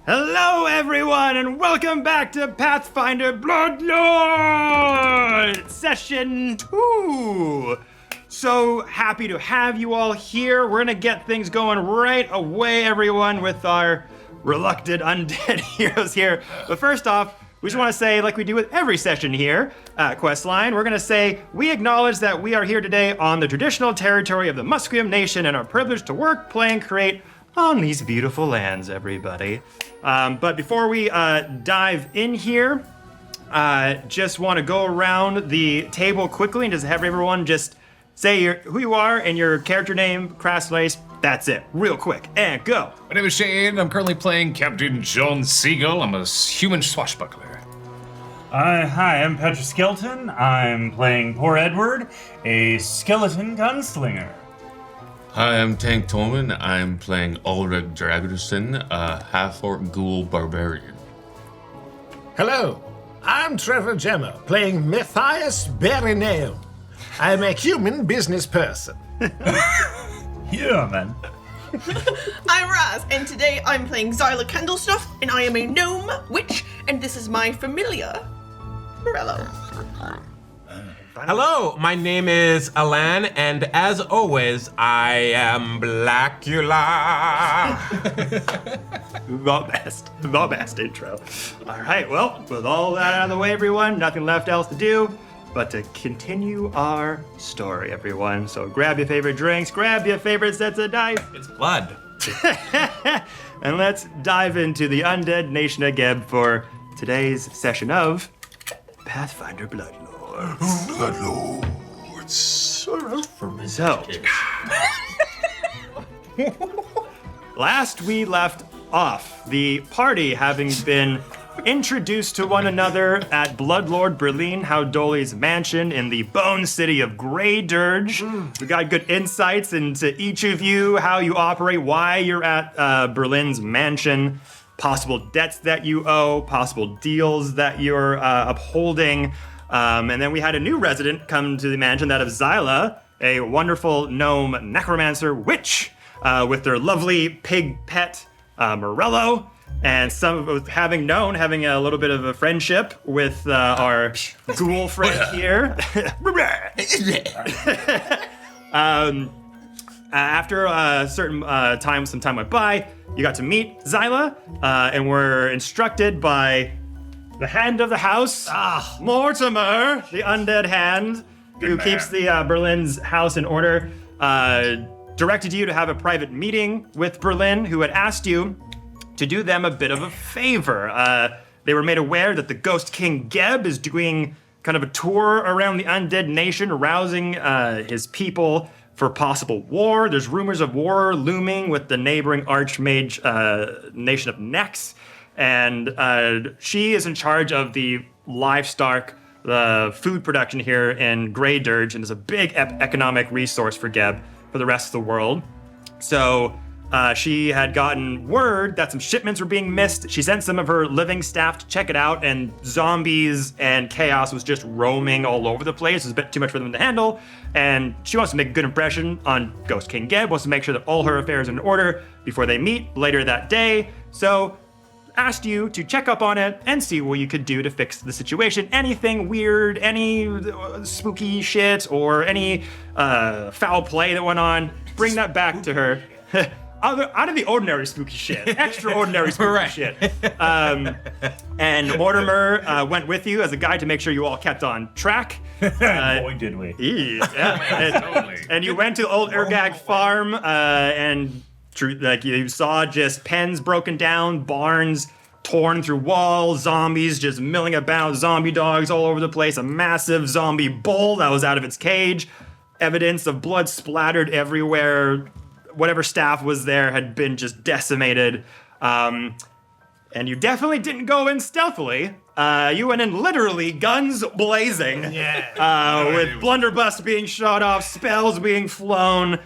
Hello, everyone, and welcome back to Pathfinder Bloodlord Session 2. So happy to have you all here. We're gonna get things going right away, everyone, with our reluctant undead heroes here. But first off, we just want to say, like we do with every session here at Questline, we're going to say we acknowledge that we are here today on the traditional territory of the Miscreant Nation and are privileged to work, play, and create on these beautiful lands, everybody. But before we dive in here, just want to go around the table quickly and just have everyone just say who you are and your character name, class race. That's it, real quick, and go. My name is Chez. I'm currently playing Captain John Seagul. I'm a human swashbuckler. Hi, I'm Petra Skelton. I'm playing Poor Edward, a skeleton gunslinger. Hi, I'm Tank Tolman. I'm playing Ulric Draugurson, a half-orc ghoul barbarian. Hello, I'm Trevor Gemma, playing Matthius Berrinium. I'm a human business person. Yeah, man. I'm Raz, and today I'm playing Xyla Candlesnuff, and I am a gnome witch, and this is my familiar, Morello. Hello, my name is Alain, and as always, I am Blacula. The best intro. All right, well, with all that out of the way, everyone, nothing left else to do but to continue our story, everyone. So grab your favorite drinks, grab your favorite sets of dice. It's blood. And let's dive into the undead nation of Geb for today's session of Pathfinder Bloodlords. So, last we left off, the party having been introduced to one another at Bloodlord Berline Hadoli's mansion in the Bone City of Grey Dirge. We got good insights into each of you, how you operate, why you're at Berlin's mansion, possible debts that you owe, possible deals that you're upholding. And then we had a new resident come to the mansion, that of Xyla, a wonderful gnome necromancer witch with their lovely pig pet, Morello. And having a little bit of a friendship with our ghoul friend here. After a certain some time went by, you got to meet Xyla, and were instructed by the hand of the house, Mortimer, the undead hand, who keeps the Berlin's house in order, directed you to have a private meeting with Berlin, who had asked you to do them a bit of a favor. They were made aware that the Ghost King Geb is doing kind of a tour around the undead nation, rousing his people for possible war. There's rumors of war looming with the neighboring archmage nation of Nex, and she is in charge of the livestock, the food production here in Grey Dirge, and is a big economic resource for Geb for the rest of the world. So she had gotten word that some shipments were being missed. She sent some of her living staff to check it out, and zombies and chaos was just roaming all over the place. It was a bit too much for them to handle, and she wants to make a good impression on Ghost King Geb, wants to make sure that all her affairs are in order before they meet later that day. So asked you to check up on it and see what you could do to fix the situation. Anything weird, any spooky shit, or any foul play that went on, bring that back to her. Out of the ordinary spooky shit, extraordinary spooky shit. And Mortimer went with you as a guide to make sure you all kept on track. Boy, did we. Yeah. And you went to Old Urgag Farm, and you saw just pens broken down, barns torn through walls, zombies just milling about, zombie dogs all over the place, a massive zombie bull that was out of its cage, evidence of blood splattered everywhere. Whatever staff was there had been just decimated. And you definitely didn't go in stealthily. You went in literally guns blazing. With blunderbuss being shot off, spells being flown,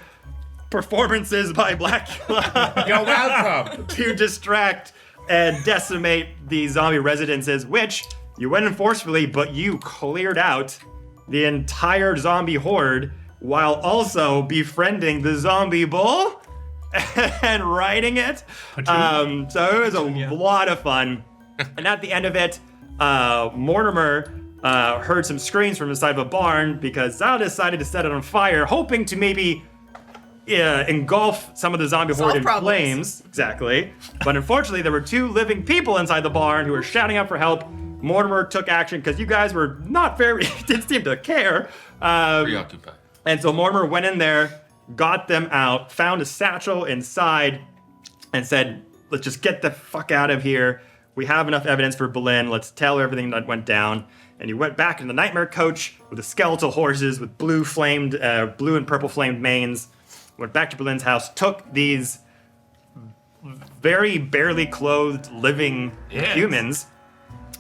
performances by Blacula. You're welcome. To distract and decimate the zombie residences, which you went in forcefully, but you cleared out the entire zombie horde while also befriending the zombie bull and riding it. So it was a lot of fun. And at the end of it, Mortimer heard some screams from inside of a barn because Xyla decided to set it on fire, hoping to maybe engulf some of the zombie horde in flames. Exactly. But unfortunately, there were 2 living people inside the barn who were shouting out for help. Mortimer took action because you guys were not very, didn't seem to care. Preoccupied. And so Mortimer went in there, got them out, found a satchel inside, and said, let's just get the fuck out of here. We have enough evidence for Berlin. Let's tell her everything that went down. And he went back in the nightmare coach with the skeletal horses with blue and purple flamed manes. Went back to Berlin's house, took these very barely clothed living humans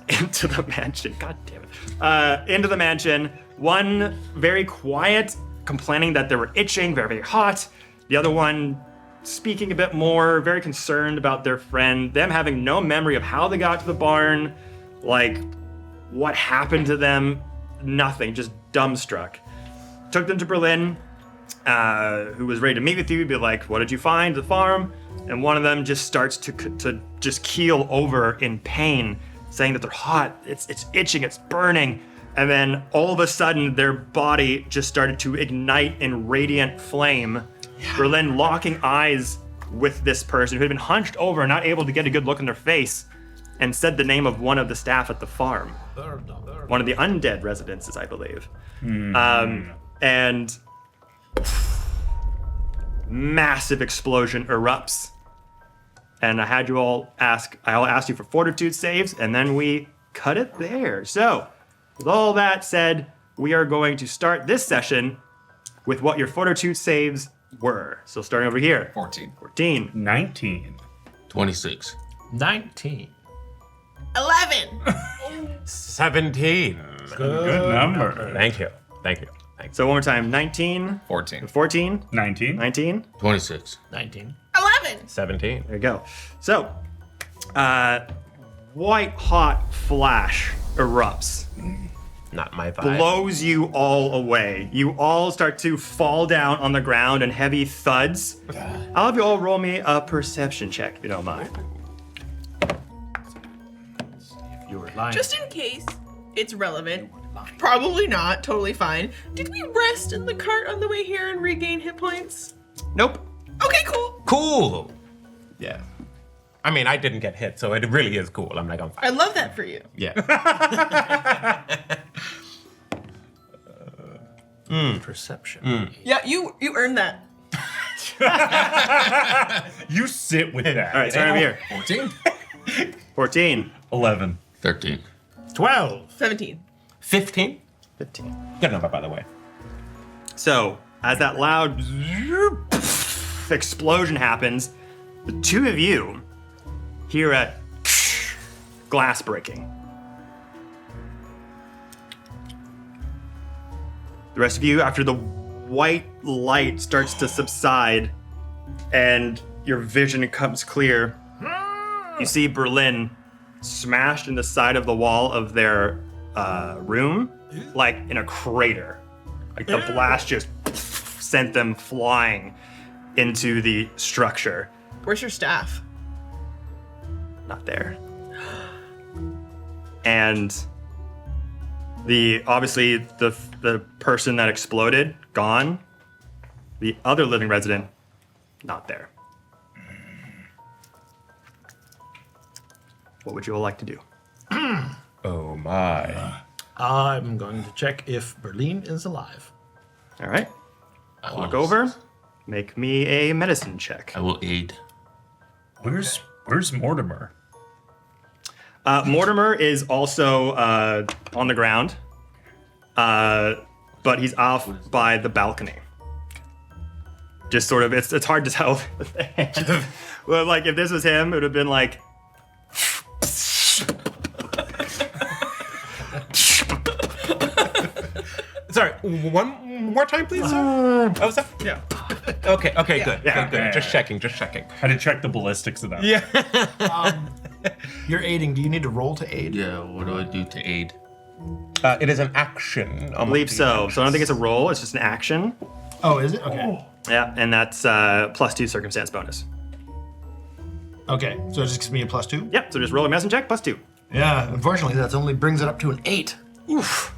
into the mansion. God damn it. Into the mansion. One very quiet, complaining that they were itching, very, very hot. The other one speaking a bit more, very concerned about their friend, them having no memory of how they got to the barn, like what happened to them, nothing, just dumbstruck. Took them to Berlin, who was ready to meet with you, be like, what did you find at the farm? And one of them just starts to just keel over in pain, saying that they're hot, it's itching, it's burning. And then all of a sudden, their body just started to ignite in radiant flame. Yeah. Berlin locking eyes with this person who had been hunched over, not able to get a good look in their face, and said the name of one of the staff at the farm. One of the undead residences, I believe. And massive explosion erupts. And I had you all I'll ask you for fortitude saves, and then we cut it there. So, with all that said, we are going to start this session with what your fortitude saves were. So starting over here. 14. 19. 26. 19. 11. 17. Good number. Thank you. So one more time. 19. 14. 19. 26. 19. 11. 17. There you go. So, white hot flash erupts. Not my vibe. Blows you all away. You all start to fall down on the ground in heavy thuds. I'll have you all roll me a perception check, if you don't mind. You were lying. Just in case it's relevant. Probably not. Totally fine. Did we rest in the cart on the way here and regain hit points? Nope. Okay, cool. Cool. Yeah. I mean, I didn't get hit, so it really is cool. I'm like, I'm fine. I love that for you. Yeah. Perception. Yeah, you earned that. You sit with that. All right, start over here. 14? 14. 11. 13. 12. 17. 15? 15. Good number, by the way. So, as that loud explosion happens, the 2 of you hear a glass breaking. The rest of you, after the white light starts to subside and your vision becomes clear, you see Berlin smashed in the side of the wall of their room, like in a crater. Like the blast just sent them flying into the structure. Where's your staff? Not there. And obviously the person that exploded, gone. The other living resident, not there. What would you all like to do? Oh my. I'm going to check if Berline is alive. All right. Look over. Make me a medicine check. I will aid. Where's Mortimer? Mortimer is also on the ground, but he's off by the balcony. Just sort of, it's hard to tell. Well, like if this was him, it would have been like. Sorry, one more time, please, sir? Oh, sorry. Yeah. Okay, good. Yeah. Good. Just checking. Had to check the ballistics of that. Yeah. You're aiding. Do you need to roll to aid? Yeah, what do I do to aid? It is an action. I believe so. So I don't think it's a roll. It's just an action. Oh, is it? Okay. Yeah, and that's +2 circumstance bonus. Okay, so it just gives me a +2? Yep, so just roll a medicine check, +2. Yeah, unfortunately, that only brings it up to an 8. Oof.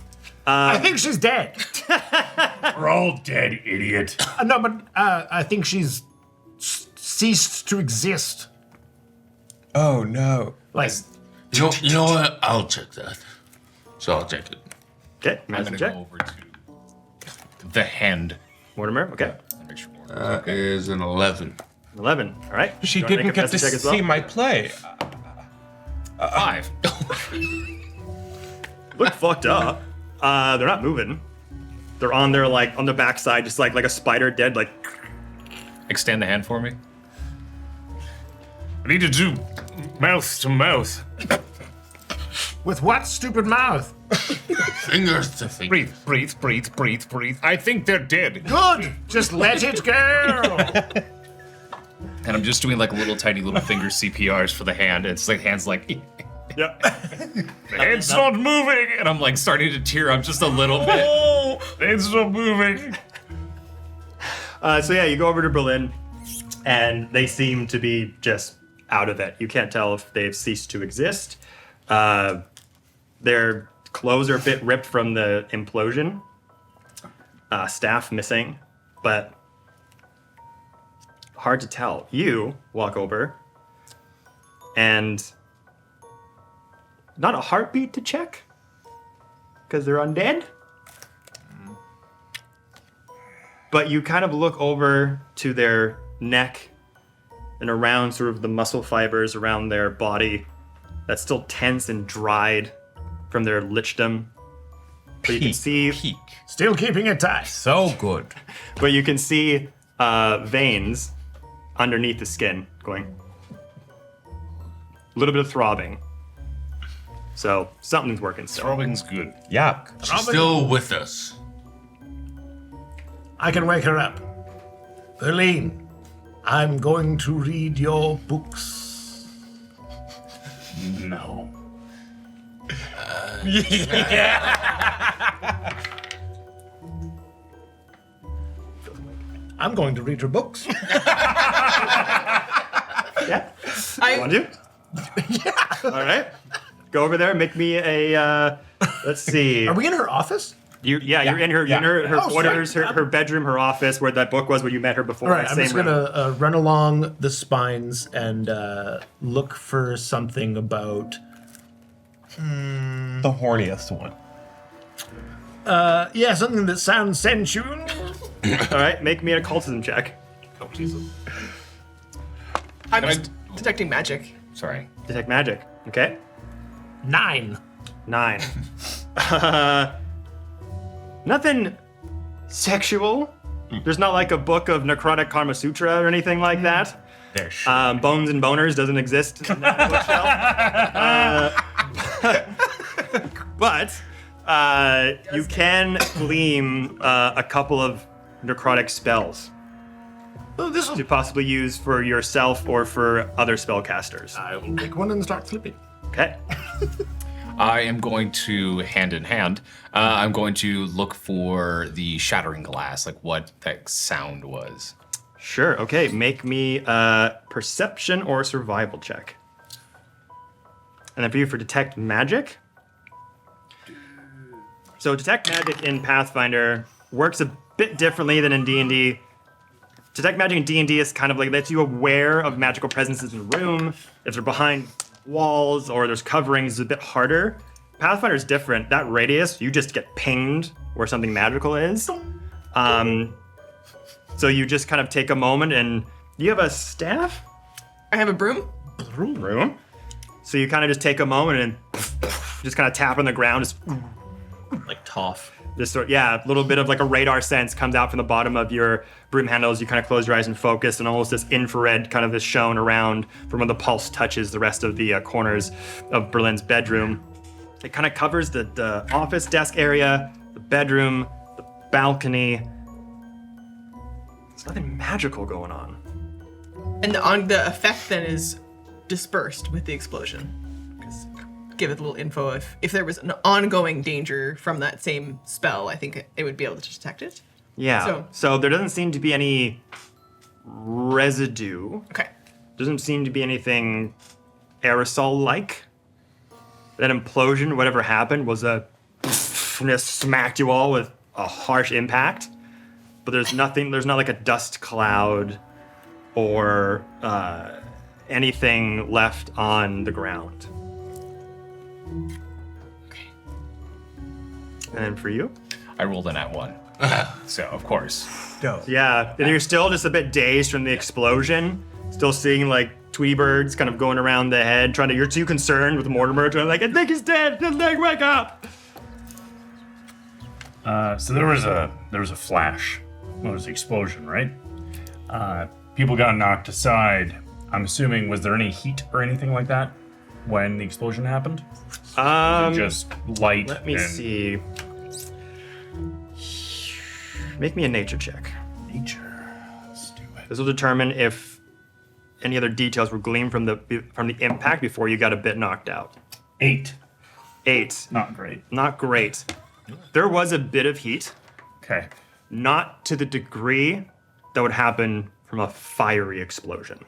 I think she's dead. We're all dead, idiot. No, but I think she's ceased to exist. Oh no. Like, You know what? I'll check that. So I'll check it. Okay, I'm medicine gonna check. go over to the hand. Mortimer, okay. Make sure Mortimer's That is an 11. 11, all right. She You wanna didn't make a get to medicine check as well? see my play. 5. Look fucked up. They're not moving. They're on their on the backside, just like a spider dead, like. Extend the hand for me. I need to do mouth to mouth. with what stupid mouth? Fingers to fingers. Breathe. I think they're dead. Good. Just let it go. And I'm just doing like little tiny little finger CPRs for the hand. It's like hand's like. Yep. The hand's not moving, and I'm like starting to tear up just a little bit. The hand's not moving. So yeah, you go over to Berlin, and they seem to be just out of it. You can't tell if they've ceased to exist. Their clothes are a bit ripped from the implosion. Staff missing, but hard to tell. You walk over, and not a heartbeat to check, because they're undead. But you kind of look over to their neck and around sort of the muscle fibers around their body that's still tense and dried from their lichdom. But you can see, Peak. Still keeping it tight. So good. but you can see veins underneath the skin going. A little bit of throbbing. So something's working still. Throbbing's good. Yuck. She's still with us. I can wake her up. Berline, I'm going to read your books. No. I'm going to read her books. Yeah? Want to? Yeah. All right. Go over there. Make me a. Let's see. Are we in her office? You're in her, yeah. her Oh, quarters, sweet. her bedroom, her office, where that book was, where you met her before. All right, that I'm same just room. gonna run along the spines and look for something about. The horniest one. Yeah, something that sounds sensual. All right, make me an occultism check. Oh Jesus. I'm Can I- just detecting magic. Sorry. Detect magic. Okay. 9. 9. Nothing sexual. There's not like a book of necrotic Karma Sutra or anything like that. There's Bones and Boners doesn't exist in that bookshelf. But you can glean a couple of necrotic spells Oh, this will. to possibly use for yourself or for other spellcasters. I will take one and start flipping. Okay. I am going to, hand in hand, I'm going to look for the shattering glass, like what that sound was. Sure. Okay. Make me a perception or survival check. And then for you for detect magic. So detect magic in Pathfinder works a bit differently than in D&D. Detect magic in D&D is kind of like lets you aware of magical presences in the room. If they're behind walls or there's coverings, it's a bit harder. Pathfinder is different. That radius, you just get pinged where something magical is. So you just kind of take a moment and you have a staff? I have a broom. Room. So you kind of just take a moment and just kind of tap on the ground. Like Toph. This sort, yeah, a little bit of like a radar sense comes out from the bottom of your broom handles. You kind of close your eyes and focus, and almost this infrared kind of is shown around from when the pulse touches the rest of the corners of Berlin's bedroom. It kind of covers the office desk area, the bedroom, the balcony. There's nothing magical going on. And the effect then is dispersed with the explosion. Just give it a little info if there was an ongoing danger from that same spell, I think it would be able to detect it. Yeah. So there doesn't seem to be any residue. Okay. Doesn't seem to be anything aerosol-like. That implosion, whatever happened, was and it smacked you all with a harsh impact. But there's nothing, there's not like a dust cloud or anything left on the ground. Okay. And then for you? I rolled in at 1. So, of course. Yeah, and you're still just a bit dazed from the explosion. Still seeing like Tweety birds kind of going around the head, you're too concerned with Mortimer, trying to like, I think he's dead, wake up! So there was a flash. Well, there was an explosion, right? People got knocked aside. I'm assuming, was there any heat or anything like that when the explosion happened? Just light. Let me see. Make me a nature check. Nature. Let's do it. This will determine if any other details were gleaned from the impact before you got a bit knocked out. 8. 8. Not great. Not great. There was a bit of heat, Okay. not to the degree that would happen from a fiery explosion.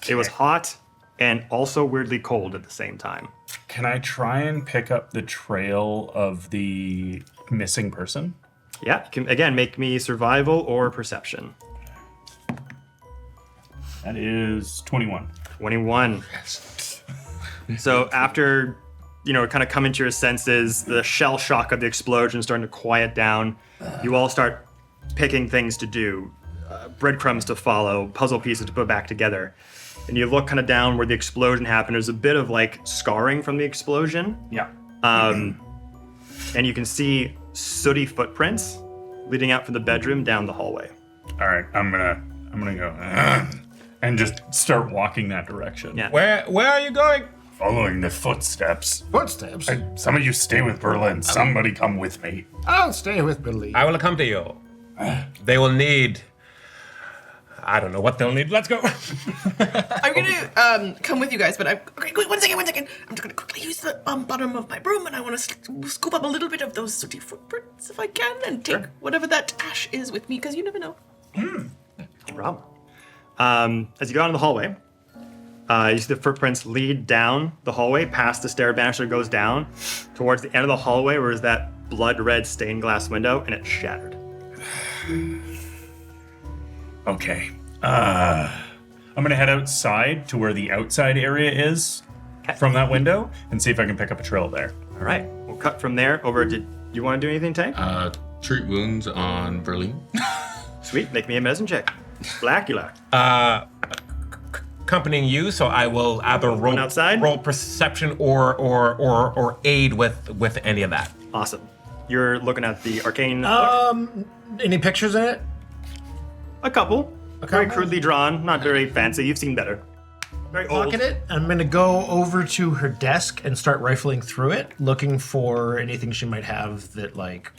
It was hot and also weirdly cold at the same time. Can I try and pick up the trail of the missing person? Yeah, you can again make me survival or perception. That is 21. 21. So after, kind of coming to your senses, the shell shock of the explosion starting to quiet down, you all start picking things to do, breadcrumbs to follow, puzzle pieces to put back together. And you look kind of down where the explosion happened. There's a bit of like scarring from the explosion. Yeah. And you can see sooty footprints leading out from the bedroom down the hallway. All right. I'm gonna go and just start walking that direction. Yeah. Where are you going? Following the footsteps. Footsteps. Some of you stay with Berlin. Somebody come with me. I'll stay with Berline. I will accompany you. They will need. I don't know what they'll need. Let's go. I'm gonna come with you guys, but okay, wait, one second. I'm just gonna quickly use the bottom of my broom, and I want to scoop up a little bit of those sooty footprints if I can, and take whatever that ash is with me, because you never know. No problem. As you go out in the hallway, you see the footprints lead down the hallway past the stair banister goes down towards the end of the hallway where is that blood red stained glass window, and it's shattered. Okay. I'm gonna head outside to where the outside area is from that window and see if I can pick up a trail there. All right, we'll cut from there over. Did you want to do anything, Tank? Treat wounds on Berlin. Sweet, make me a medicine check. Blacula. Accompanying you, so I will either roll perception or aid with any of that. Awesome. You're looking at the arcane. Any pictures in it? A couple. Very crudely drawn, not very fancy. You've seen better. Very old. Pocket it. I'm gonna go over to her desk and start rifling through it, looking for anything she might have that, like,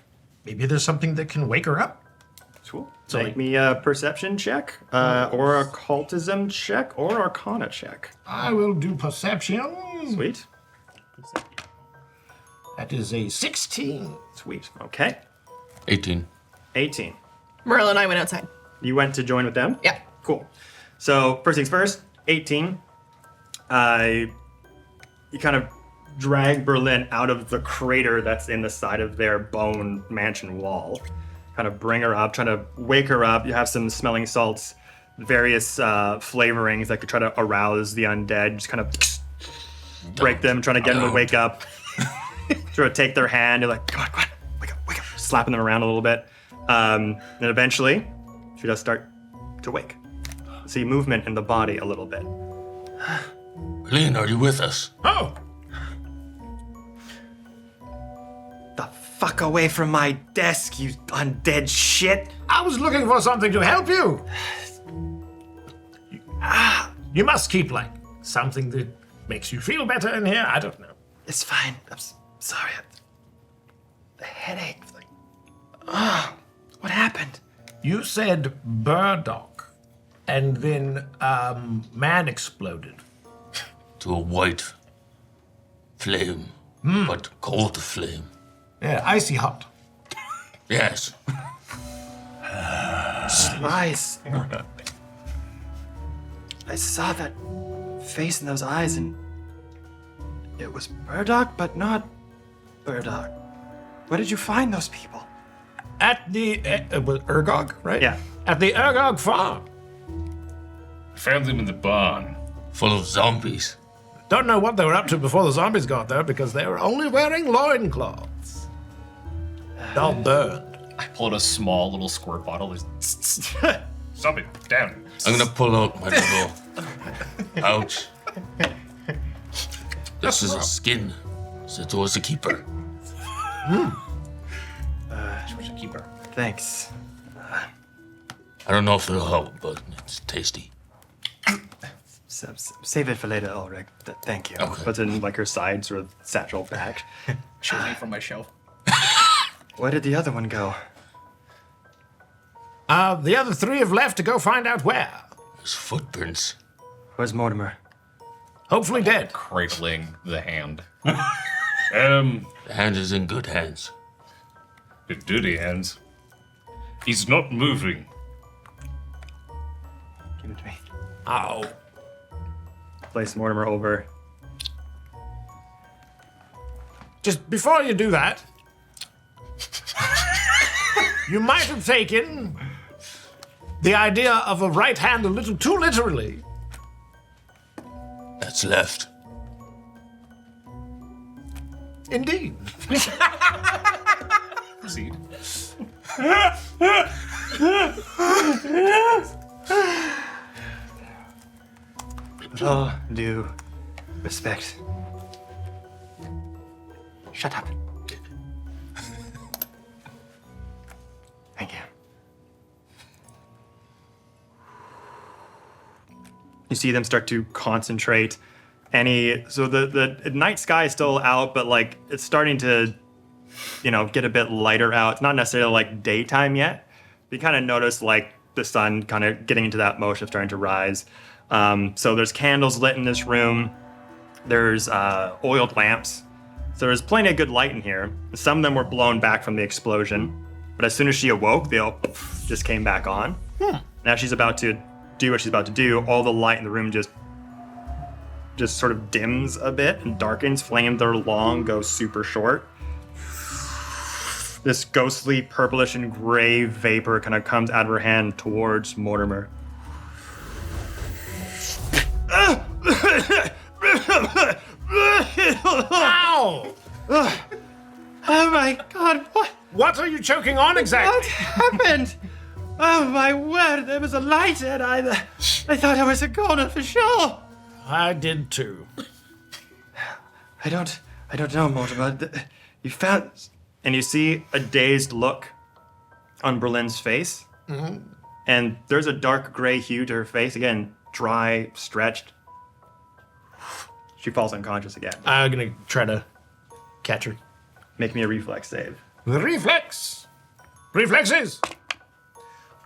maybe there's something that can wake her up. Cool. So make me a perception check, or occultism check, or arcana check. I will do perception. Sweet. That is a 16. Sweet. Okay. 18. 18. Merle and I went outside. You went to join with them? Yeah. Cool. So first things first, 18. You kind of drag Berlin out of the crater that's in the side of their bone mansion wall. Kind of bring her up, trying to wake her up. You have some smelling salts, various flavorings that could try to arouse the undead. Just kind of break them, trying to get them to wake up. Sort of take their hand. You're like, come on, wake up. Slapping them around a little bit. And eventually, she does start to wake. See movement in the body a little bit. Berlin, are you with us? Oh! The fuck away from my desk, you undead shit! I was looking for something to help you. You must keep, like, something that makes you feel better in here. I don't know. It's fine. I'm sorry. The headache. What happened? You said burdock, and then man exploded. To a white flame, but cold flame. Yeah, icy hot. Yes. eyes. I saw that face in those eyes, and it was Burdock, but not Burdock. Where did you find those people? At the Urgog, right? Yeah. At the Urgog farm. Found them in the barn. Full of zombies. Don't know what they were up to before the zombies got there because they were only wearing loincloths. All burned. I pull out a small little squirt bottle. Zombie, down. I'm gonna pull out my little pouch. This is a skin. So it was a keeper. Keeper. Thanks. I don't know if it'll help, but it's tasty. Save it for later, Ulric. Thank you. Okay. Puts it in like her side sort of satchel bag. Shows me from my shelf. Where did the other one go? The other three have left to go find out where. There's footprints. Where's Mortimer? Hopefully dead. Cradling the hand. The hand is in good hands. With dirty hands. He's not moving. Give it to me. Oh. Place Mortimer over. Just before you do that, you might have taken the idea of a right hand a little too literally. That's left. Indeed. Proceed. With all due respect. Shut up. Thank you. You see them start to concentrate. So the night sky is still out, but like it's starting to, get a bit lighter out. It's not necessarily like daytime yet. You kind of notice like the sun kind of getting into that motion of starting to rise. So there's candles lit in this room. There's oiled lamps. So there's plenty of good light in here. Some of them were blown back from the explosion, but as soon as she awoke, they all just came back on. Now she's about to do what she's about to do. All the light in the room just sort of dims a bit and darkens. Flames that are long go super short. This ghostly purplish and gray vapor kind of comes out of her hand towards Mortimer. Ow! Oh my god, What are you choking on exactly? what happened? Oh my word, there was a light and I thought I was a goner for sure. I did too. I don't know, Mortimer. You found... And you see a dazed look on Berlin's face. Mm-hmm. And there's a dark gray hue to her face. Again, dry, stretched. She falls unconscious again. I'm gonna try to catch her. Make me a reflex save. Reflex! Reflexes!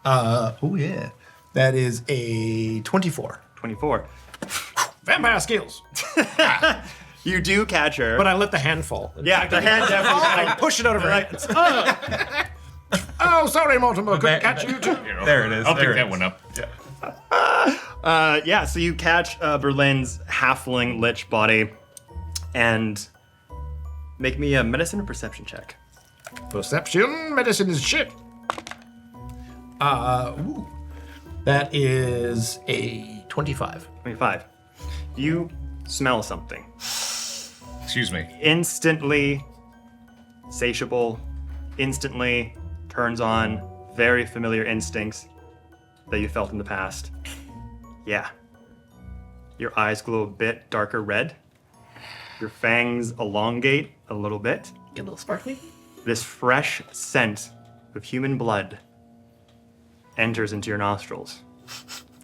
Oh yeah. That is a 24. 24. Vampire skills. You do catch her. But I let the hand fall. Yeah, the hand definitely... I push it out of her head. Oh, sorry, Mortimer. Couldn't catch you too. There it is. I'll there pick it that is. one up. Yeah, so you catch Berlin's halfling lich body and make me a medicine or perception check. Perception. Medicine is shit. Ooh. That is a 25. 25. You smell something. Excuse me. Instantly satiable, instantly turns on very familiar instincts that you felt in the past. Yeah. Your eyes glow a bit darker red. Your fangs elongate a little bit. Get a little sparkly. This fresh scent of human blood enters into your nostrils.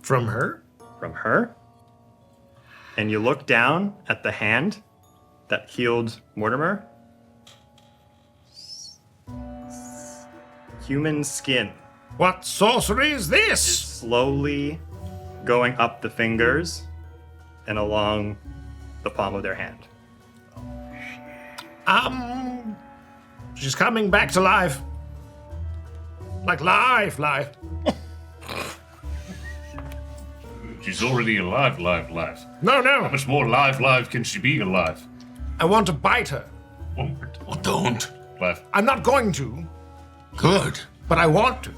From her? From her. And you look down at the hand that healed Mortimer. Human skin. What sorcery is this? Slowly going up the fingers and along the palm of their hand. She's coming back to life. Like life. She's already alive. No, no. How much more alive can she be alive? I want to bite her. Oh, don't. Alive. I'm not going to, Good. but I want to.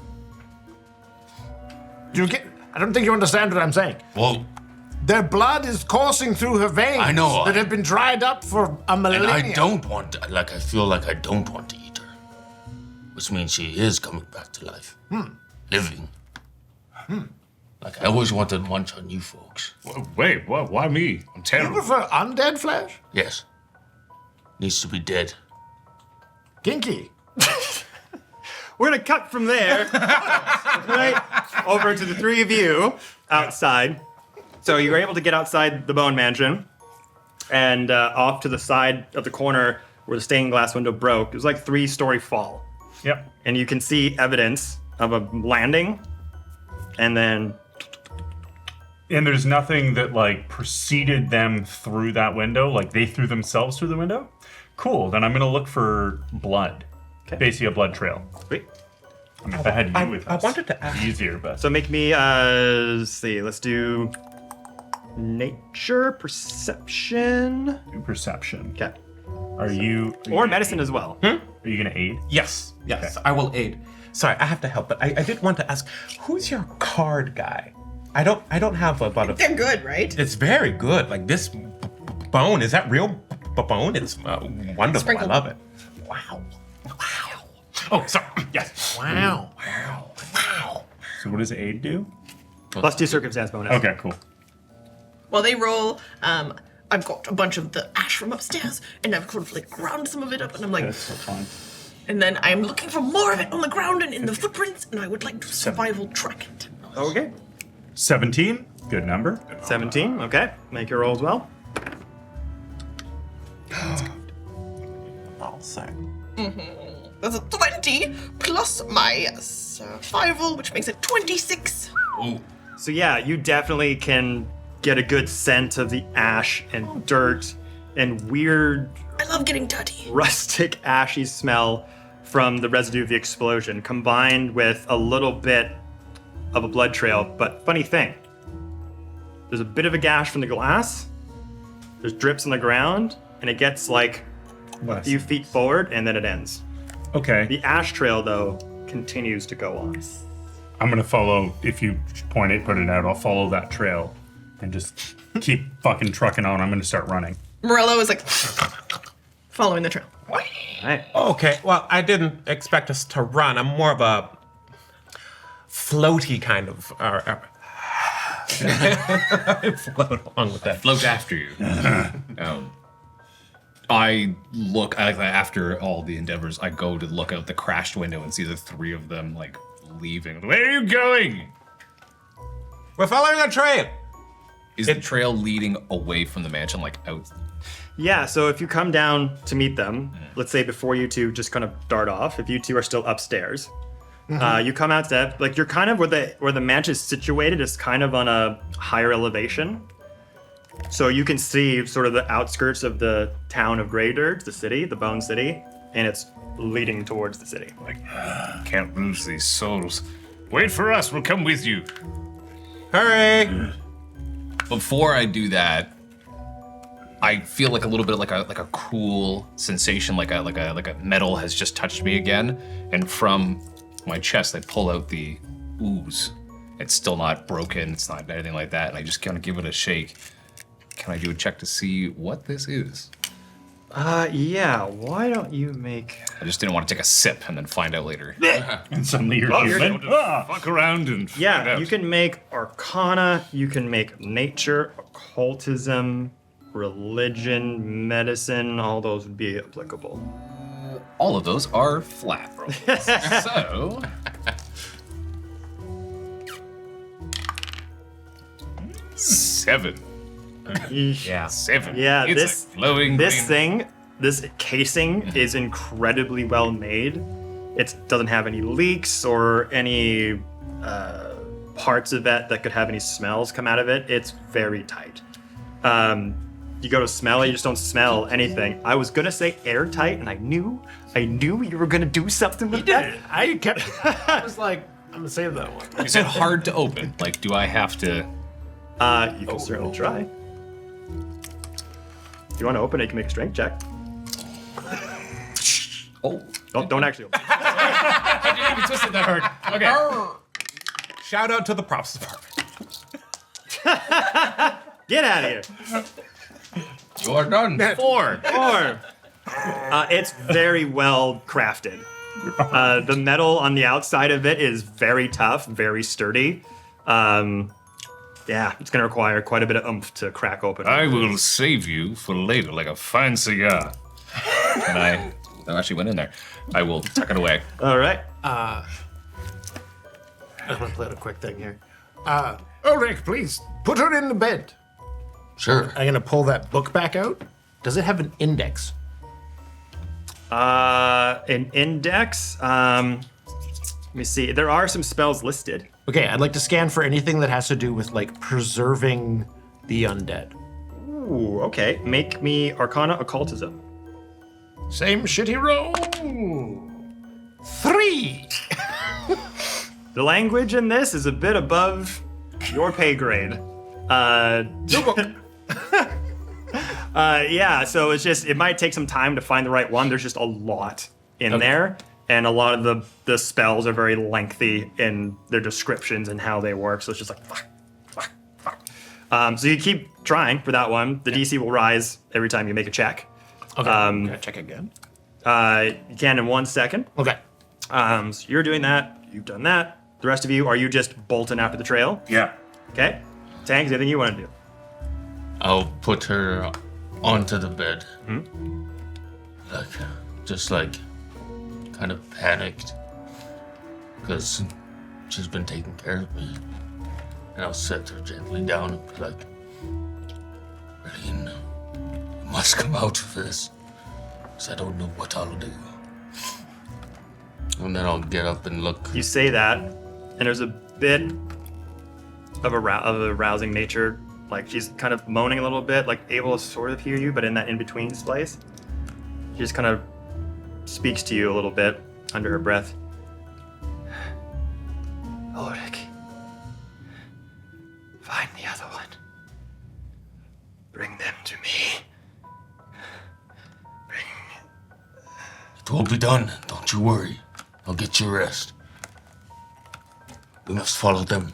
Do you get? I don't think you understand what I'm saying. Well, Their blood is coursing through her veins. I know. That have been dried up for a millennium. and I don't want to, I feel like I don't want to eat her. Which means she is coming back to life. Living. Like I always wanted to munch on you folks. Wait, what? Why me? I'm You terrible. prefer undead flesh? Yes. Needs to be dead. Kinky. We're gonna cut from there right over to the three of you outside. So you were able to get outside the Bone Mansion and off to the side of the corner where the stained glass window broke. It was like 3-story fall. Yep. And you can see evidence of a landing and then And there's nothing that like preceded them through that window, like they threw themselves through the window. Cool. Then I'm gonna look for blood. Okay. Basically a blood trail. wait. I mean, if I had you with I us, wanted to ask. easier, but So make me let's see, let's do nature, perception. do perception. Okay. Are you Or medicine as well. Are you gonna aid? Yes, I will aid. Sorry, I have to help, but I did want to ask, who's your card guy? I don't have about a. They're good, right? It's very good. Like this bone, is that real bone? It's wonderful. Sprinkle. I love it. Wow. Oh, sorry. Yes. Wow. So what does aid do? +2 circumstance bonus. Okay, cool. While they roll, I've got a bunch of the ash from upstairs, and I've sort of like ground some of it up, and I'm like, That's so fine. and then I'm looking for more of it on the ground and in the footprints, and I would like to survival track it. Okay. 17, good number. 17, okay. Make your rolls well. I'll say. That's a 20 plus my survival, which makes it 26. So yeah, you definitely can get a good scent of the ash and dirt and weird I love getting dirty. rustic ashy smell from the residue of the explosion combined with a little bit of a blood trail. But funny thing, there's a bit of a gash from the glass, there's drips on the ground, and it gets like a few feet forward and then it ends. Okay. The ash trail though continues to go on. I'm gonna follow. If you point it, put it out. I'll follow that trail and just keep fucking trucking on. I'm gonna start running. Morello is like following the trail. Right. Okay, well, I didn't expect us to run. I'm more of a floaty kind of. Float along with that. Float after you. I look after all the endeavors. I go to look out the crashed window and see the three of them like leaving. Where are you going? We're following a trail. Is the trail leading away from the mansion, like out? Yeah, so if you come down to meet them, let's say before you two just kind of dart off, if you two are still upstairs, you come out to like you're kind of where the mansion is situated is kind of on a higher elevation. So you can see sort of the outskirts of the town of Grey Dirge, the city, the Bone City, and it's leading towards the city. Can't lose these souls. Wait for us. We'll come with you. Hurry! Before I do that, I feel like a little bit like a cool sensation, like a metal has just touched me again, and from my chest I pull out the ooze. It's still not broken. It's not anything like that. And I just kind of give it a shake. Can I do a check to see what this is? Yeah, why don't you make... I just didn't want to take a sip and then find out later. And suddenly you're human. Fuck around and find Yeah, out. you can make Arcana, you can make Nature, Occultism, Religion, Medicine, all those would be applicable. All of those are flat rolls. So... Seven. Yeah. 7. Yeah, It's this a glowing this green. thing, this casing is incredibly well made. It doesn't have any leaks or any parts of it that could have any smells come out of it. It's very tight. You go to smell it, you just don't smell anything. I was gonna say airtight, and I knew you were gonna do something with that. I kept. I was like, I'm gonna save that one. Is it hard to open? Like, do I have to? You can certainly try. If you want to open it, you can make a strength check. Oh. Don't actually open it. I didn't even twist it that hard. Okay. Shout out to the props department. Get out of here. You are done. 4. It's very well crafted. The metal on the outside of it is very tough, very sturdy. Yeah, it's going to require quite a bit of oomph to crack open. I will save you for later, like a fine cigar. And I actually went in there. I will tuck it away. All right. I'm gonna play out a quick thing here. Ulric, please put her in the bed. Sure. I'm gonna pull that book back out. Does it have an index? An index. Let me see. There are some spells listed. Okay, I'd like to scan for anything that has to do with like preserving the undead. Ooh, okay. Make me Arcana Occultism. Same shitty roll. 3. The language in this is a bit above your pay grade. Yeah, so it might take some time to find the right one. There's just a lot in there, and a lot of the spells are very lengthy in their descriptions and how they work, so it's just like, fuck. So you keep trying for that one. The DC will rise every time you make a check. Okay, can I check again? You can in 1 second. Okay. So you're doing that. You've done that. The rest of you, are you just bolting after the trail? Yeah. Okay. Tank, is there anything you want to do? I'll put her onto the bed. Hmm? Just kind of panicked. Because she's been taking care of me. And I'll set her gently down and be like, Berline, you must come out of this. Because I don't know what I'll do. And then I'll get up and look. You say that, and there's a bit of a rousing nature. Like, she's kind of moaning a little bit, like able to sort of hear you, but in that in-between place. She just kind of speaks to you a little bit under her breath. Ulric, find the other one. Bring them to me. It will be done. Don't you worry. I'll get you rest. We must follow them.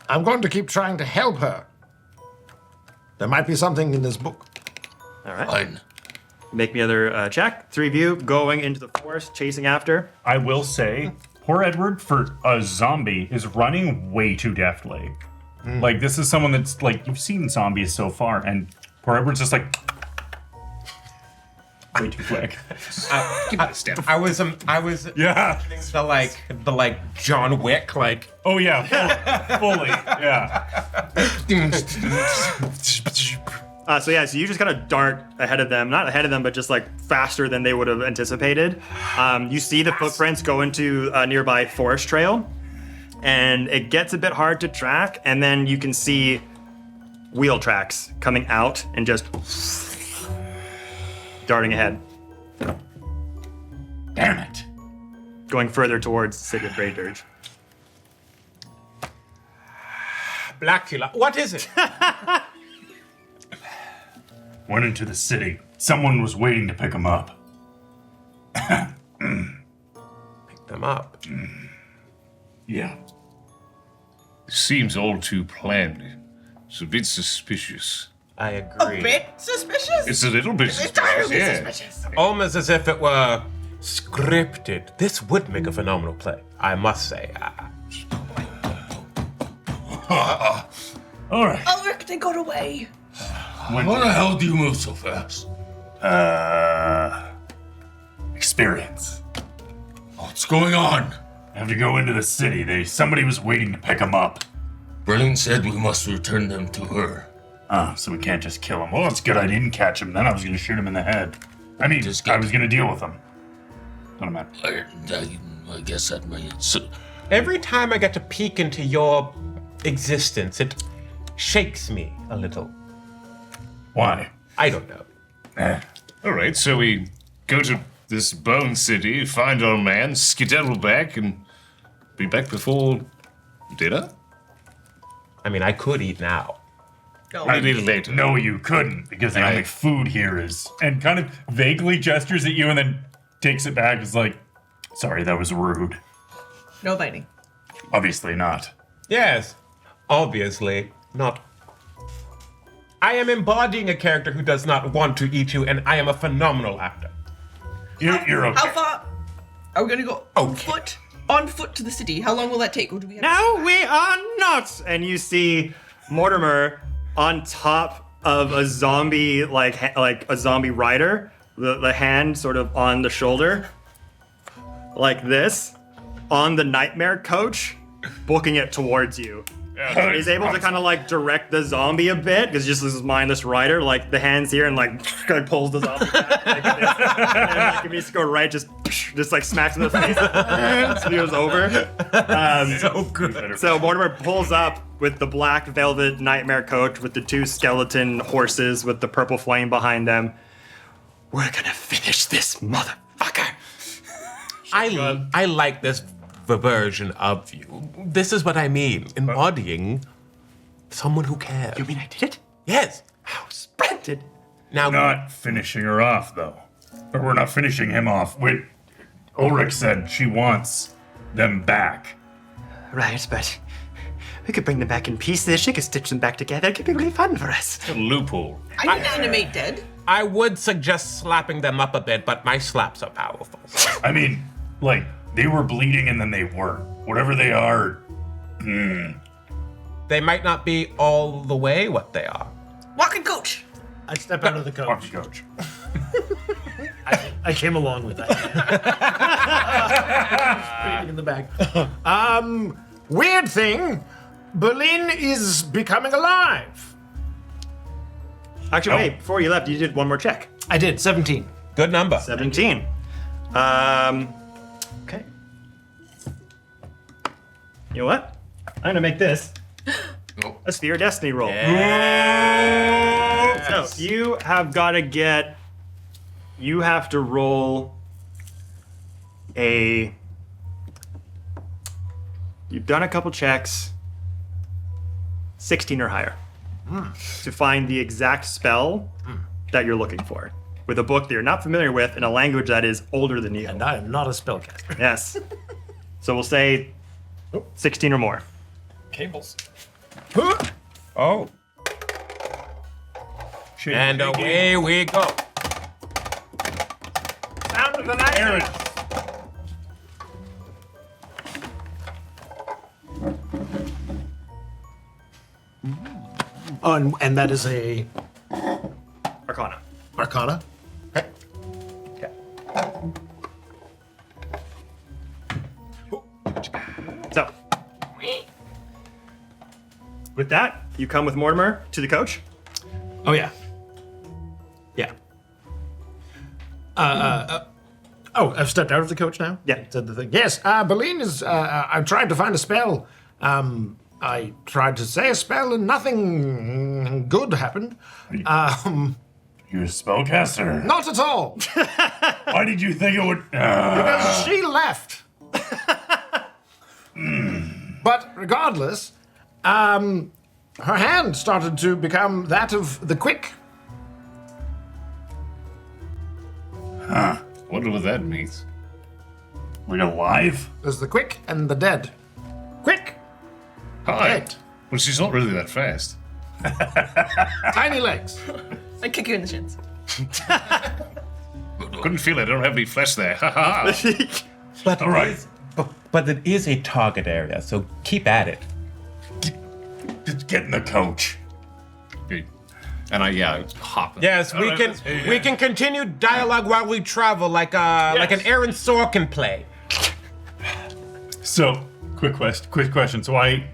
I'm going to keep trying to help her. There might be something in this book. All right. Fine. Make me another check. 3 of you going into the forest, chasing after. I will say, poor Edward, for a zombie, is running way too deftly. Like, this is someone that's, like, you've seen zombies so far, and poor Edward's just like, way too quick. I was Yeah. the like John Wick, like, Oh, yeah, fully. Yeah. So you just kind of dart ahead of them. Not ahead of them, but just like faster than they would have anticipated. You see the footprints go into a nearby forest trail, and it gets a bit hard to track, and then you can see wheel tracks coming out and just darting ahead. Damn it. Going further towards the city of Great Dirge. Blacula. What is it? Went into the city. Someone was waiting to pick him up. Pick them up. Yeah. Seems all too planned. It's a bit suspicious. I agree. A bit suspicious? It's a little bit suspicious, entirely yeah. suspicious. Almost as if it were scripted. This would make a phenomenal play, I must say. All right. Ulric, they got away. Why the hell do you move so fast? Experience. What's going on? I have to go into the city. Somebody was waiting to pick him up. Berlin said we must return them to her. So we can't just kill him. Well, it's good I didn't catch him. Then I was going to shoot him in the head. I mean, Just I get- was going to deal with him. What am I? I guess that might. So, Every time I get to peek into your existence, it shakes me a little. Why? I don't know. All right, so we go to this bone city, find our man, skedaddle back, and be back before dinner? I mean, I could eat now. No. I need it later. No, you couldn't, because the Right. only food here is... And kind of vaguely gestures at you and then takes it back. Is like, sorry, that was rude. No biting. Obviously not. Yes, obviously not. I am embodying a character who does not want to eat you, and I am a phenomenal actor. You're okay. How far? Are we gonna go on foot to the city? How long will that take? Or do we have No, we are not. And you see Mortimer on top of a zombie, like a zombie rider, the hand sort of on the shoulder, like this, on the nightmare coach, booking it towards you. He's able to kind of like direct the zombie a bit because just this mindless rider, like the hands here and like kind of pulls the zombie back like this. And then, like, if he needs to go right, just like smacks him in the face. So he goes over. So good. So Mortimer pulls up with the black velvet nightmare coach with the two skeleton horses with the purple flame behind them. We're gonna finish this motherfucker. I like this version of you. This is what I mean. Embodying someone who cares. You mean I did it? Yes. How splendid. Now, Not finishing her off, though. Or we're not finishing him off. Ulric said she wants them back. Right, but we could bring them back in pieces. She could stitch them back together. It could be really fun for us. A loophole. I didn't animate dead. I would suggest slapping them up a bit, but my slaps are powerful. I mean, like, they were bleeding and then they weren't. Whatever they are, They might not be all the way what they are. Walking coach. I step out of the coach. coach. I came along with that. Breathing in the back. Weird thing. Berlin is becoming alive. Actually, wait, before you left, you did one more check. I did, 17. Good number. 17. Okay. You know what? I'm gonna make this a Sphere of Destiny roll. So you have got to get. You have to roll a. You've done a couple checks. 16 or higher to find the exact spell that you're looking for with a book that you're not familiar with in a language that is older than you. And I am not a spellcaster. Yes. So we'll say 16 or more. Cables. Oh. And away we go. Sound of the night. Oh, and that is a Arcana. Arcana. Okay. So, with that, you come with Mortimer to the coach. Oh yeah. Yeah. Oh, I've stepped out of the coach now? Yeah. Said the thing. Yes, Berlin is, I'm trying to find a spell. I tried to say a spell and nothing good happened. You're a spellcaster. Not at all. Why did you think it would... Because she left. But regardless, her hand started to become that of the quick. Wonder what that means. Like alive? There's the quick and the dead. Quick, Hi. dead, Well, she's not really that fast. tiny legs. I kick you in the shins. Couldn't feel it. I don't have any flesh there. Ha ha. But All right. But it is a target area, so keep at it. Just get in the coach. And I hop. Yes, we can continue dialogue while we travel like an Aaron Sorkin play. So, quick question. So I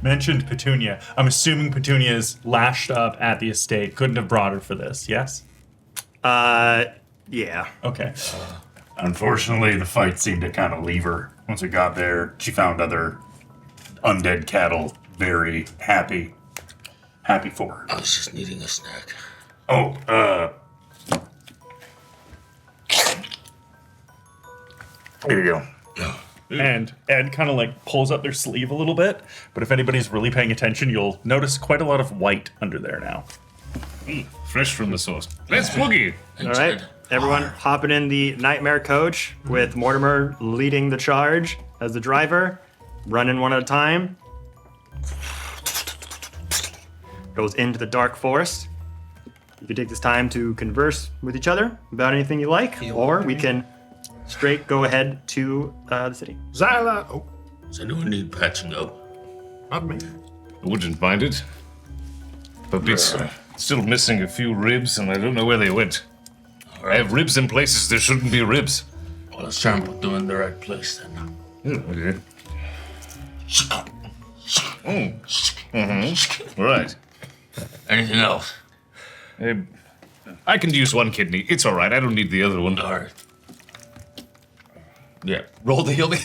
mentioned Petunia. I'm assuming Petunia is lashed up at the estate. Couldn't have brought her for this, yes? Yeah. Okay. Unfortunately, the fight seemed to kind of leave her. Once we got there, she found other undead cattle very happy for her. I was just needing a snack. Oh, here you go. And Ed kind of like pulls up their sleeve a little bit. But if anybody's really paying attention, you'll notice quite a lot of white under there now. Fresh from the source. Let's boogie. All right, everyone hopping in the nightmare coach with Mortimer leading the charge as the driver, running one at a time. Goes into the dark forest. You can take this time to converse with each other about anything you like, or we can straight go ahead to the city. Xyla. Oh, Does anyone need patching up? not me. I wouldn't mind it. But it's still missing a few ribs, and I don't know where they went. I have ribs in places there shouldn't be ribs. Well, let's try and put them in the right place then. Okay. Right. Anything else? I can use one kidney. It's all right. I don't need the other one. All right. Yeah. Roll the healing.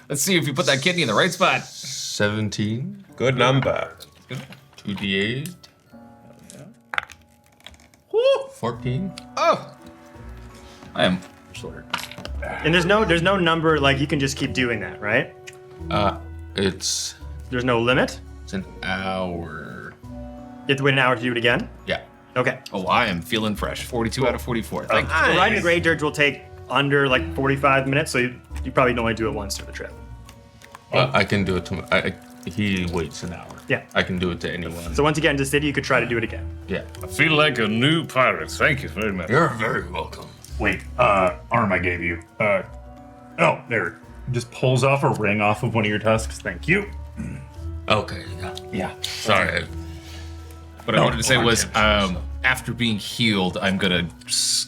Let's see if you put that kidney in the right spot. 17. Good number. 2d8. 14. Oh, I am. And there's no number, like you can just keep doing that, right? It's There's no limit. an hour. You have to wait an hour to do it again? Yeah. Okay. Oh, I am feeling fresh. 42 out of 44. Thank you. Riding a Grey Dirge will take under like 45 minutes, so you probably can only do it once through the trip. I can do it to. He waits an hour. Yeah. I can do it to anyone. So once you get into the city, you could try to do it again. Yeah. I feel like a new pirate. Thank you very much. You're very welcome. Wait, arm I gave you. Oh, there. Just pulls off a ring off of one of your tusks. Thank you. Okay. Yeah. Yeah. Sorry. What I wanted to say was, after being healed, I'm gonna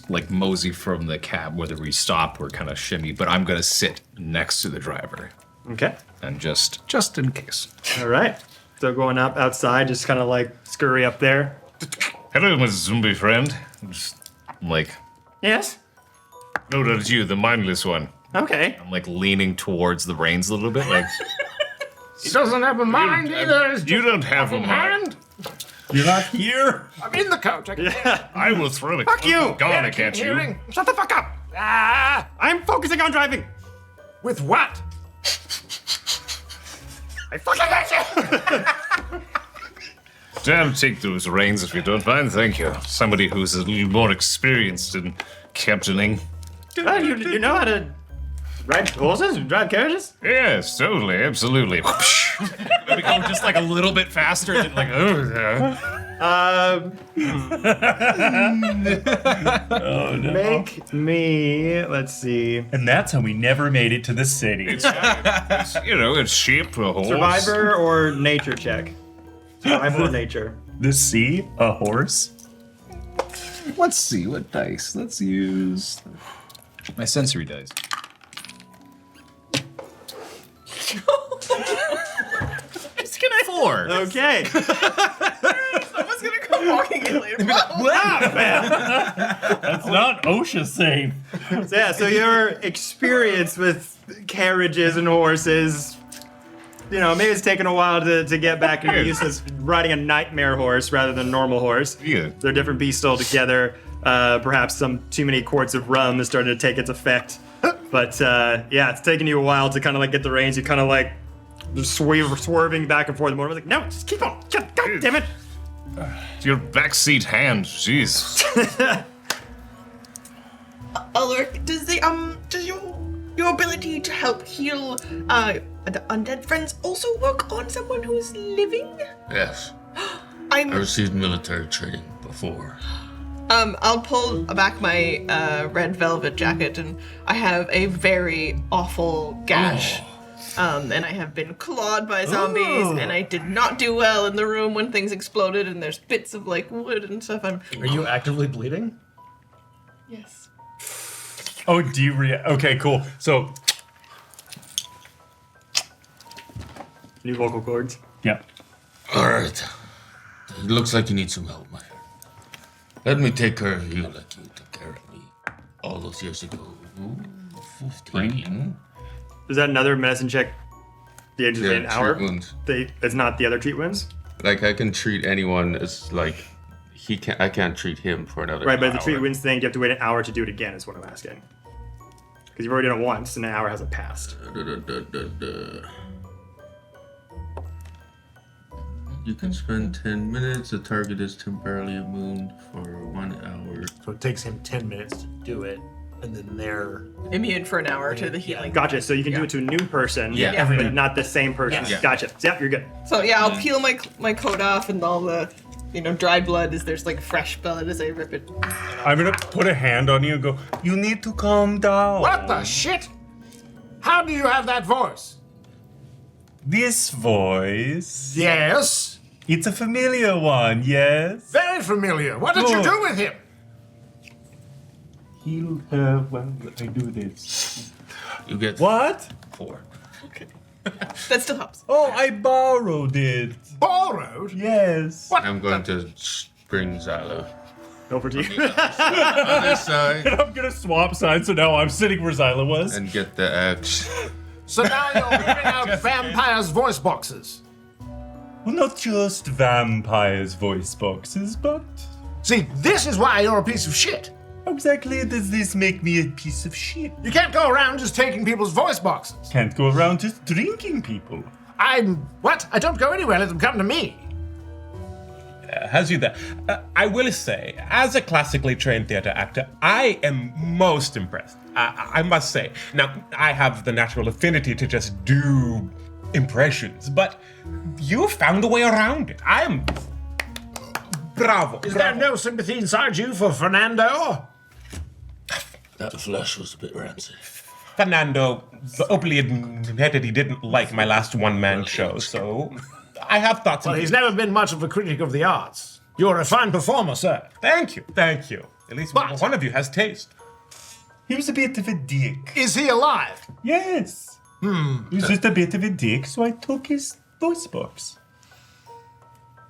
like mosey from the cab, whether we stop or kind of shimmy, but I'm gonna sit next to the driver, Okay. and just in case. All right. So going up outside, just kind of like scurry up there. Hello, my zombie friend. I'm like, Yes. no, that's you, the mindless one. Okay. I'm like leaning towards the reins a little bit, like. He doesn't have a mind either. He's You don't have a mind. hand. You're not here? I'm in the coach. I can I will throw a Fuck you! garlic at you. hearing. Shut the fuck up. Ah, I'm focusing on driving. with what? I fucking hate you. I'll take those reins if you don't mind. Thank you. Somebody who's a little more experienced in captaining. You know how to ride horses and drive carriages? Yes, totally, absolutely. Maybe go just like a little bit faster than like. Make me. Let's see. And that's how we never made it to the city. It's sheep, a horse. Survivor or nature check? Survivor or nature? The sea? A horse? Let's see what dice. Let's use my sensory dice. It's gonna 4. Okay. Someone's gonna come walking in later. That's not OSHA safe. So yeah, so your experience with carriages and horses, maybe it's taken a while to get back into use as riding a nightmare horse rather than a normal horse. Yeah. They're different beasts altogether. Perhaps some too many quarts of rum is starting to take its effect. But yeah, it's taking you a while to kind of like get the reins. You kind of like just swerving back and forth. More like, no, just keep on. God damn it. Your backseat hand, jeez. Ulric, does your ability to help heal the undead friends also work on someone who's living? Yes. I received military training before. I'll pull back my red velvet jacket, and I have a very awful gash. And I have been clawed by zombies, and I did not do well in the room when things exploded, and there's bits of like wood and stuff. Are you actively bleeding? Yes. Oh, do you Okay, cool. So, New vocal cords. yeah. All right. It looks like you need some help, my friend. Let me take care of you like you took care of me all those years ago. Ooh, 15. Is that another medicine check? The age of Yeah, an hour? treat wounds. It's not the other treat wounds? Like I can treat anyone as like I can't treat him for another Right, but hour. the treat wounds thing, you have to wait an hour to do it again, is what I'm asking. Because you've already done it once, and an hour hasn't passed. You can spend 10 minutes. The target is temporarily immune for 1 hour. So it takes him 10 minutes to do it, and then they're Immune for an hour to the healing. Gotcha. So you can do it to a new person, Yeah. but not the same person. Yeah. Gotcha. So, yeah, you're good. So yeah, I'll peel my coat off and all the, dry blood as there's like fresh blood as I rip it. I'm gonna put a hand on you and go, you need to calm down. What the shit? How do you have that voice? This voice. Yes. It's a familiar one, yes? Very familiar. What did you do with him? Heal her while I do this. You get What? 4. That still helps. Oh, I borrowed it. Borrowed? Yes. I'm going to bring Xyla. Over to you. Other side I'm gonna swap sides, so now I'm sitting where Xyla was. and get the axe. So now you're giving out vampires' voice boxes. Well, not just vampires' voice boxes, but See, this is why you're a piece of shit. how exactly does this make me a piece of shit? You can't go around just taking people's voice boxes. Can't go around just drinking people. What? I don't go anywhere, let them come to me. Has you there? I will say, as a classically trained theater actor, I am most impressed. I must say. Now, I have the natural affinity to just do impressions, but you found a way around it. I am bravo. Is there no sympathy inside you for Fernando? That flesh was a bit rancid. Fernando openly admitted he didn't like my last one-man show, so I have thoughts. Well, he's never been much of a critic of the arts. You're a fine performer, sir. Thank you. At least one of you has taste. He was a bit of a dick. Is he alive? Yes. He was just a bit of a dick, so I took his voice box.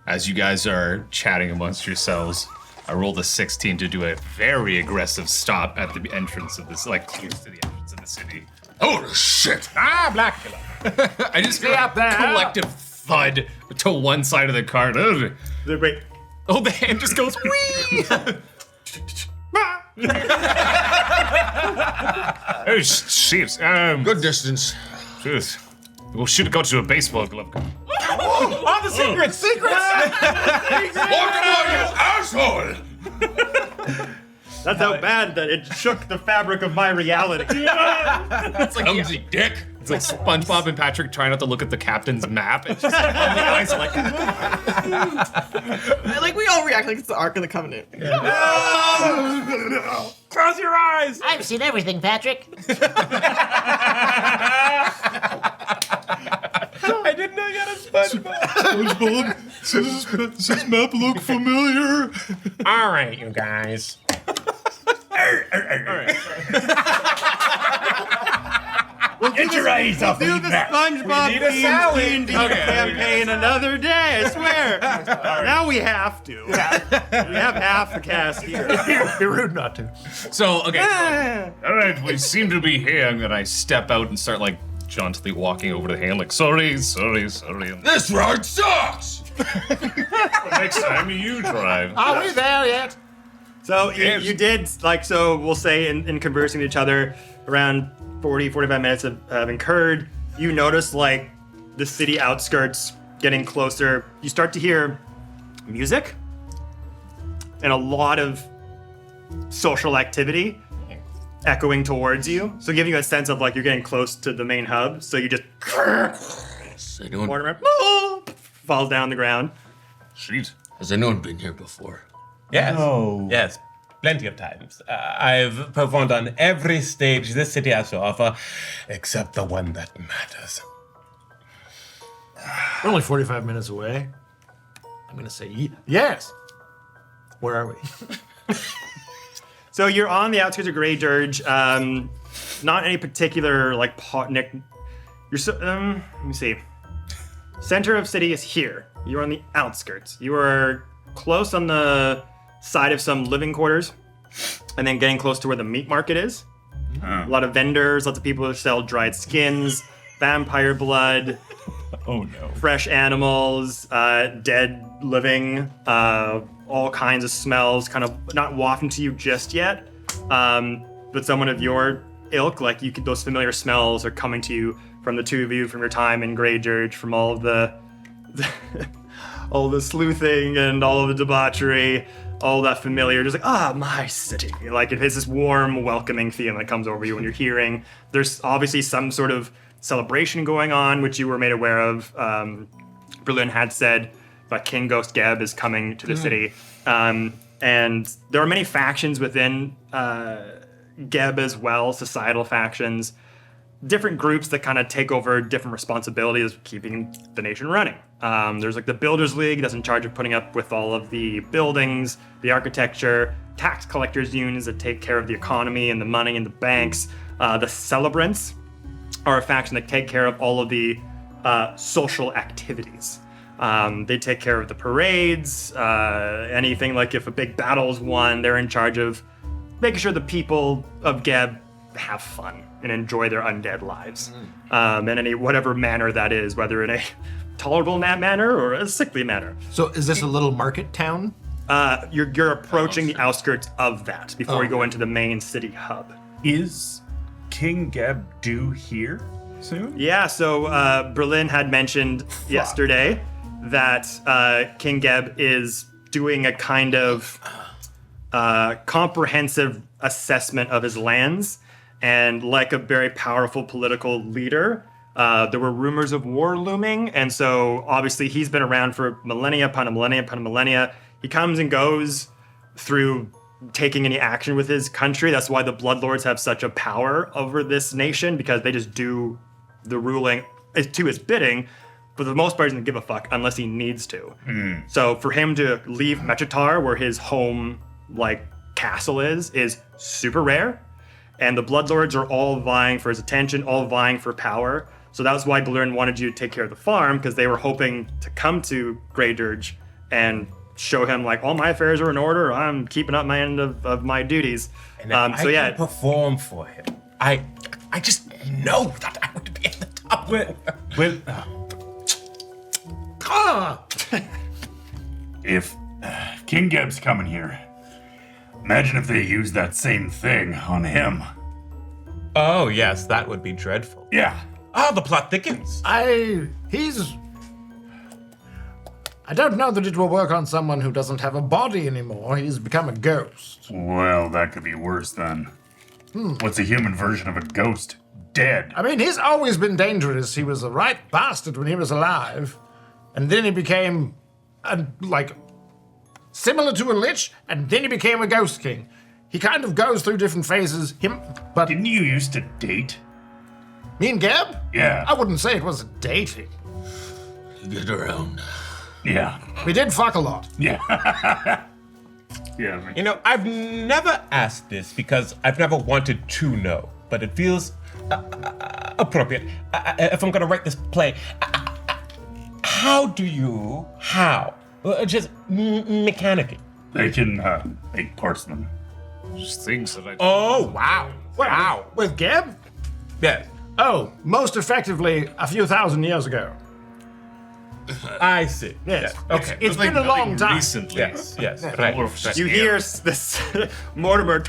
As you guys are chatting amongst yourselves, I rolled a 16 to do a very aggressive stop at the entrance of this, like close to the entrance of the city. Holy shit! Blacula. I just Stay up there. collective thud to one side of the cart. Ugh. Wait. Oh, the hand just goes wee. Oh shit! Good distance. Jeez. We should have got to a baseball glove. Oh, the secrets! Walk away, you asshole! That's how bad that it shook the fabric of my reality. It's like Clumsy dick. It's like SpongeBob and Patrick trying not to look at the captain's map. It's just like on the ice, like Like we all react like it's the Ark of the Covenant. Close your eyes! I've seen everything, Patrick. I didn't know you had a SpongeBob. SpongeBob, does this map look familiar? All right, you guys. Get your eyes off Do me, the map. SpongeBob We need a salad. themed D&D campaign another day, I swear. Now we have to. We have half the cast here. Be rude not to. so. Okay. All right, we seem to be here, and then I step out and start like jauntily walking over to the hand, like sorry. And This ride sucks! next time you drive. Are we there yet? So you did, like, so we'll say in conversing with each other, around 45 minutes have incurred. You notice, like, the city outskirts getting closer. You start to hear music and a lot of social activity echoing towards you. So giving you a sense of, like, you're getting close to the main hub. So you just... Has anyone, Mortimer falls down the ground. Jeez. has anyone been here before? Yes. No. Yes. Plenty of times. I've performed on every stage this city has to offer, except the one that matters. We're only 45 minutes away. I'm going to say yes. Where are we? So you're on the outskirts of Grey Dirge. Not any particular like Nick. You're so. Let me see. Center of city is here. You're on the outskirts. You are close on the side of some living quarters, and then getting close to where the meat market is. A lot of vendors, lots of people who sell dried skins, vampire blood, Oh no. fresh animals, dead living, all kinds of smells, kind of not wafting to you just yet. But someone of your ilk. Like those familiar smells are coming to you from the two of you, from your time in Grey Dirge, from all of the all the sleuthing and all of the debauchery, all that familiar. Just like, my city. Like it has this warm, welcoming feeling that comes over you when you're hearing. There's obviously some sort of celebration going on, which you were made aware of. Berlin had said that King Ghost Geb is coming to the city. And there are many factions within Geb as well, societal factions, different groups that kind of take over different responsibilities of keeping the nation running. There's like the Builders League that's in charge of putting up with all of the buildings, the architecture, tax collectors unions that take care of the economy and the money and the banks. The Celebrants are a faction that take care of all of the social activities. They take care of the parades, anything like if a big battle's won, they're in charge of making sure the people of Geb have fun and enjoy their undead lives. In any whatever manner that is, whether in a tolerable manner or a sickly manner. So is this a little market town? You're approaching the outskirts of that before you go into the main city hub. Is King Geb due here soon? Yeah, so Berlin had mentioned yesterday that King Geb is doing a kind of comprehensive assessment of his lands, and like a very powerful political leader, there were rumors of war looming, and so obviously he's been around for millennia upon a millennia upon a millennia. He comes and goes through taking any action with his country. That's why the Bloodlords have such a power over this nation, because they just do the ruling to his bidding. For the most part, he doesn't give a fuck unless he needs to. So for him to leave Mechatar, where his home, castle is super rare. And the Bloodlords are all vying for his attention, all vying for power. So that was why Berlin wanted you to take care of the farm, because they were hoping to come to Grey Dirge and show him, all my affairs are in order, I'm keeping up my end of my duties. And I can perform for him. I just know that I would be at the top. If King Geb's coming here, imagine if they used that same thing on him. Oh, yes, that would be dreadful. Yeah. Oh, the plot thickens. I don't know that it will work on someone who doesn't have a body anymore. He's become a ghost. Well, that could be worse then. What's a human version of a ghost? Dead. I mean, he's always been dangerous. He was a right bastard when he was alive. And then he became, similar to a lich, and then he became a ghost king. He kind of goes through different phases. But Didn't you used to date? me and Geb? Yeah. I wouldn't say it was dating. You get around. Yeah. We did fuck a lot. Yeah. Yeah. You know, I've never asked this because I've never wanted to know, but it feels appropriate. If I'm gonna write this play, just mechanically. They can make porcelain. Just things that I. Oh, wow. Wow. With Geb? Yes, Oh, most effectively a few thousand years ago. I see. Yes. Okay. It's been a long time. Recently. Yes, right. More of You hear this Mortimer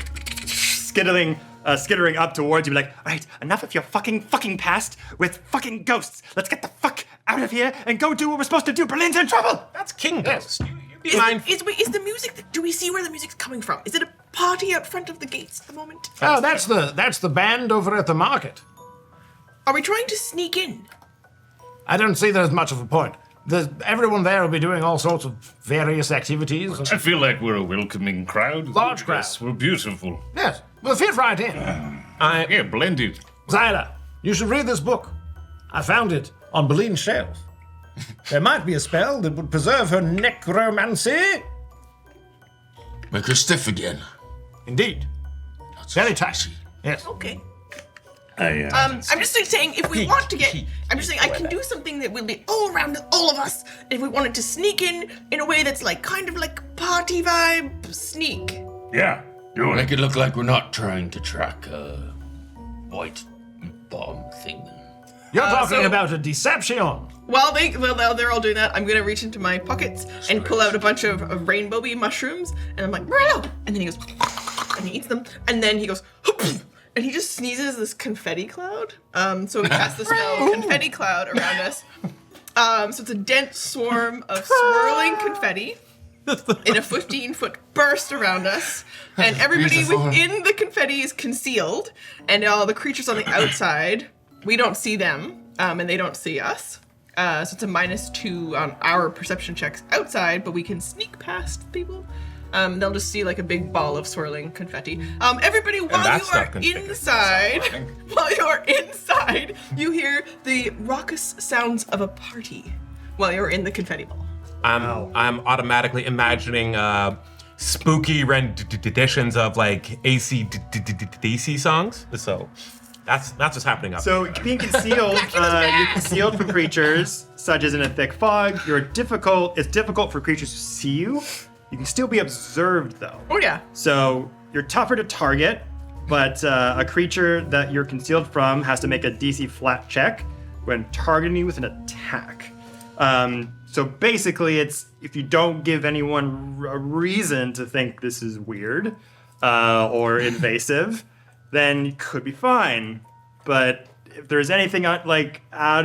skittering up towards you, all right, enough of your fucking past with fucking ghosts. Let's get the fuck out of here and go do what we're supposed to do. Berlin's in trouble. That's King Ghost. You be Is mindful. the music? Do we see where the music's coming from? Is it a party out front of the gates at the moment? Oh, that's the band over at the market. Are we trying to sneak in? I don't see there's much of a point. Everyone there will be doing all sorts of various activities. I feel like we're a welcoming crowd. Large crowd. Yes, we're beautiful. Yes, we'll fit right in. Yeah, blended. Xyla, you should read this book. I found it on Berline's shelf. There might be a spell that would preserve her necromancy. Make her stiff again. Indeed. That's Very tight. spicy. Yes. Okay. I'm I'm just saying, if we want to get, I'm just saying, I can do something that will be all around all of us. If we wanted to sneak in a way that's kind of like party vibe sneak. Yeah, do it. Make it look like we're not trying to track a white bomb thing. You're talking so- about a deception. While they're all doing that, I'm gonna reach into my pockets and pull out a bunch of rainbowy mushrooms, and I'm like, Bro! And then he goes, and he eats them, and then he goes, and he just sneezes this confetti cloud. So we cast the spell confetti cloud around us. So it's a dense swarm of swirling confetti in a 15-foot burst around us, and everybody within the confetti is concealed, and all the creatures on the outside, we don't see them, and they don't see us. So it's a -2 on our perception checks outside, but we can sneak past people. They'll just see like a big ball of swirling confetti. Everybody, while you are inside, you hear the raucous sounds of a party while you're in the confetti ball. I'm automatically imagining spooky renditions of like AC/DC songs. So that's what's happening up So here. being concealed, you're concealed from creatures such as in a thick fog. It's difficult for creatures to see you. You can still be observed though. Oh yeah. So you're tougher to target, but a creature that you're concealed from has to make a DC flat check when targeting you with an attack. So basically, it's if you don't give anyone a reason to think this is weird or invasive, then you could be fine. But if there's anything out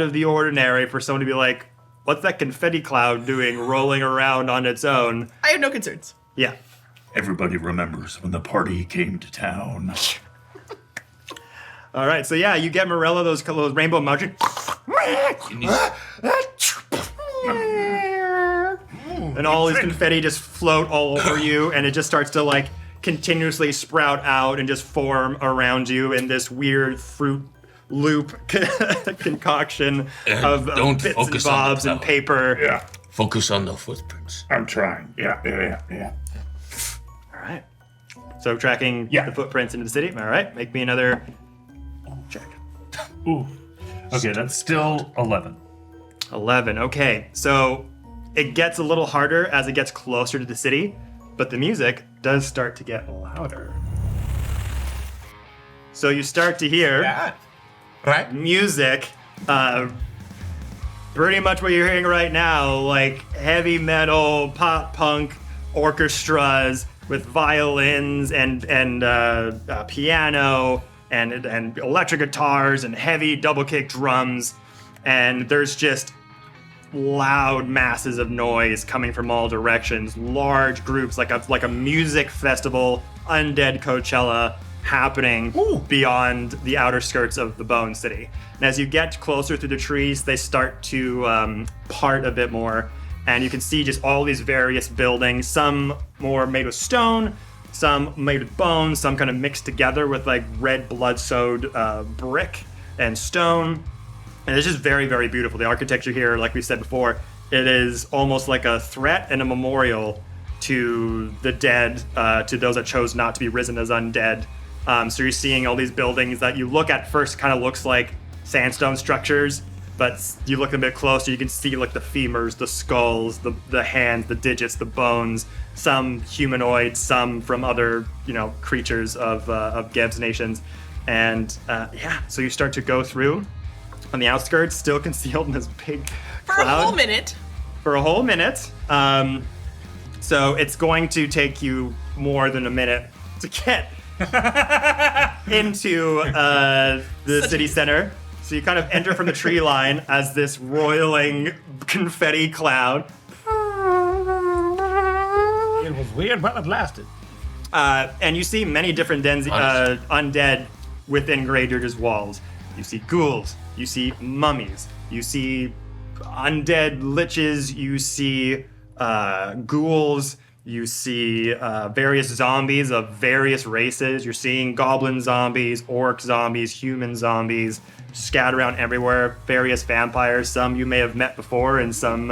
of the ordinary for someone to be like, what's that confetti cloud doing rolling around on its own? I have no concerns. Yeah. Everybody remembers when the party came to town. All right, so yeah, you get Morella those rainbow emojis. And all these confetti just float all over you, and it just starts to like continuously sprout out and just form around you in this weird fruit loop concoction of don't bits and focus on bobs the and cloud. paper. Yeah, Focus on the footprints. I'm trying. Yeah. All right. So tracking Yeah. the footprints into the city. All right, make me another check. Ooh. Okay, that's still 11. 11. Okay, so it gets a little harder as it gets closer to the city, but the music does start to get louder. So you start to hear Right? music, pretty much what you're hearing right now, like heavy metal, pop punk orchestras with violins and piano and electric guitars and heavy double kick drums, and there's just loud masses of noise coming from all directions, large groups, like a music festival, undead Coachella happening beyond the outer skirts of the Bone City. And as you get closer through the trees, they start to part a bit more, and you can see just all these various buildings, some more made of stone, some made of bone, some kind of mixed together with like red blood-sowed brick and stone. And it's just very, very beautiful. The architecture here, like we said before, it is almost like a threat and a memorial to the dead, to those that chose not to be risen as undead. So you're seeing all these buildings that you look at first kind of looks like sandstone structures, but you look a bit closer, you can see like the femurs, the skulls, the hands, the digits, the bones, some humanoid, some from other, creatures of Geb's nations. And so you start to go through on the outskirts, still concealed in this big cloud. For a whole minute. So it's going to take you more than a minute to get into the city center. So you kind of enter from the tree line as this roiling confetti cloud. It was weird, but it lasted. And you see many different undead within Grey Dirge's walls. You see ghouls, you see mummies, you see undead liches, you see ghouls, you see various zombies of various races. You're seeing goblin zombies, orc zombies, human zombies scattered around everywhere. Various vampires, some you may have met before in some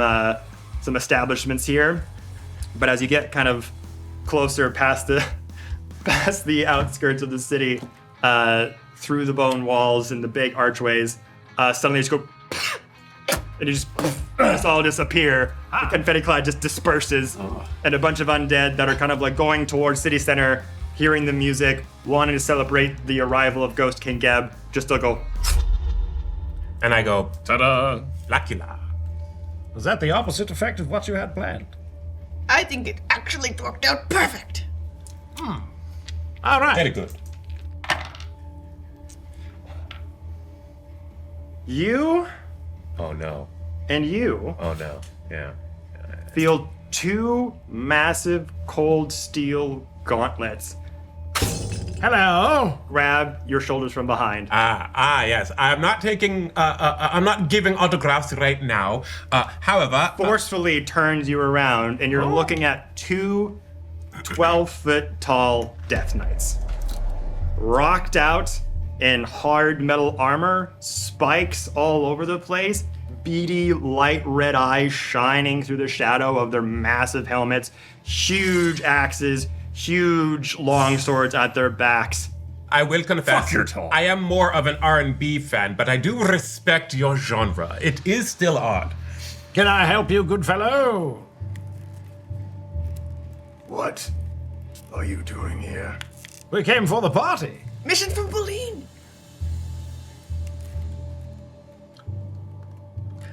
establishments here. But as you get kind of closer past the outskirts of the city, through the bone walls and the big archways, suddenly you just go and you just all disappear. The confetti cloud just disperses, and a bunch of undead that are kind of like going towards city center, hearing the music, wanting to celebrate the arrival of Ghost King Geb, just still go. And I go, Ta-da! Blacula. Was that the opposite effect of what you had planned? I think it actually worked out perfect. All right. Very good. You Oh no. and you Oh no. Yeah. feel two massive cold steel gauntlets Hello. grab your shoulders from behind. Yes. I'm not taking. I'm not giving autographs right now. However, Forcefully turns you around, and you're looking at two 12-foot tall Death Knights. Rocked out in hard metal armor, spikes all over the place, beady light red eyes shining through the shadow of their massive helmets, huge axes, huge long swords at their backs. I will confess, Fuck your tall. I am more of an R&B fan, but I do respect your genre. It is still odd. Can I help you, good fellow? What are you doing here? We came for the party. Mission from Berline.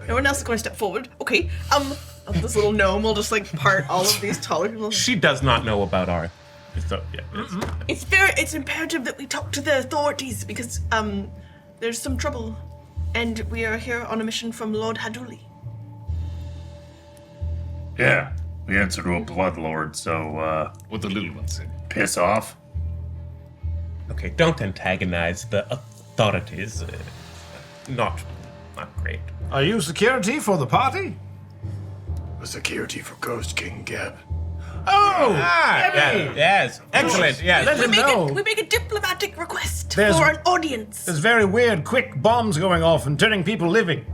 No one else is going to step forward. Okay. This little gnome will just like part all of these taller people. She does not know about our. So, yeah, It's imperative that we talk to the authorities because there's some trouble, and we are here on a mission from Lord Hadoli. Yeah, we answer to a bloodlord, so What the little one said. piss off. Okay, don't antagonize the authorities. Not great. Are you security for the party? The security for Ghost King Geb. Oh, Yes. Excellent. Yes. let him know. We make a diplomatic request There's- for an audience. There's very weird, quick bombs going off and turning people living.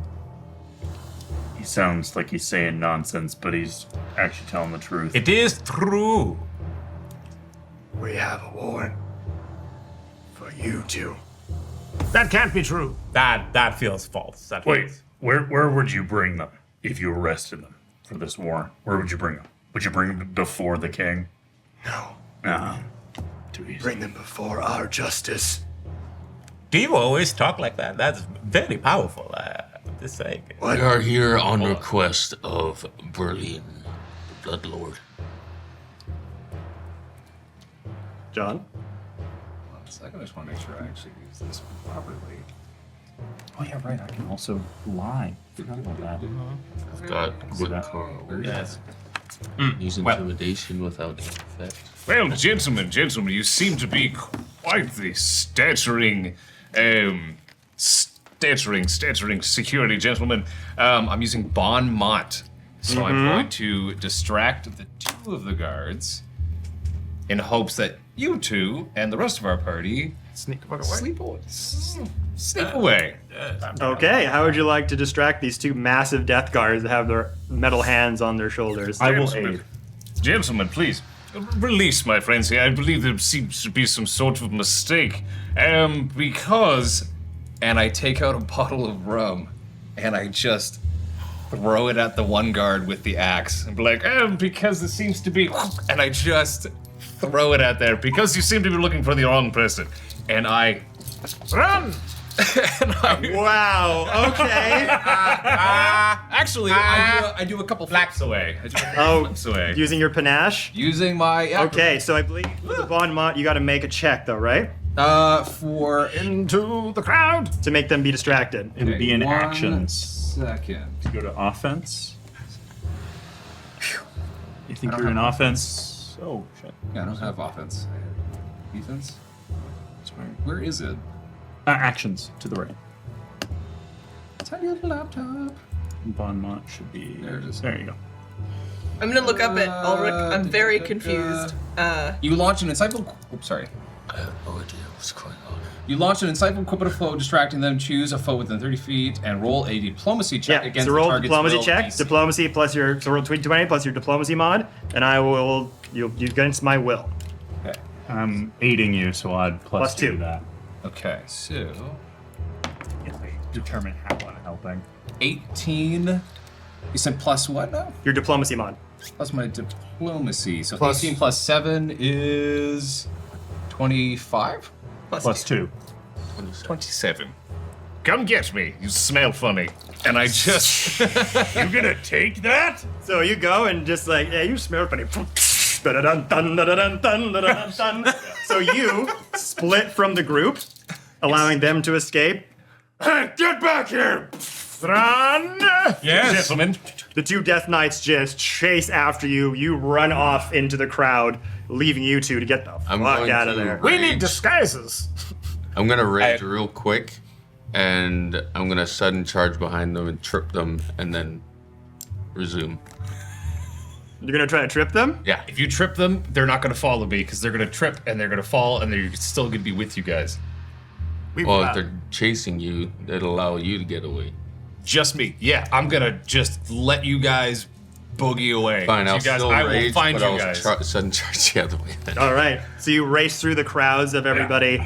He sounds like he's saying nonsense, but he's actually telling the truth. It is true. We have a warrant for you two. That can't be true. That feels false. That Wait, feels- where would you bring them if you arrested them for this warrant? Where would you bring them? Would you bring them before the king? No, Too easy. bring them before our justice. Do you always talk like that? That's very powerful. Just saying. We are here on request of Berline, the Bloodlord. John? One second, I just want to make sure I actually use this properly. Oh yeah, right. I can also lie. Forgot about that. I've got good that. Carl. Yes. Use intimidation without effect. Well, gentlemen, you seem to be quite the staggering security gentlemen. I'm using Bon Mott, so I'm going to distract the two of the guards in hopes that you two and the rest of our party Sneak away. sneak away. Okay, how would you like to distract these two massive death guards that have their metal hands on their shoulders? I will aid. Gentlemen, please. Release my friends here. I believe there seems to be some sort of mistake. Because... And I take out a bottle of rum, and I just throw it at the one guard with the axe. And be like, because there seems to be... And I just throw it at there, because you seem to be looking for the wrong person. And I... Run! Wow, okay. Actually, I do a couple flaps away. I do a couple flips away. Using your panache? Using my... Okay, so I believe for the Bon Mott, you gotta make a check though, right? For... Into the crowd. To make them be distracted. It would be in 1 actions. second. Go to offense. You think you're in offense? Oh shit. Yeah, I don't have offense. I have defense. Where is it? Actions to the right. Tiny little laptop. Bon Mott should be. There it is. There you go. I'm gonna look up at Ulric. I'm very confused. You launch an insightful... Oops, sorry. I have no idea what's going on. You launch an insightful quip at a foe, distracting them. Choose a foe within 30 feet and roll a diplomacy check Yeah, against so roll the target's diplomacy will check. DC. Diplomacy plus your... So roll 20 plus your diplomacy mod, and I will... You against my will. Okay. I'm aiding you, so I'd Plus two two. that. Okay, so... Determine how I'm helping. 18... You said plus what now? Your diplomacy mod. Plus my diplomacy. So Plus- 18 plus 7 is... 25? Plus two. 27. Come get me. You smell funny. And I just... You gonna take that? So you go and just like, yeah, you smell funny. Da-da-dun-dun, da-da-dun-dun, da-da-dun-dun. So you split from the group, allowing them to escape. Get back here! Run! Yes. Gentlemen, The two Death Knights just chase after you. You run off into the crowd, leaving you two to get the I'm fuck going out of to there. We need disguises. I'm gonna rage real quick, and I'm gonna sudden charge behind them and trip them, and then resume. You're gonna try to trip them? Yeah. if you trip them, they're not going to follow me because they're going to trip and they're going to fall and they're still going to be with you guys. Well, if they're chasing you, it'll allow you to get away. Just me. Yeah, I'm going to just let you guys boogie away. Fine, you I'll guys, still I will rage, find but you I'll guys. sudden charge the other way. All right. So you race through the crowds of everybody.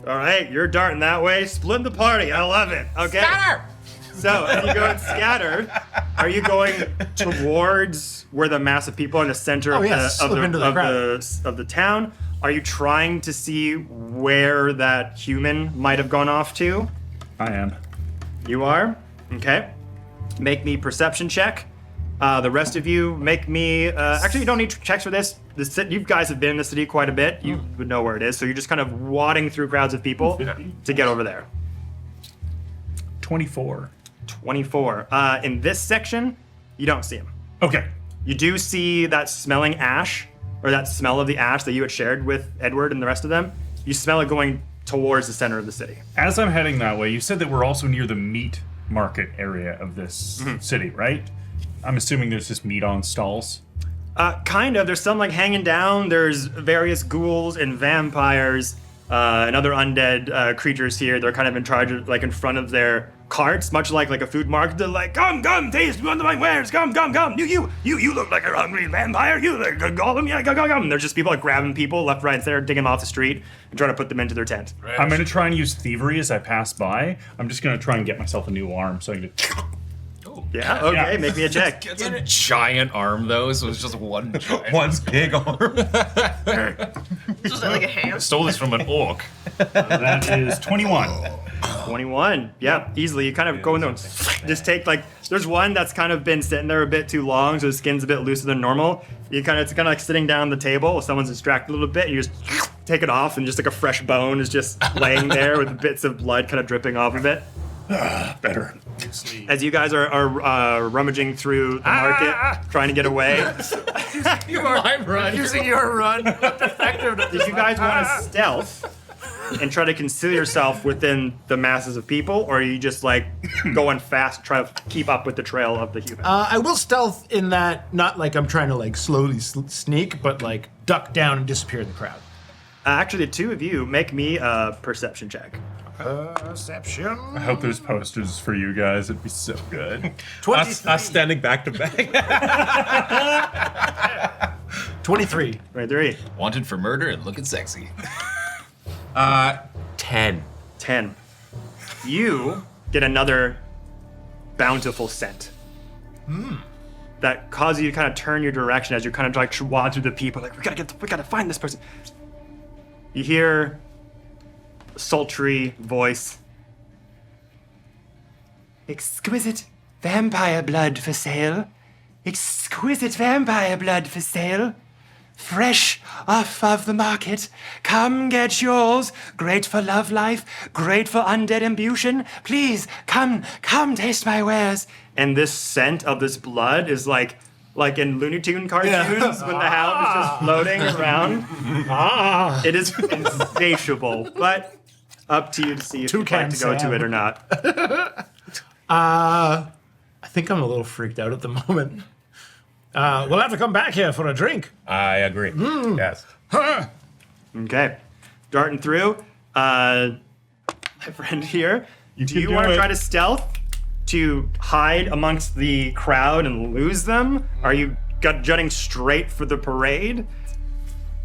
All right, you're darting that way. Split the party. I love it. Okay. Scatter! So as you go and scatter, are you going towards where the mass of people are in the center of, yes, the, of, slip the, into the of, crowd. of the town? Are you trying to see where that human might have gone off to? I am. You are? Okay. Make me perception check. The rest of you make me. Actually, you don't need checks for this. You guys have been in the city quite a bit. You would know where it is. So you're just kind of wadding through crowds of people to get over there. 24. 24. In this section, you don't see him. Okay. You do see that smelling ash, or that smell of the ash that you had shared with Edward and the rest of them. You smell it going towards the center of the city. As I'm heading that way, you said that we're also near the meat market area of this city, right? I'm assuming there's just meat on stalls. Kind of. There's some like hanging down. There's various ghouls and vampires and other undead creatures here. They're kind of in charge of, like, in front of their carts, much like a food market. They're like, come, taste one of my wares. Come. You look like a hungry vampire. You look like a golem. Yeah, come. And there's just people like grabbing people left, right, and center, digging them off the street and trying to put them into their tent. I'm going to try and use thievery as I pass by. I'm just going to try and get myself a new arm so I can just... Yeah. Okay. Yeah. Make me a check. It's a giant arm, thoh, so it's just one giant. One big arm. Just like a hand. Stole this from an orc. That is 21. 21. Yeah, easily. You kind of go in there and just take, like, there's one that's kind of been sitting there a bit too long, so the skin's a bit looser than normal. It's kind of like sitting down at the table. Someone's distracted a little bit, and you just take it off, and just like a fresh bone is just laying there with bits of blood kind of dripping off of it. Better. As you guys are rummaging through the market, trying to get away, Using your run. if you guys want to stealth and try to conceal yourself within the masses of people, or are you just like going fast, trying to keep up with the trail of the human? I will stealth in that, not like I'm trying to like slowly sneak, but like duck down and disappear in the crowd. Actually, the two of you make me a perception check. Perception. I hope there's posters for you guys. It'd be so good. Us standing back to back. 23. Right, 3. Wanted for murder and looking sexy. 10. 10. You get another bountiful scent. That causes you to kind of turn your direction as you're kind of like wad through the people. Like, we gotta find this person. You hear a sultry voice. Exquisite vampire blood for sale. Exquisite vampire blood for sale. Fresh off of the market. Come get yours. Great for love life. Great for undead imbution. Please, come taste my wares. And this scent of this blood is like in Looney Tune cartoons when the hound is just floating around. It is insatiable, but up to you to see if you'd like to go to it or not. I think I'm a little freaked out at the moment. We'll have to come back here for a drink. I agree. Yes. Okay. Darting through. My friend here, do you want to try to stealth to hide amongst the crowd and lose them? Are you jutting straight for the parade?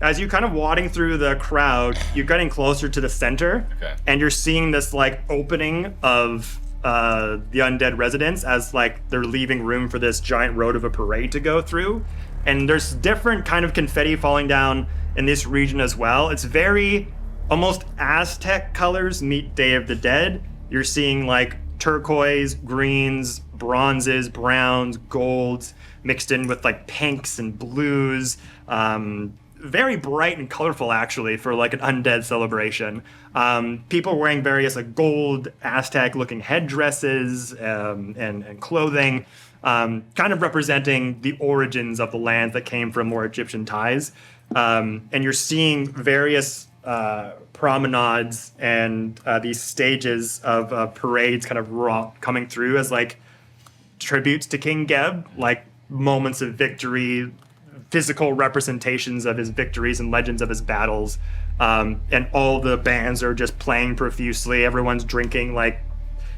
As you're kind of wadding through the crowd, you're getting closer to the center, and you're seeing this like opening of the undead residents as like they're leaving room for this giant road of a parade to go through. And there's different kind of confetti falling down in this region as well. It's very almost Aztec colors meet Day of the Dead. You're seeing like turquoise, greens, bronzes, browns, golds mixed in with like pinks and blues. very bright and colorful, actually, for like an undead celebration. People wearing various like gold Aztec-looking headdresses and clothing, kind of representing the origins of the land that came from more Egyptian ties. And you're seeing various promenades and these stages of parades kind of coming through as like tributes to King Geb, like moments of victory, physical representations of his victories and legends of his battles. And all the bands are just playing profusely. Everyone's drinking like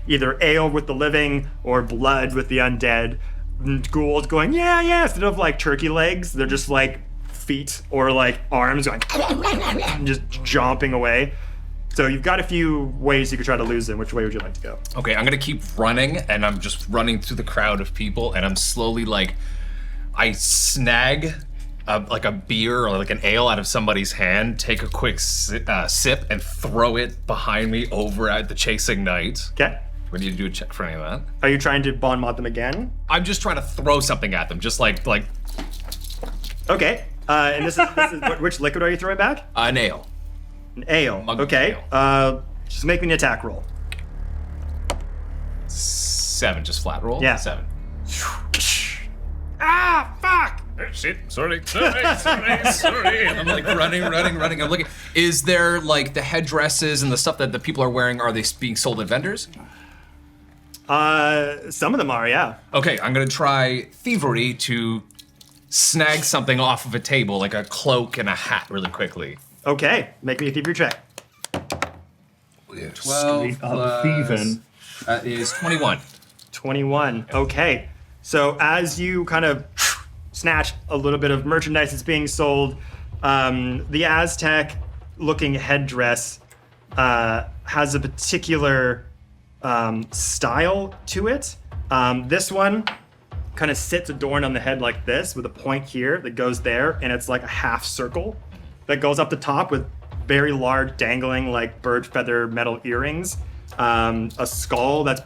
either ale with the living or blood with the undead. And ghouls going, yeah, instead of like turkey legs, they're just like feet or like arms going just jomping away. So you've got a few ways you could try to lose them. Which way would you like to go? Okay, I'm gonna keep running, and I'm just running through the crowd of people, and I'm slowly like, I snag like a beer or like an ale out of somebody's hand, take a quick sip, and throw it behind me over at the chasing knight. Okay. We need to do a check for any of that. Are you trying to bon mot them again? I'm just trying to throw something at them, just like Okay. And this is which liquid are you throwing back? an ale. An ale. Mug of Okay. ale. Just make me an attack roll. 7, just flat roll. Yeah. 7. Ah, fuck! Oh, shit. Sorry. I'm I'm like running. I'm looking. Is there like the headdresses and the stuff that the people are wearing? Are they being sold at vendors? Some of them are, yeah. Okay, I'm gonna try thievery to snag something off of a table, like a cloak and a hat, really quickly. Okay, make me a thievery check. 12 thieving. That is 21. 21. Okay. So as you kind of snatch a little bit of merchandise that's being sold, the Aztec-looking headdress has a particular style to it. This one kind of sits adorned on the head like this, with a point here that goes there, and it's like a half circle that goes up the top with very large dangling like bird feather metal earrings, a skull that's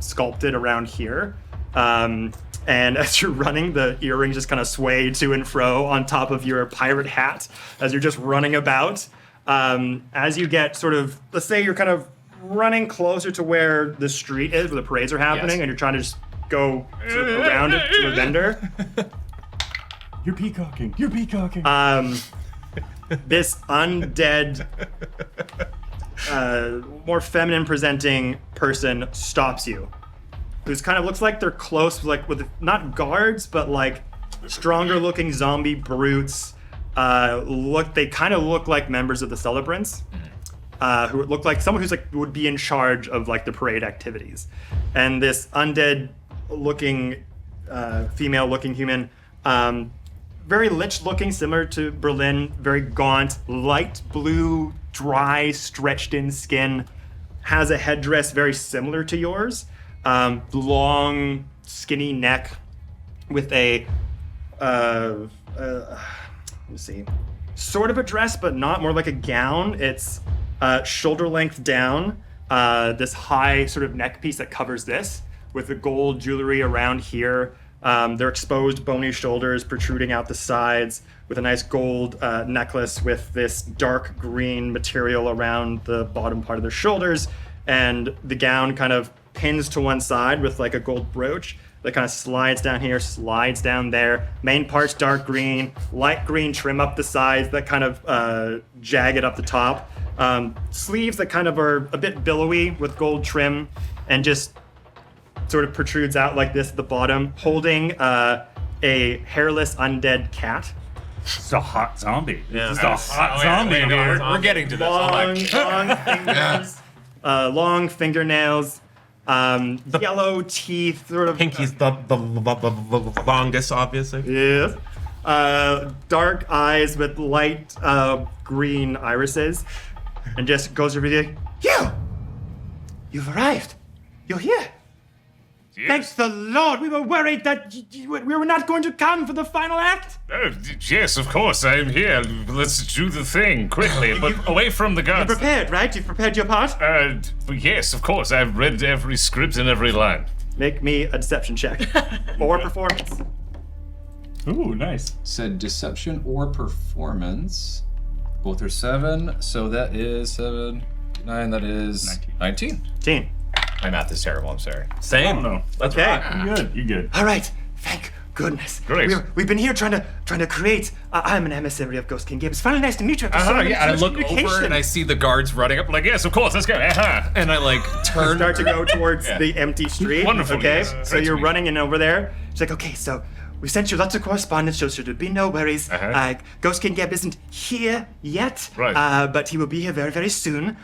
sculpted around here. And as you're running, the earrings just kind of sway to and fro on top of your pirate hat as you're just running about. As you get sort of, let's say you're kind of running closer to where the street is, where the parades are happening, Yes. and you're trying to just go sort of around it to a vendor. You're peacocking. You're peacocking. This undead, more feminine presenting person stops you. Who's kind of looks like they're close, like with not guards, but like stronger looking zombie brutes. They kind of look like members of the Celebrants, who look like someone who's like would be in charge of like the parade activities. And this undead looking, female looking human, very lich looking, similar to Berlin, very gaunt, light blue, dry, stretched in skin, has a headdress very similar to yours. Long, skinny neck with a, let me see, sort of a dress, but not, more like a gown. It's shoulder length down, this high sort of neck piece that covers this, with the gold jewelry around here. Their exposed bony shoulders protruding out the sides, with a nice gold necklace with this dark green material around the bottom part of their shoulders, and the gown kind of pins to one side with like a gold brooch that kind of slides down here, slides down there. Main part's dark green, light green trim up the sides that kind of jagged up the top. Sleeves that kind of are a bit billowy with gold trim, and just sort of protrudes out like this at the bottom, holding a hairless undead cat. It's a hot zombie. Yeah. It's a hot zombie here. We're getting to this. Long fingernails, yellow teeth, sort of. Pinky's the longest, obviously. Yes. Dark eyes with light green irises, and just goes over to you. You've arrived. You're here. Thanks the Lord. We were worried that we were not going to come for the final act. Yes, of course, I'm here. Let's do the thing quickly, but away from the You're guards. prepared, right? You've prepared your part? Yes, of course. I've read every script and every line. Make me a deception check. Or performance. Ooh, nice. Said deception or performance. Both are 7, so that is 7, 9, that is 19. 19. My math is terrible, I'm sorry. Same. No, that's Okay. right. You good? You good? All right. Thank goodness. Great. We've been here trying to create. I'm an emissary of Ghost King Gabe. It's finally nice to meet you. After so many Yeah, and I look over communication. and I see the guards running up, like, yes, of course, let's go. And I like turn. start to go towards the empty street. Wonderful, Okay. yes. So Great you're to meet running in over there. She's like, okay, so we sent you lots of correspondence, so there should be no worries. Ghost King Geb isn't here yet, Right. but he will be here very, very soon.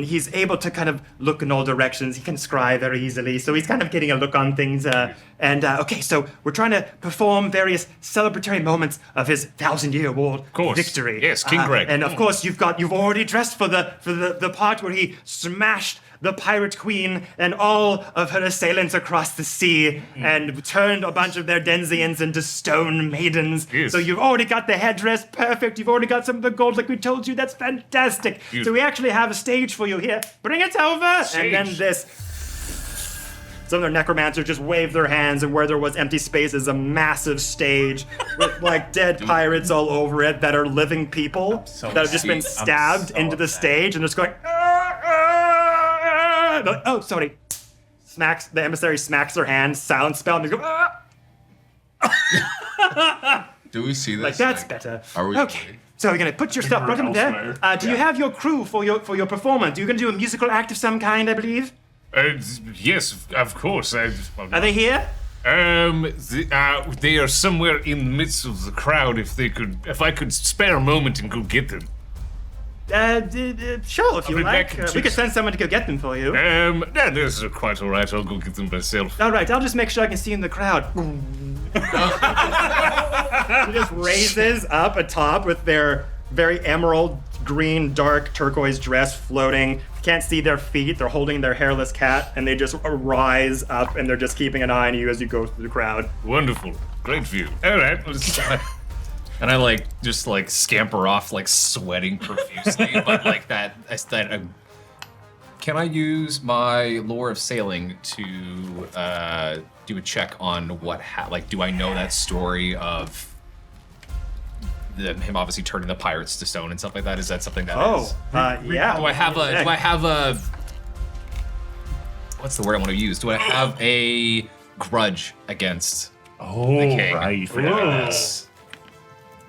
He's able to kind of look in all directions. He can scry very easily, so he's kind of getting a look on things. Okay, so we're trying to perform various celebratory moments of his 1,000-year war course. victory. Yes, King Greg. And of course, you've already dressed for the part where he smashed the pirate queen and all of her assailants across the sea and turned a bunch of their Denzians into stone maidens. Yes. So you've already got the headdress perfect. You've already got some of the gold like we told you. That's fantastic. Yes. So we actually have a stage for you here. Bring it over. And then this. Some of their necromancers just wave their hands, and where there was empty space is a massive stage with like dead pirates all over it that are living people that have just been stabbed into the stage and just going. Oh, sorry. Smacks the emissary smacks their hand, silent spell, and they go. Do we see this? Like that's better. Are we? Okay. So you're gonna put your stuff right in there. Do you have your crew for your performance? You're gonna do a musical act of some kind, I believe. Yes, of course. Are they here? They are somewhere in the midst of the crowd. If I could spare a moment and go get them. Sure, if you be like. back in We could send someone to go get them for you. That's quite all right. I'll go get them myself. All right, I'll just make sure I can see in the crowd. He just raises up atop with their very emerald green, dark turquoise dress floating. Can't see their feet. They're holding their hairless cat, and they just rise up, and they're just keeping an eye on you as you go through the crowd. Wonderful, great view. All right, let's try. And I like just like scamper off, like sweating profusely, but like that. Can I use my lore of sailing to do a check on what? Like, do I know that story of him obviously turning the pirates to stone and stuff like that? Is that something that is? Yeah. Do I have a? What's the word I want to use? Do I have a grudge against the king? Right. Yes.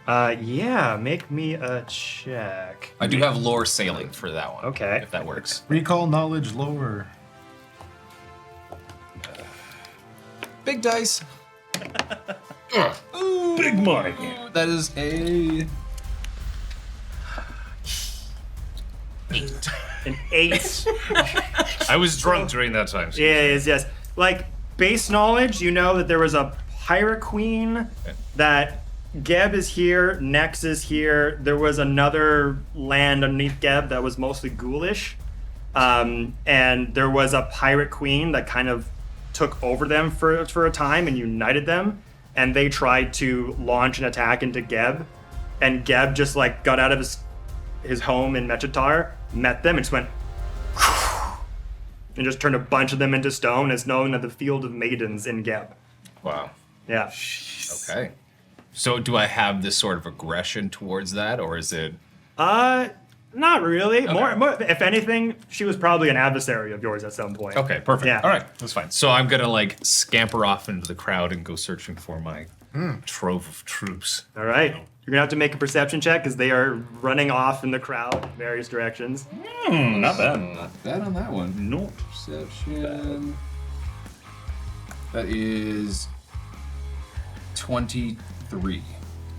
Yeah, make me a check. I do have lore sailing for that one. Okay. If that works. Recall knowledge lower. Big dice. Big money. That is a An 8. I was drunk during that time. So Yes. Like, base knowledge, you know that there was a pirate queen, that Geb is here, Nex is here. There was another land underneath Geb that was mostly ghoulish. And there was a pirate queen that kind of took over them for a time and united them. And they tried to launch an attack into Geb. And Geb just like got out of his home in Mechatar, met them, and just went and just turned a bunch of them into stone, as known as the Field of Maidens in Geb. wow. Yeah. Okay. So do I have this sort of aggression towards that, or is it? Not really. More, if anything, she was probably an adversary of yours at some point. Okay, perfect. Yeah. All right, that's fine. So I'm gonna like scamper off into the crowd and go searching for my trove of troops. All right. You're gonna have to make a perception check because they are running off in the crowd in various directions. Not bad. Not bad on that one. No. Perception. That is 23.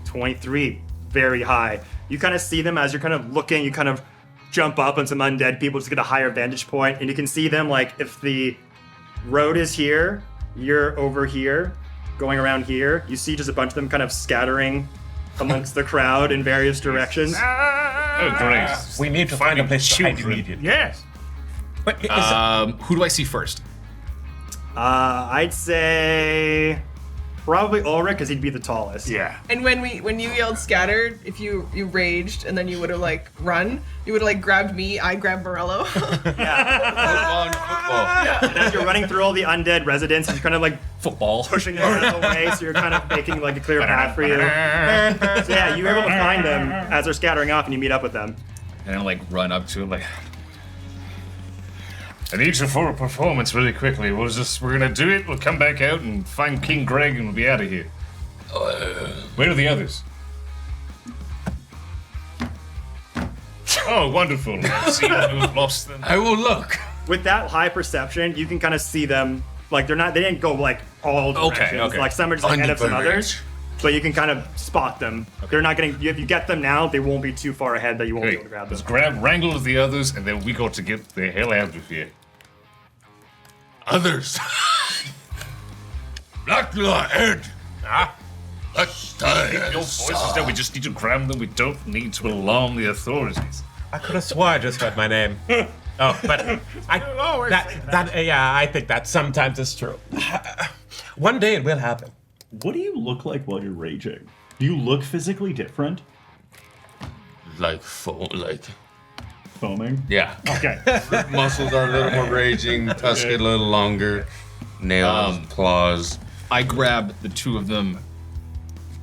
23, very high. You kind of see them as you're kind of looking, you kind of jump up on some undead people just get a higher vantage point, and you can see them like if the road is here, you're over here, going around here. You see just a bunch of them kind of scattering amongst the crowd in various directions. Oh, great. We need to find a place to hide children. immediately. Yes. Who do I see first? I'd say Probably Ulric, because he'd be the tallest. Yeah. And when you yelled scattered, if you raged and then you would have like run, you would have like grabbed me, I grabbed Morello. Football. And as you're running through all the undead residents, you're kind of like Football. pushing them out of the way, so you're kind of making like a clear path for you. So yeah, you're able to find them as they're scattering off, and you meet up with them. And I like run up to him like, I need you for a performance really quickly. We're gonna do it. We'll come back out and find King Greg, and we'll be out of here. Where are the others? Oh, wonderful. I see you have lost them. I will look. With that high perception, you can kind of see them. Like they didn't go like all directions. Okay. Like some are just ahead of some Underbridge. others. But you can kind of spot them. They're not getting. If you get them now, they won't be too far ahead that you won't be Hey, able to grab them. let's wrangle the others, and then we got to get the hell out of here. Others. Blacula, Ed. Let's Your voices down. We just need to grab them. We don't need to alarm the authorities. I could have swore I just heard my name. Oh, but I think that sometimes is true. One day it will happen. What do you look like while you're raging? Do you look physically different? like Foaming? yeah. Okay. Muscles are a little more raging, tusk a little longer, nails, claws. I grab the two of them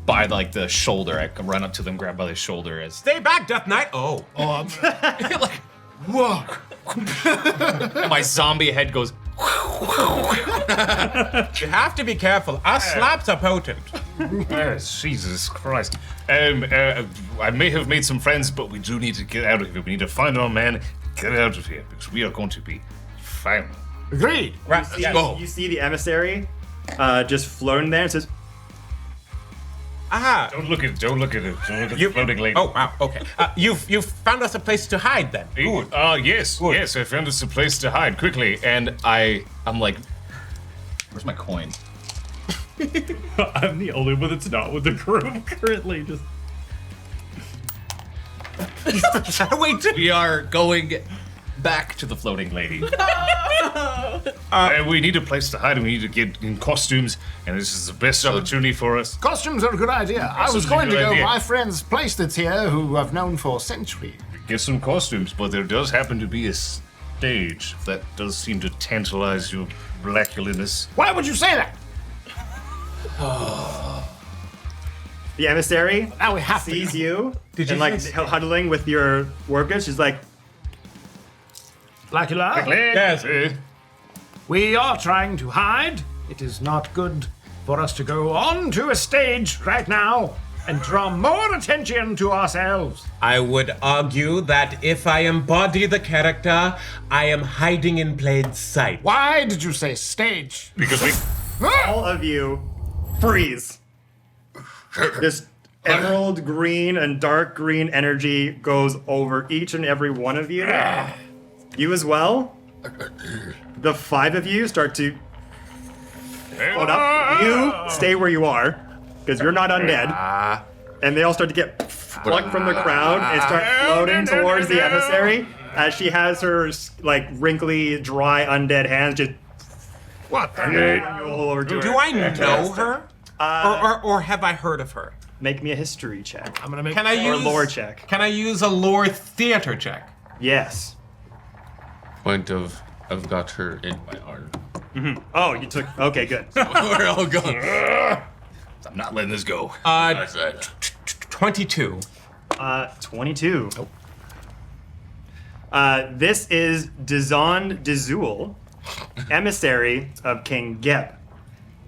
by like the shoulder. I can run up to them, grab by the shoulder as Stay back, Death Knight. Oh. like, whoa. My zombie head goes. You have to be careful. Our slaps are potent. Jesus Christ. I may have made some friends, but we do need to get out of here. We need to find our man, get out of here, because we are going to be fine. Agreed. Right. Yeah, Go. you see the emissary just floating there. It says, Aha. Don't look at it. Don't look at the floating lady. Oh, wow. Okay. You've found us a place to hide then. Good. Yes. Good. Yes, I found us a place to hide quickly. And I'm like, where's my coin? I'm the only one that's not with the group currently. Wait. We are going back to the floating lady. We need a place to hide, and we need to get in costumes, and this is the best opportunity for us. Costumes are a good idea. I was Costumes are a going to good go idea. my friend's place that's here, who I've known for centuries. Get some costumes, but there does happen to be a stage that does seem to tantalize your Blaculiness. Why would you say that? the emissary Now we have sees to. you Did you and like think- huddling with your workers. She's like, Blacula, Yes. we are trying to hide. It is not good for us to go on to a stage right now and draw more attention to ourselves. I would argue that if I embody the character, I am hiding in plain sight. Why did you say stage? Because we. all of you freeze. This emerald green and dark green energy goes over each and every one of you. You as well. The 5 of you start to float up. You stay where you are, because you're not undead. And they all start to get plucked from the crowd and start floating towards the emissary as she has her like wrinkly, dry, undead hands just. What the? Do I know her? Or have I heard of her? Make me a history check. I'm gonna make. Can I Or use lore check. Can I use a lore theater check? Yes. Point of, I've got her in my arm. Oh, you took. Okay, good. We're all going. I'm not letting this go. That's it. 22. 22. This is Dizon Dizul, emissary of King Geb,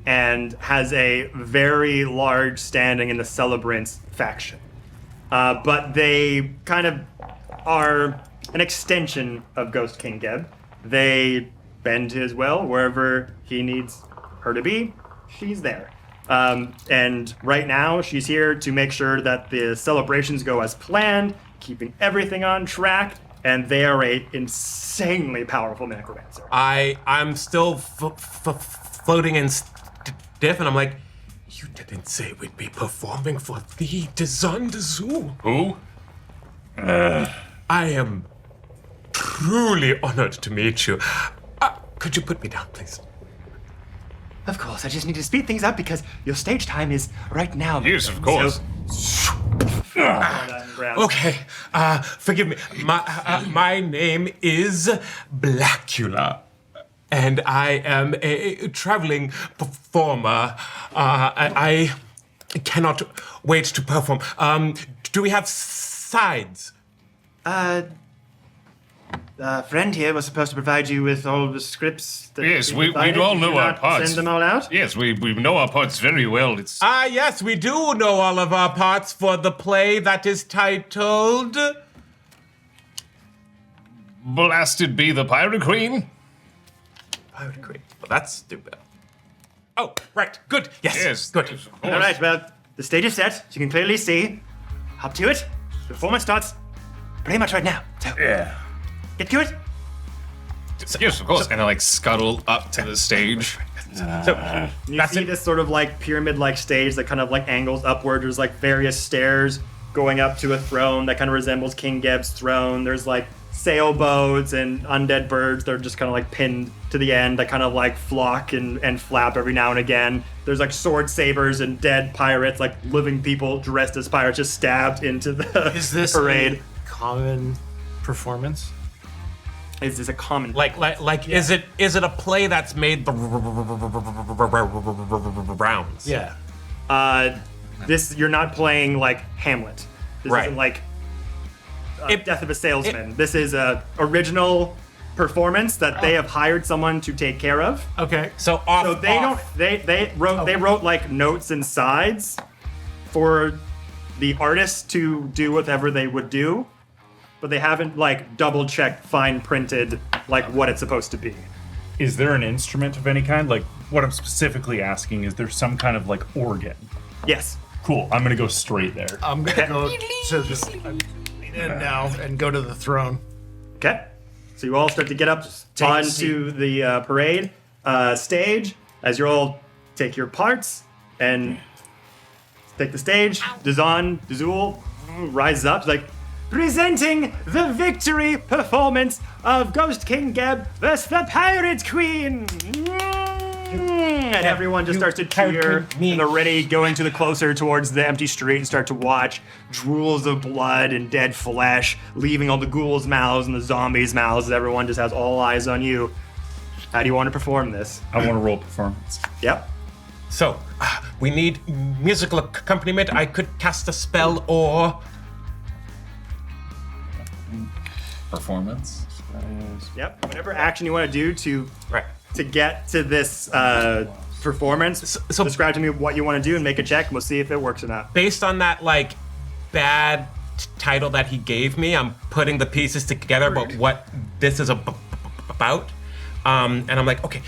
and has a very large standing in the Celebrants faction. But they kind of are an extension of Ghost King Geb. They bend to his will wherever he needs her to be. She's there. And right now, she's here to make sure that the celebrations go as planned, keeping everything on track, and they are a insanely powerful necromancer. I'm still floating in stiff, and I'm like, you didn't say we'd be performing for the Dizon Dizul. Who? I am truly honored to meet you. Could you put me down, please? Of course, I just need to speed things up because your stage time is right now. Yes, of course. Okay, forgive me. My name is Blacula, and I am a traveling performer. I cannot wait to perform. Do we have sides? Friend here was supposed to provide you with all the scripts. That Yes, we we provided. all Did know you our not parts. Send them all out. Yes, we know our parts very well. It's Yes, we do know all of our parts for the play that is titled... Blasted Be the Pirate Queen. Pirate Queen. Well, that's stupid. Oh, right. Good. Yes. Yes, Good. yes, of All course. right. Well, the stage is set. So you can clearly see. Up to it. The performance starts pretty much right now. So Yeah. get to it. Yes, of course. And I scuttle up to the stage. So, You that's see it. this sort of pyramid-like stage that kind of angles upward. There's various stairs going up to a throne that kind of resembles King Geb's throne. There's sailboats and undead birds that are just kind of pinned to the end that kind of flock and flap every now and again. There's sword sabers and dead pirates, living people dressed as pirates, just stabbed into the Is this parade. a common performance? Is this a common? Is it a play that's made the rounds? Yeah. This you're not playing Hamlet. This Right. isn't Death of a Salesman. This is a original performance that they have hired someone to take care of. Okay. So off. So they off. don't. They wrote notes and sides for the artists to do whatever they would do, but they haven't double checked, fine printed what it's supposed to be. Is there an instrument of any kind? What I'm specifically asking is there some kind of organ? Yes. Cool. I'm gonna go straight there. I'm gonna go to the now and go to the throne. Okay. So you all start to get up Take a onto the parade stage as you all take your parts and take the stage. Dazul rises up presenting the victory performance of Ghost King Geb versus the Pirate Queen. And everyone just starts to cheer and already going to the closer towards the empty street and start to watch drools of blood and dead flesh leaving all the ghouls' mouths and the zombies' mouths. Everyone just has all eyes on you. How do you want to perform this? I want to roll performance. Yep. So, we need musical accompaniment. I could cast a spell or... Performance. Yep. Whatever action you want to do to Right. get to this performance, So- describe to me what you want to do and make a check. And we'll see if it works or not. Based on that, bad title that he gave me, I'm putting the pieces together about what this is about. And I'm okay,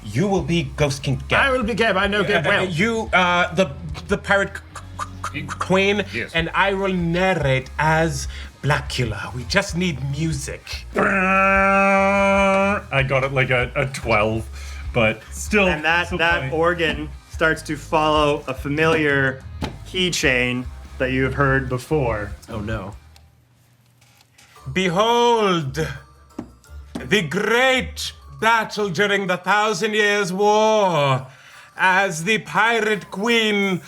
you will be Ghost King Geb. I will be Geb. I know Geb well. You, the pirate queen, Yes. and I will narrate as Blacula. We just need music. I got it a 12, but still. And that still that funny. organ starts to follow a familiar keychain that you have heard before. Oh no. Behold, the great battle during the 1,000 Years' War, as the pirate queen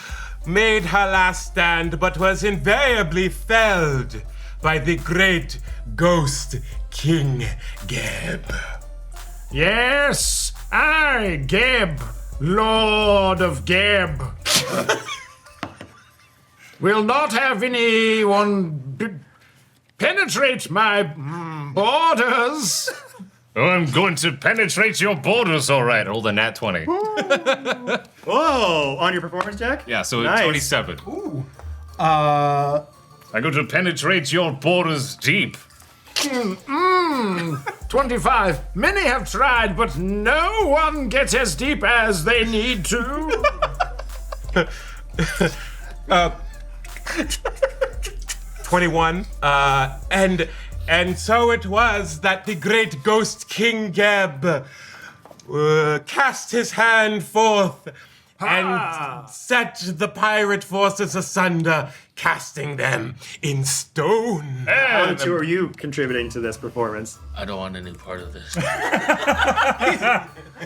made her last stand, but was invariably felled by the great ghost King Geb. Yes, I, Geb, Lord of Geb, will not have anyone penetrate my borders. Oh, I'm going to penetrate your borders, all right. Roll the nat 20. Whoa! On your performance check? Yeah, so Nice. 27. Uh, I'm going to penetrate your borders deep. 25. Many have tried, but no one gets as deep as they need to. 21. And so it was that the great ghost King Geb cast his hand forth, and set the pirate forces asunder, casting them in stone. How two are you contributing to this performance? I don't want any part of this.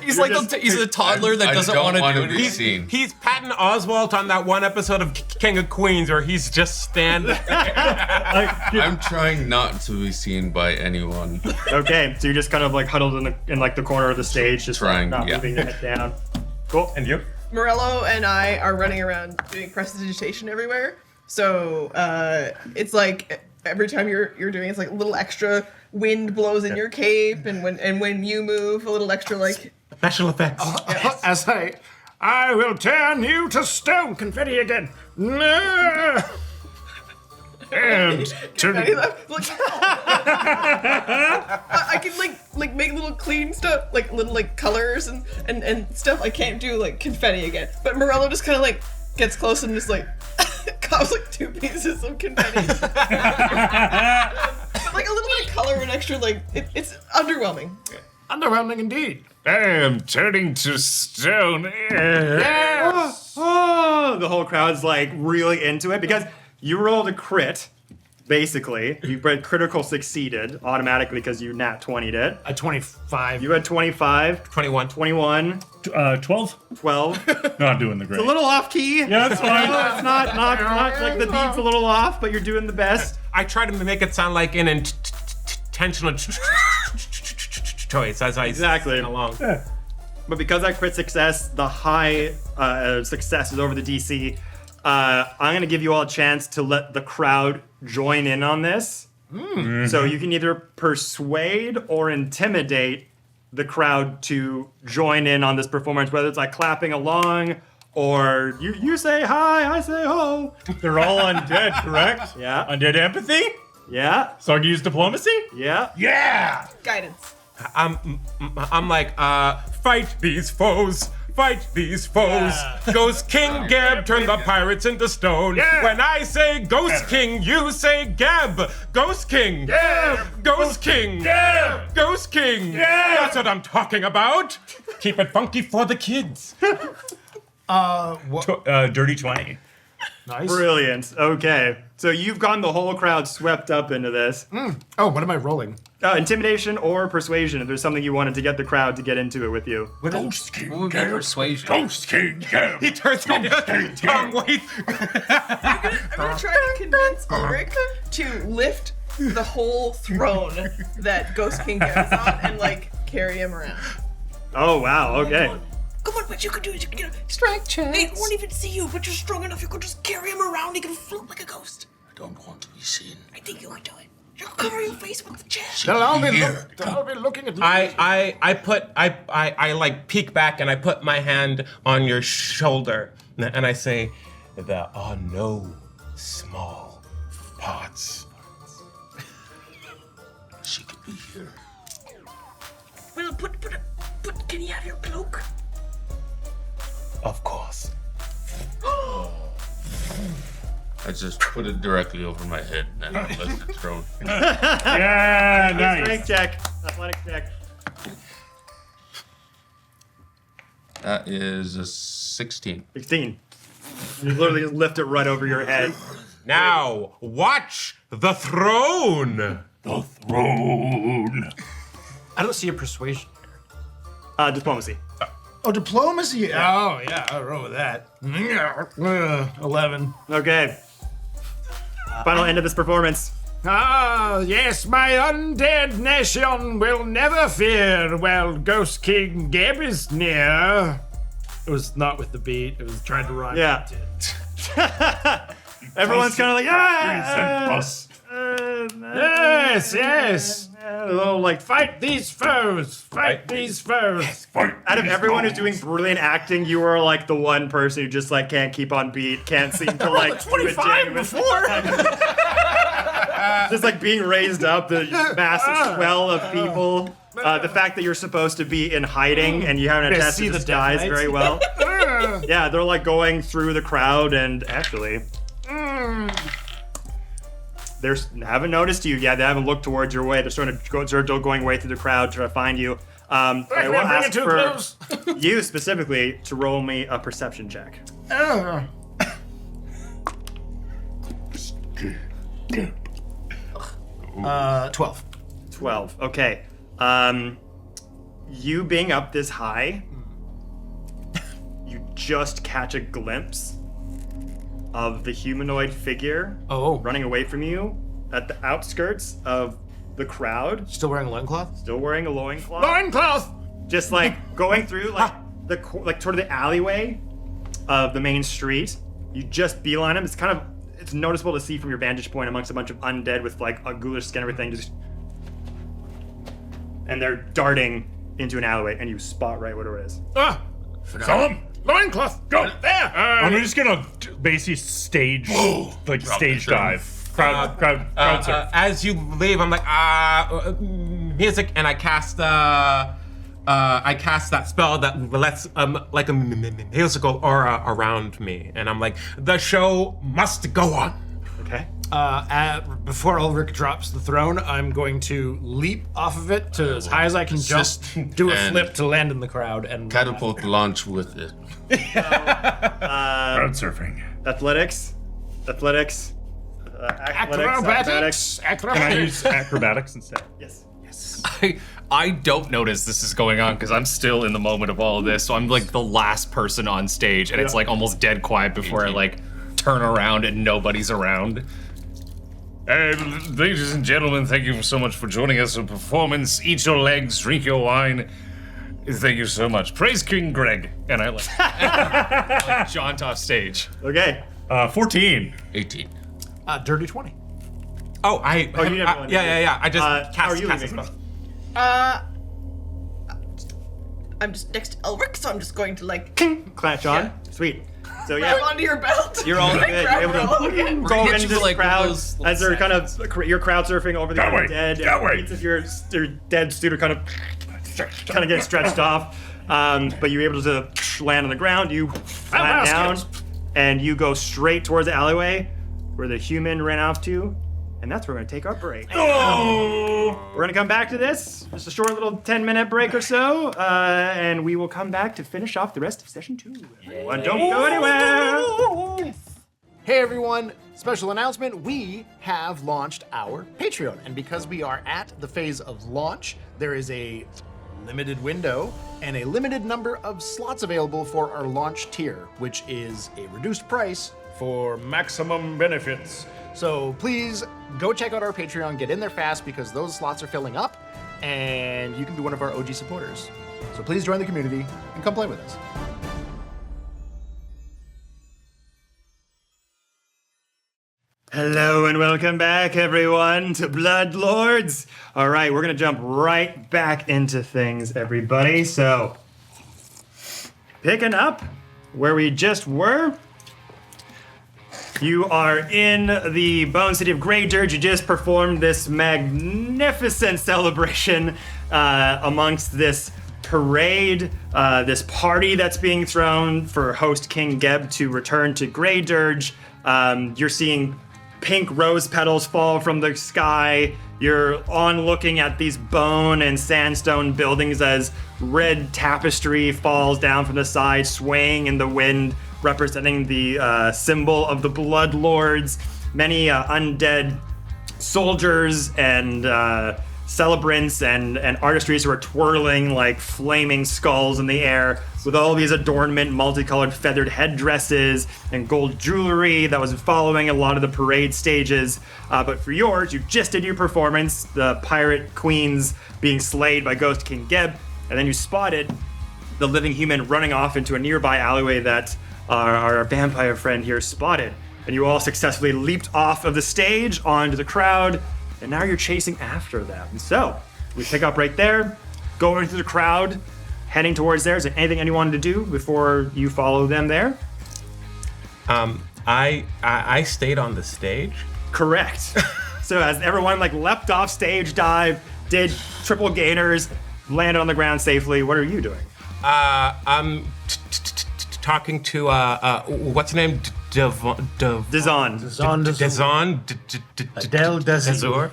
He's like he's a toddler that doesn't want to do be it. seen. He's Patton Oswalt on that one episode of King of Queens where he's just standing. I'm trying not to be seen by anyone. Okay, so you're just kind of like huddled in like the corner of the stage, just Trying, not yeah. moving your head down. Cool. And you? Morello and I are running around doing prestidigitation everywhere. So it's like every time you're doing it's like a little extra wind blows in your cape, and when you move, a little extra like Special effects. As I will turn you to stone confetti again. No. And turn like, I can like make little clean stuff, like little like colors and stuff. I can't do like confetti again. But Morello just kind of like gets close and just like cops like 2 pieces of confetti. But like a little bit of color and extra like it's underwhelming. underwhelming indeed. I am turning to stone. Oh, the whole crowd's like really into it because you rolled a crit. Basically, you read critical succeeded automatically because you nat 20'd it. A 25. You had 25, 21. 21, 12? 12. Not doing the great. A little off key. Yeah, that's fine. It's not like the beat's a little off, but you're doing the best. I try to make it sound like an intentional choice as I Exactly. sing along. But because I crit success, the high success is over the DC. I'm gonna give you all a chance to let the crowd join in on this. So you can either persuade or intimidate the crowd to join in on this performance, whether it's like clapping along or you say hi, I say ho. They're all undead, correct? Yeah. Undead empathy? Yeah. So I can use diplomacy? Yeah. Yeah! Guidance. I'm like, fight these foes. Fight these foes. Ghost King Gab, turn the pirates into stone. Yeah. When I say Ghost King, you say Gab. Ghost King. Yeah. Ghost King. Yeah. Ghost King. Yeah. That's what I'm talking about. Keep it funky for the kids. Dirty 20. Nice. Brilliant. Okay. So you've gotten the whole crowd swept up into this. Oh, what am I rolling? Intimidation or persuasion, if there's something you wanted to get the crowd to get into it with you. Ghost King What would be persuasion? Ghost King Gab. He turns into Tom Waits. I'm gonna try to convince Ulric to lift the whole throne that Ghost King gets on and like carry him around. Oh, wow. Okay. Come on, what you can do is you can get a strike check. They won't even see you, but you're strong enough. You could just carry him around. He can float like a ghost. I don't want to be seen. I think you could do it. You'll cover your face with the chest. They'll all be, Here. they'll be looking at me. I like peek back and I put my hand on your shoulder and I say, there are no small parts. She could be here. Well, put. Can you have your cloak? Of course. I just put it directly over my head and then let it throw. Yeah, nice. Strength check. Athletic check. That is a 16. 16. You literally just lift it right over your head. Now, watch the throne. The throne. I don't see a persuasion. Diplomacy. Oh, diplomacy. Oh, yeah, I'll roll with that. 11. Okay. Final end of this performance. Ah, yes, my undead nation will never fear while Ghost King Geb is near. It was not with the beat. It was trying to rhyme. Yeah. Everyone's kind of like, Bus. Yes, yes. a little like Fight these foes. Fight these foes. out of everyone who's doing brilliant acting, you are like the one person who just like can't keep on beat, can't seem to like do a 25 genuine- before. just like being raised up, the massive swell of people. The fact that you're supposed to be in hiding and you haven't Yeah, attested see to the disguise Death Knights. very well. Yeah, they're like going through the crowd and actually. They haven't noticed you yet. They haven't looked towards your way. They're starting to go, going way through the crowd to try to find you. I will Bring ask it too for close. you specifically to roll me a perception check. 12. 12. Okay. You being up this high, you just catch a glimpse of the humanoid figure running away from you at the outskirts of the crowd. Still wearing a loincloth? Still wearing a loincloth. Loincloth! Just like going through like toward the alleyway of the main street. You just beeline him. It's noticeable to see from your vantage point amongst a bunch of undead with like a ghoulish skin and everything. And they're darting into an alleyway, and you spot right what it is. Tell him. Loincloth! Go! There! I'm just gonna basically stage dive. Crowd surf. As you leave, I'm like, music, and I cast that spell that lets like a musical aura around me, and I'm like, the show must go on. Okay. Before Ulric drops the throne, I'm going to leap off of it to as high as I can jump, do a flip to land in the crowd, and Catapult launch with it. Crowd surfing. Athletics. Acrobatics! Can I use acrobatics instead? Yes. I don't notice this is going on because I'm still in the moment of all of this. So I'm like the last person on stage, and it's like almost dead quiet before I like turn around and nobody's around. Ladies and gentlemen, thank you so much for joining us for performance. Eat your legs, drink your wine. Thank you so much. Praise King Greg. And I like jaunt off stage. Okay. 14. 18. Dirty 20. Oh, you never went yeah. I just How are you cast leaving? a spell. I'm just next to Ulric, so I'm just going to like Clatch on. Sweet. So grab yeah, onto your belt. you're all good. Grab You're able roll again. to go Hit into you this like one of crowd those little as they're kind of you're crowd surfing over the That way, dead. that way. Bits of your dead suit are kind of getting stretched off. But you're able to land on the ground. You flat down, and you go straight towards the alleyway where the human ran off to. And that's where we're going to take our break. We're going to come back to this. Just a short little 10-minute break or so. And we will come back to finish off the rest of session 2. Everyone, don't go anywhere. Hey everyone, special announcement, we have launched our Patreon. And because we are at the phase of launch, there is a limited window and a limited number of slots available for our launch tier, which is a reduced price for maximum benefits. So please go check out our Patreon, get in there fast because those slots are filling up and you can be one of our OG supporters. So please join the community and come play with us. Hello and welcome back, everyone, to Blood Lords. All right, we're going to jump right back into things, everybody. So, picking up where we just were. You are in the Bone City of Grey Dirge. You just performed this magnificent celebration amongst this parade, this party that's being thrown for host King Geb to return to Grey Dirge. You're seeing pink rose petals fall from the sky. You're looking at these bone and sandstone buildings as red tapestry falls down from the side, swaying in the wind, representing the symbol of the Blood Lords. Many undead soldiers and celebrants and artistries who are twirling like flaming skulls in the air with all these adornment, multicolored feathered headdresses and gold jewelry that was following a lot of the parade stages. But for yours, you just did your performance, the pirate queens being slayed by Ghost King Geb, and then you spotted the living human running off into a nearby alleyway that our vampire friend here spotted. And you all successfully leaped off of the stage onto the crowd, and now you're chasing after them. And so, we pick up right there, going through the crowd, heading towards there. Is there anything anyone wanted to do before you follow them there? I stayed on the stage. Correct. So as everyone leapt off stage, dive, did triple gainers, landed on the ground safely, what are you doing? I'm talking to what's her name? Dazon. Dazon. Dazon. Adele Dazor.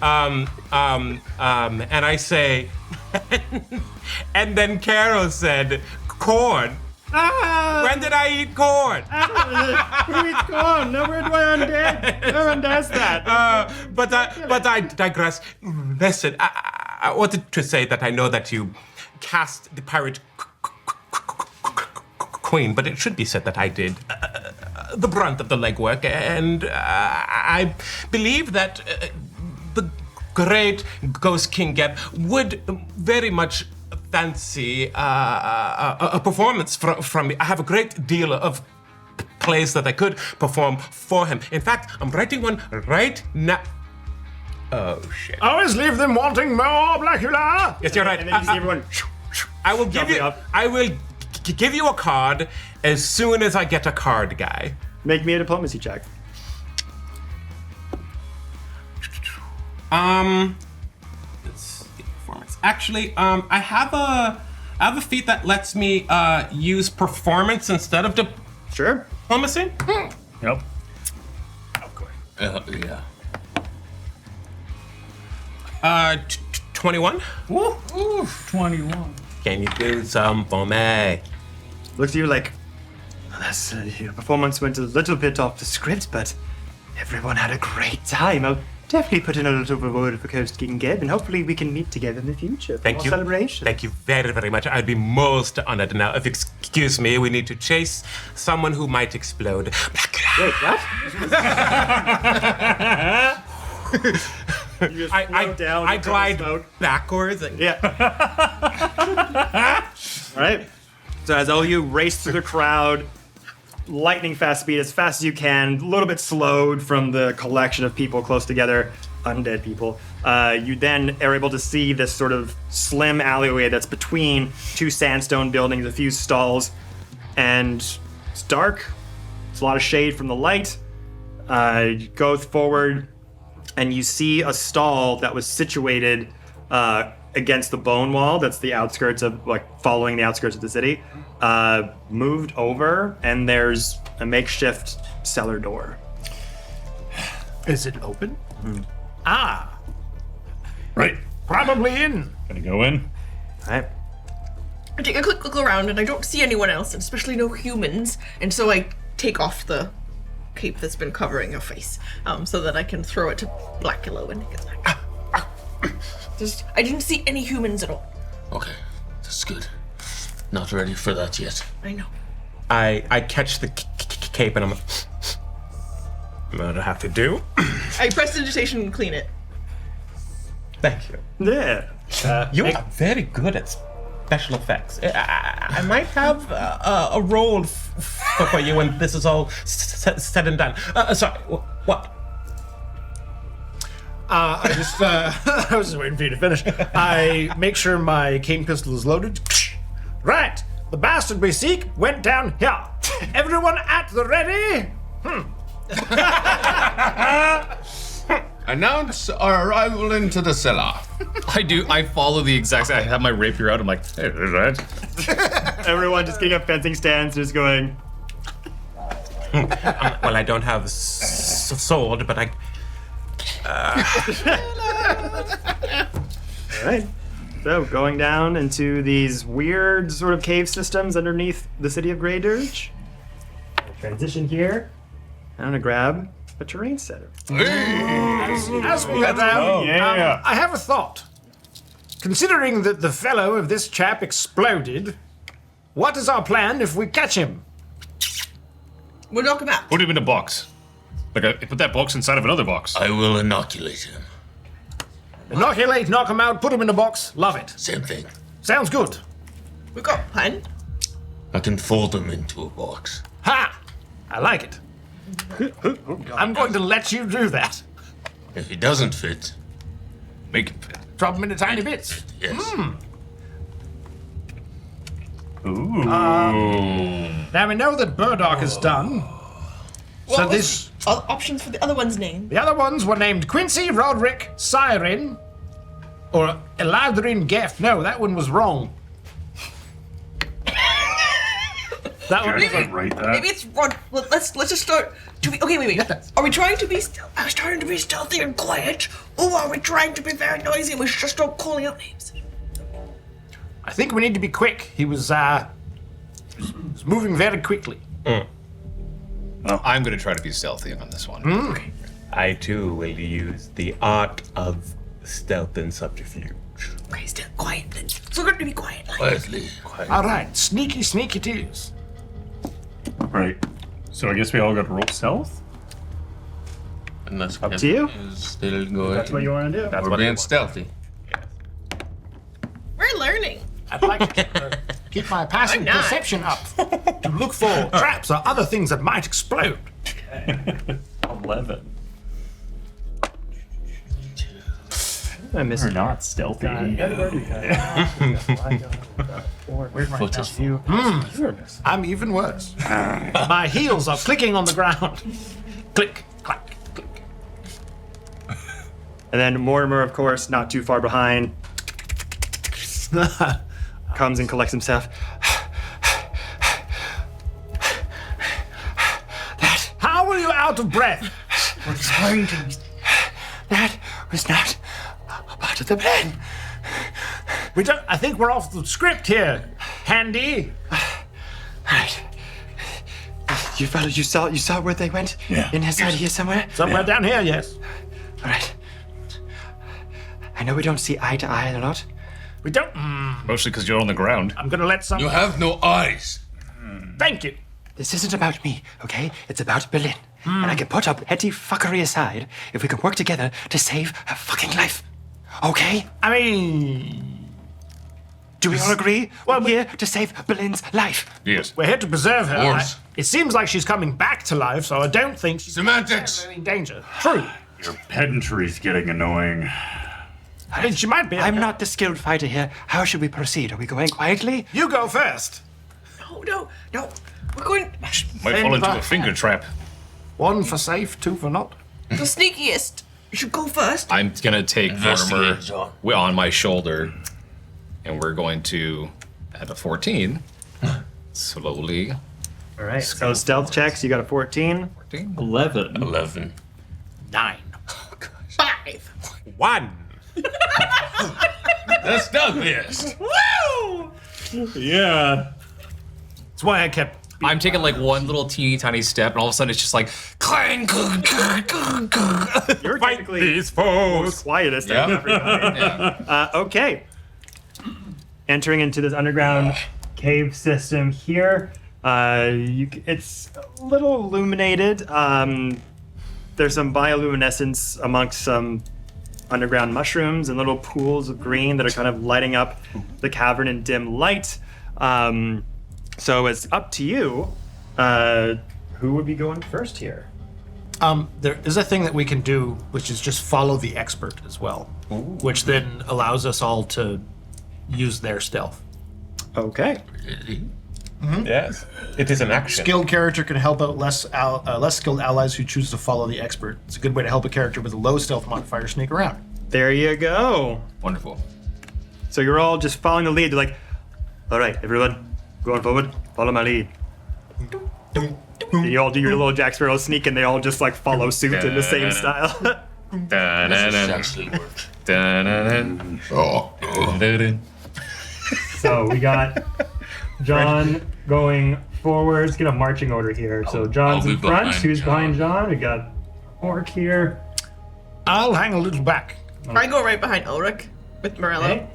And I say, and then Carol said, corn. When did I eat corn? Who eats corn? Nowhere do I undead. No one does that. But I digress. Listen, I wanted to say that I know that you cast the pirate queen, but it should be said that I did the brunt of the legwork, and I believe that the great Ghost King Geb would very much fancy a performance from me. I have a great deal of plays that I could perform for him. In fact, I'm writing one right now. Oh, shit. Always leave them wanting more, Blacula. Yes, you're right. And then you see everyone. I will give you. up. I will give you a card as soon as I get a card guy. Make me a diplomacy check. Let's see, performance. Actually, I have a feat that lets me use performance instead of Sure. diplomacy. Yep. Yeah. 21. Woo. 21. Can you do some for me? Looks at you like, your performance went a little bit off the script, but everyone had a great time. I'll definitely put in a little reward for Coast King Geb, and hopefully we can meet together in the future for Thank more you. celebration. Thank you very, very much. I'd be most honored. Now, if excuse me, we need to chase someone who might explode. Wait, what? I glide backwards. Yeah. All right. So as all you race through the crowd, lightning fast speed, as fast as you can, a little bit slowed from the collection of people close together, undead people, you then are able to see this sort of slim alleyway that's between two sandstone buildings, a few stalls, and it's dark. It's a lot of shade from the light. You go forward, and you see a stall that was situated against the bone wall that's the outskirts of, following the outskirts of the city, moved over, and there's a makeshift cellar door. Is it open? Right. Probably in. Gonna go in. All right. I take a quick look around and I don't see anyone else, and especially no humans, and so I take off the cape that's been covering your face, so that I can throw it to Blacula when he gets back. I didn't see any humans at all. Okay, that's good. Not ready for that yet. I know. I catch the cape and I'm gonna have to do. I prestidigitation and clean it. Thank you. Yeah. You are very good at special effects. I might have a role for you when this is all said and done. Sorry, what? I was just waiting for you to finish. I make sure my cane pistol is loaded. Right, the bastard we seek went down here. Everyone at the ready? Announce our arrival into the cellar. I follow the exact. I have my rapier out. I'm like, hey, there's that. Everyone just getting up fencing stands, just going. Well, I don't have a sword, but I. All right. So going down into these weird sort of cave systems underneath the city of Grey Dirge. Transition here. I'm gonna grab a terrain setter. As we head down, Oh, yeah. I have a thought. Considering that the fellow of this chap exploded, what is our plan if we catch him? We'll knock him out. Put him in a box. Put that box inside of another box. I will inoculate him. Inoculate, knock him out, put him in a box. Love it. Same thing. Sounds good. We got a plan. I can fold him into a box. Ha! I like it. I'm going to let you do that. If he doesn't fit, Make him fit. Drop him into tiny bits. yes. Ooh. Now we know that Burdock is done. So What this, was the options for the other one's name? the other ones were named Quincy, Roderick, Siren, or Eladrin Geff. No, that one was wrong. That one. Jack, like, write that. Maybe it's run. Let's just start. Okay, wait. Are we trying to be? I was trying to be stealthy and quiet, or are we trying to be very noisy and we should just start calling out names? I think we need to be quick. He was moving very quickly. I'm gonna try to be stealthy on this one. Okay. I too will use the art of stealth and subterfuge. Okay, still quiet. So we're going to be quiet. Quietly. All right, sneaky it is. Right. So I guess we all got to roll stealth? Unless Up to you. is still going. That's what you want to do. That's We're what I being want. stealthy. We're learning. I'd like to keep my passive I'm not. perception up to look for traps or other things that might explode. 11. I miss We're not stealthy. Where's my Foot is few? I'm even worse. My heels are clicking on the ground. Click, clack, click. And then Mortimer, of course, not too far behind, comes and collects himself. How are you out of breath? That was not a part of the plan. We don't. I think we're off the script here. Handy. Right. You fellas, you saw where they went? Yeah. Inside here somewhere? Somewhere down here, yes. All right. I know we don't see eye to eye a lot. We don't. Mostly because you're on the ground. I'm gonna let some. You have no eyes. Thank you. This isn't about me, okay? It's about Berlin. And I can put up petty fuckery aside if we can work together to save her fucking life. Okay? I mean, Do we all agree? We're here to save Berlin's life. Yes. we're here to preserve her. Course. It seems like she's coming back to life, so I don't think she's Semantics. in danger. True. Your pedantry's getting annoing. I mean, she might be. I'm not the skilled fighter here. How should we proceed? Are we going quietly? You go first. No. We're going. Might fall into a finger trap. One for safe, two for not. The sneakiest should go first. I'm gonna take Mortimer Investigate, John. on my shoulder, and we're going to, at a 14, slowly. All right. So stealth checks, you got a 14. 14. 11. 11. 9. 5. 1. The stealthiest. Woo! Yeah. That's why I kept. I'm taking like one little teeny tiny step, and all of a sudden it's just like clang. You're Fight technically these the foes. quietest out of everybody. Okay. Entering into this underground cave system here. It's a little illuminated. There's some bioluminescence amongst some underground mushrooms and little pools of green that are kind of lighting up the cavern in dim light. So it's up to you. Who would be going first here? There is a thing that we can do, which is just follow the expert as well, which then allows us all to use their stealth. Okay. Yes. It is an action. Skilled character can help out less skilled allies who choose to follow the expert. It's a good way to help a character with a low stealth modifier sneak around. There you go. Wonderful. So you're all just following the lead. You're like, all right, everyone, going forward, follow my lead. And you all do your little Jack Sparrow sneak, and they all just like follow suit in the same style. This actually worked. So we got John going forward. Let's get a marching order here. So John's I'll be in front. behind Who's John. behind John? We got Orc here. I'll hang a little back. I go right behind Ulric with Morello. Okay.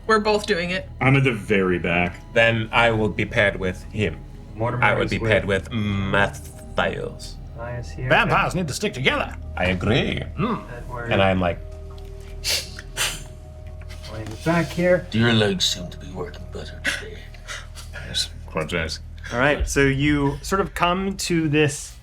We're both doing it. I'm at the very back. Then I will be paired with him. Mortimer I would is be paired with Matthius. Matthius here. Vampires need to stick together. I agree. Edward. And I'm like, Going back here. Your legs seem to be working better today. Yes. Apologize. All right, so you sort of come to this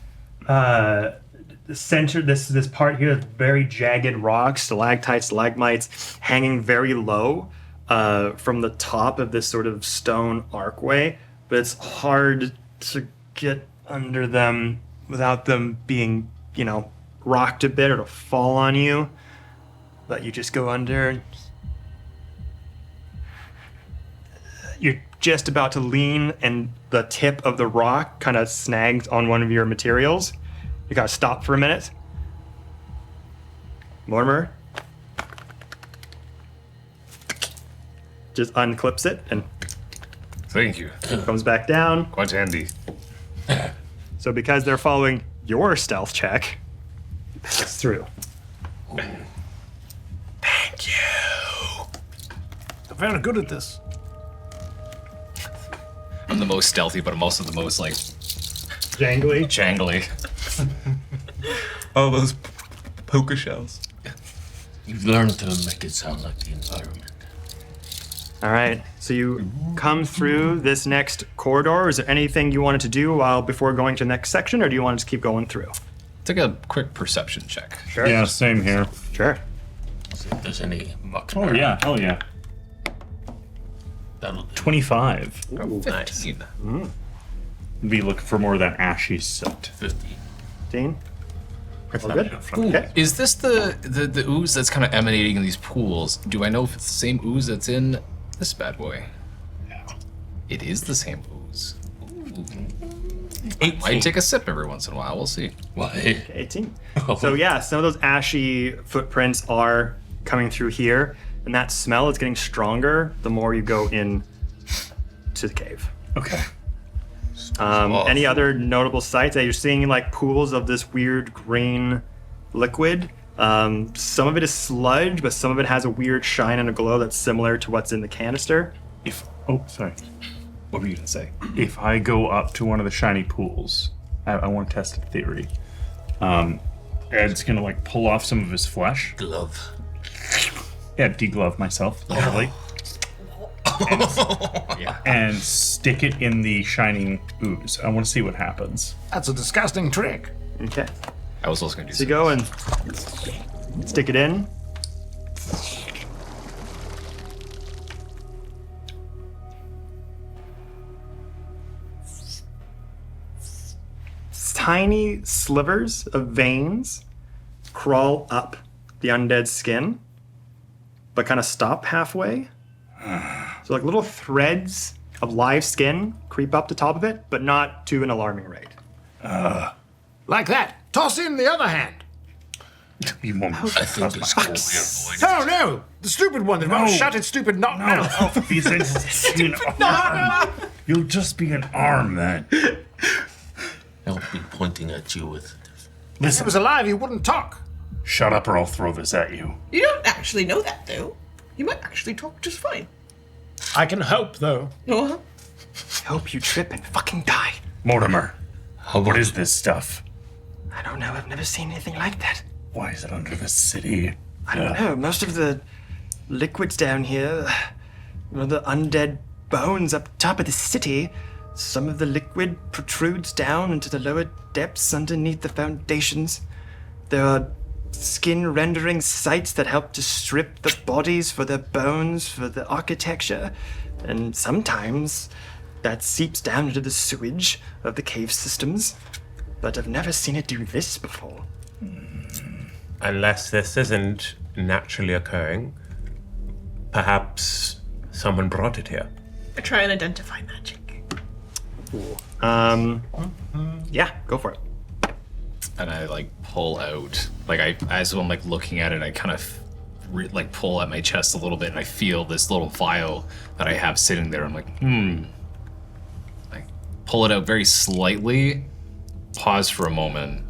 center, this part here, very jagged rocks, stalactites, stalagmites, hanging very low from the top of this sort of stone archway, but it's hard to get under them without them being, rocked a bit or to fall on you. But you just go under. You're just about to lean and the tip of the rock kind of snags on one of your materials. You gotta stop for a minute. Mortimer just unclips it and Thank you. comes back down. Quite handy. So because they're following your stealth check, it's through. Thank you. I'm very good at this. I'm the most stealthy, but I'm also the most like Jangly. jangly. All those poker shells. You've learned to make it sound like the environment. All right, so you come through this next corridor. Is there anything you wanted to do before going to the next section, or do you want to just keep going through? Take a quick perception check. Sure. Yeah, same here. Sure. See if there's any muck. Oh yeah, hell yeah. That'll do. 25. 15. Be looking for more of that ashy soot. 50. Dean? That's All not good? enough from me. Okay. Is this the ooze that's kind of emanating in these pools? Do I know if it's the same ooze that's in this bad boy? It is the same ooze. Ooh. I might take a sip every once in a while. We'll see. Why? 18. So yeah, some of those ashy footprints are coming through here, and that smell is getting stronger the more you go in to the cave. Okay. Any other notable sights that you're seeing, like pools of this weird green liquid? Some of it is sludge, but some of it has a weird shine and a glow that's similar to what's in the canister. Sorry. What were you gonna say? If I go up to one of the shiny pools, I want to test a theory. Ed's gonna like pull off some of his flesh. Glove. Yeah, deglove myself, literally. And stick it in the shining ooze. I want to see what happens. That's a disgusting trick. Okay. I was also gonna do. So you go and stick it in. Tiny slivers of veins crawl up the undead skin, but kind of stop halfway. So like little threads of live skin creep up the top of it, but not to an alarming rate. Like that. Toss in the other hand. You won't. I think it's cool we avoided. Oh no! The stupid one that won't shut its stupid knock mouth. He's an arm. You'll just be an arm then. I'll be pointing at you with. If it was alive, he wouldn't talk. Shut up or I'll throw this at you. You don't actually know that, though. You might actually talk just fine. I can hope, though. Uh-huh. I hope you trip and fucking die. Mortimer, what is this stuff? I don't know. I've never seen anything like that. Why is it under the city? I don't know. Most of the liquids down here, the undead bones up top of the city, some of the liquid protrudes down into the lower depths underneath the foundations. There are skin rendering sites that help to strip the bodies for their bones, for the architecture, and sometimes that seeps down into the sewage of the cave systems. But I've never seen it do this before. Unless this isn't naturally occurring, perhaps someone brought it here. I try and identify magic. Yeah, go for it. And I like pull out, like as I'm like looking at it, I kind of like pull at my chest a little bit, and I feel this little vial that I have sitting there. I'm like, I pull it out very slightly, pause for a moment,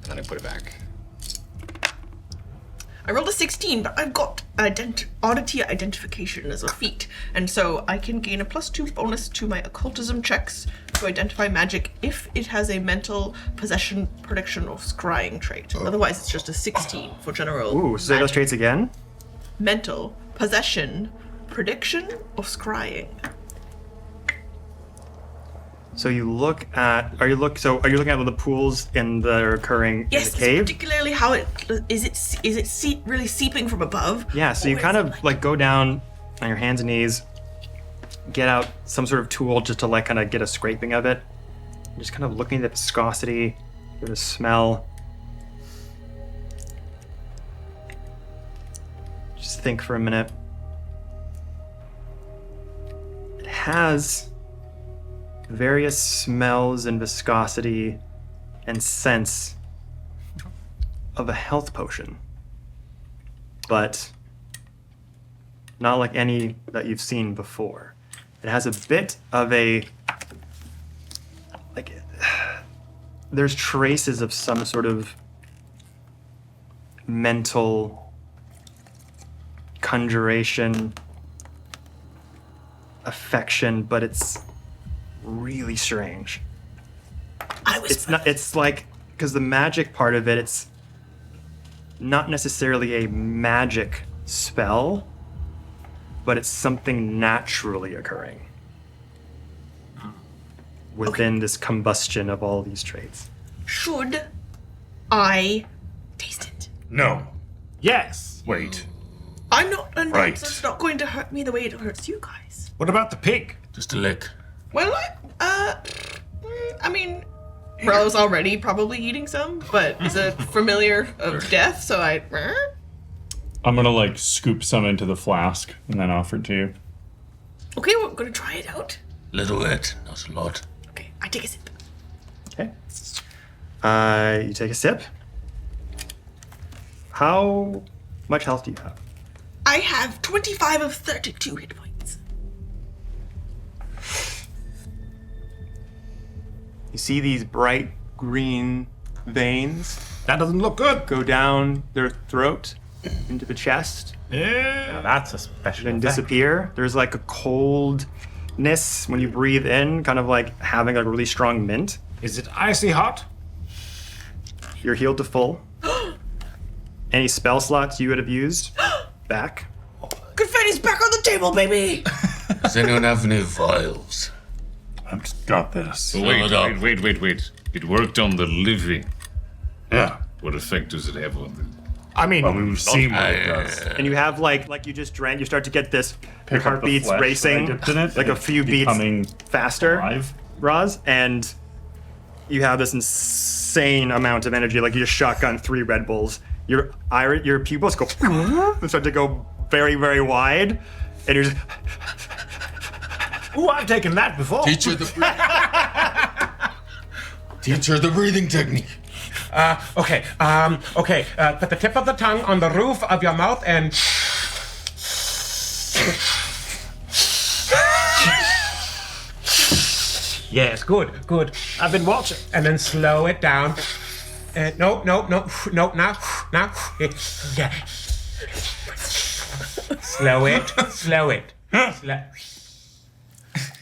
and then I put it back. I rolled a 16, but I've got oddity identification as a feat, and so I can gain a +2 bonus to my occultism checks to identify magic if it has a mental, possession, prediction, or scrying trait. Otherwise, it's just a 16 for general. Ooh, say those traits again. Mental, possession, prediction, or scrying. So you look at, are you looking at the pools in the occurring Yes, in the cave? particularly how it is it really seeping from above? Yeah, so you Or kind is of it like go down on your hands and knees, get out some sort of tool just to like kind of get a scraping of it. Just kind of looking at the viscosity, give it a smell. Just think for a minute. It has various smells and viscosity and scents of a health potion, but not like any that you've seen before. It has a bit of a, like, there's traces of some sort of mental conjuration, affection, but it's really strange. It's like, because the magic part of it, it's not necessarily a magic spell, but it's something naturally occurring within this combustion of all these traits. Should I taste it? No. Yes. Wait. I'm not undead, Right. so it's not going to hurt me the way it hurts you guys. What about the pig? Just a lick. Well, I mean, Bro's already probably eating some, but is a familiar of death, so I'm gonna like scoop some into the flask and then offer it to you. Okay, we're gonna try it out. Little bit, not a lot. Okay, I take a sip. Okay. You take a sip. How much health do you have? I have 25 of 32 hit points. You see these bright green veins That doesn't look good. go down their throat into the chest, Yeah. That's a special then disappear. There's like a coldness when you breathe in, kind of like having a really strong mint. Is it icy hot? You're healed to full. Any spell slots you would have used, back. Confetti's back on the table, baby! Does anyone have any vials? I've just got this. Wait. It worked on the living. Yeah. What effect does it have on them? I mean, Well, we've seen what it does. And you have like you just drank, you start to get this, your Pick up the heartbeats flesh that I racing, dipped in it, like and a few it's beats becoming faster, alive. Roz, and you have this insane amount of energy, like you just shotgun 3 Red Bulls. Your pupils go and start to go very, very wide, and you're just ooh, I've taken that before. Teach her the breathing technique. Okay. Put the tip of the tongue on the roof of your mouth and. Yes, good. I've been watching. And then slow it down. No, now. Yeah. Slow it.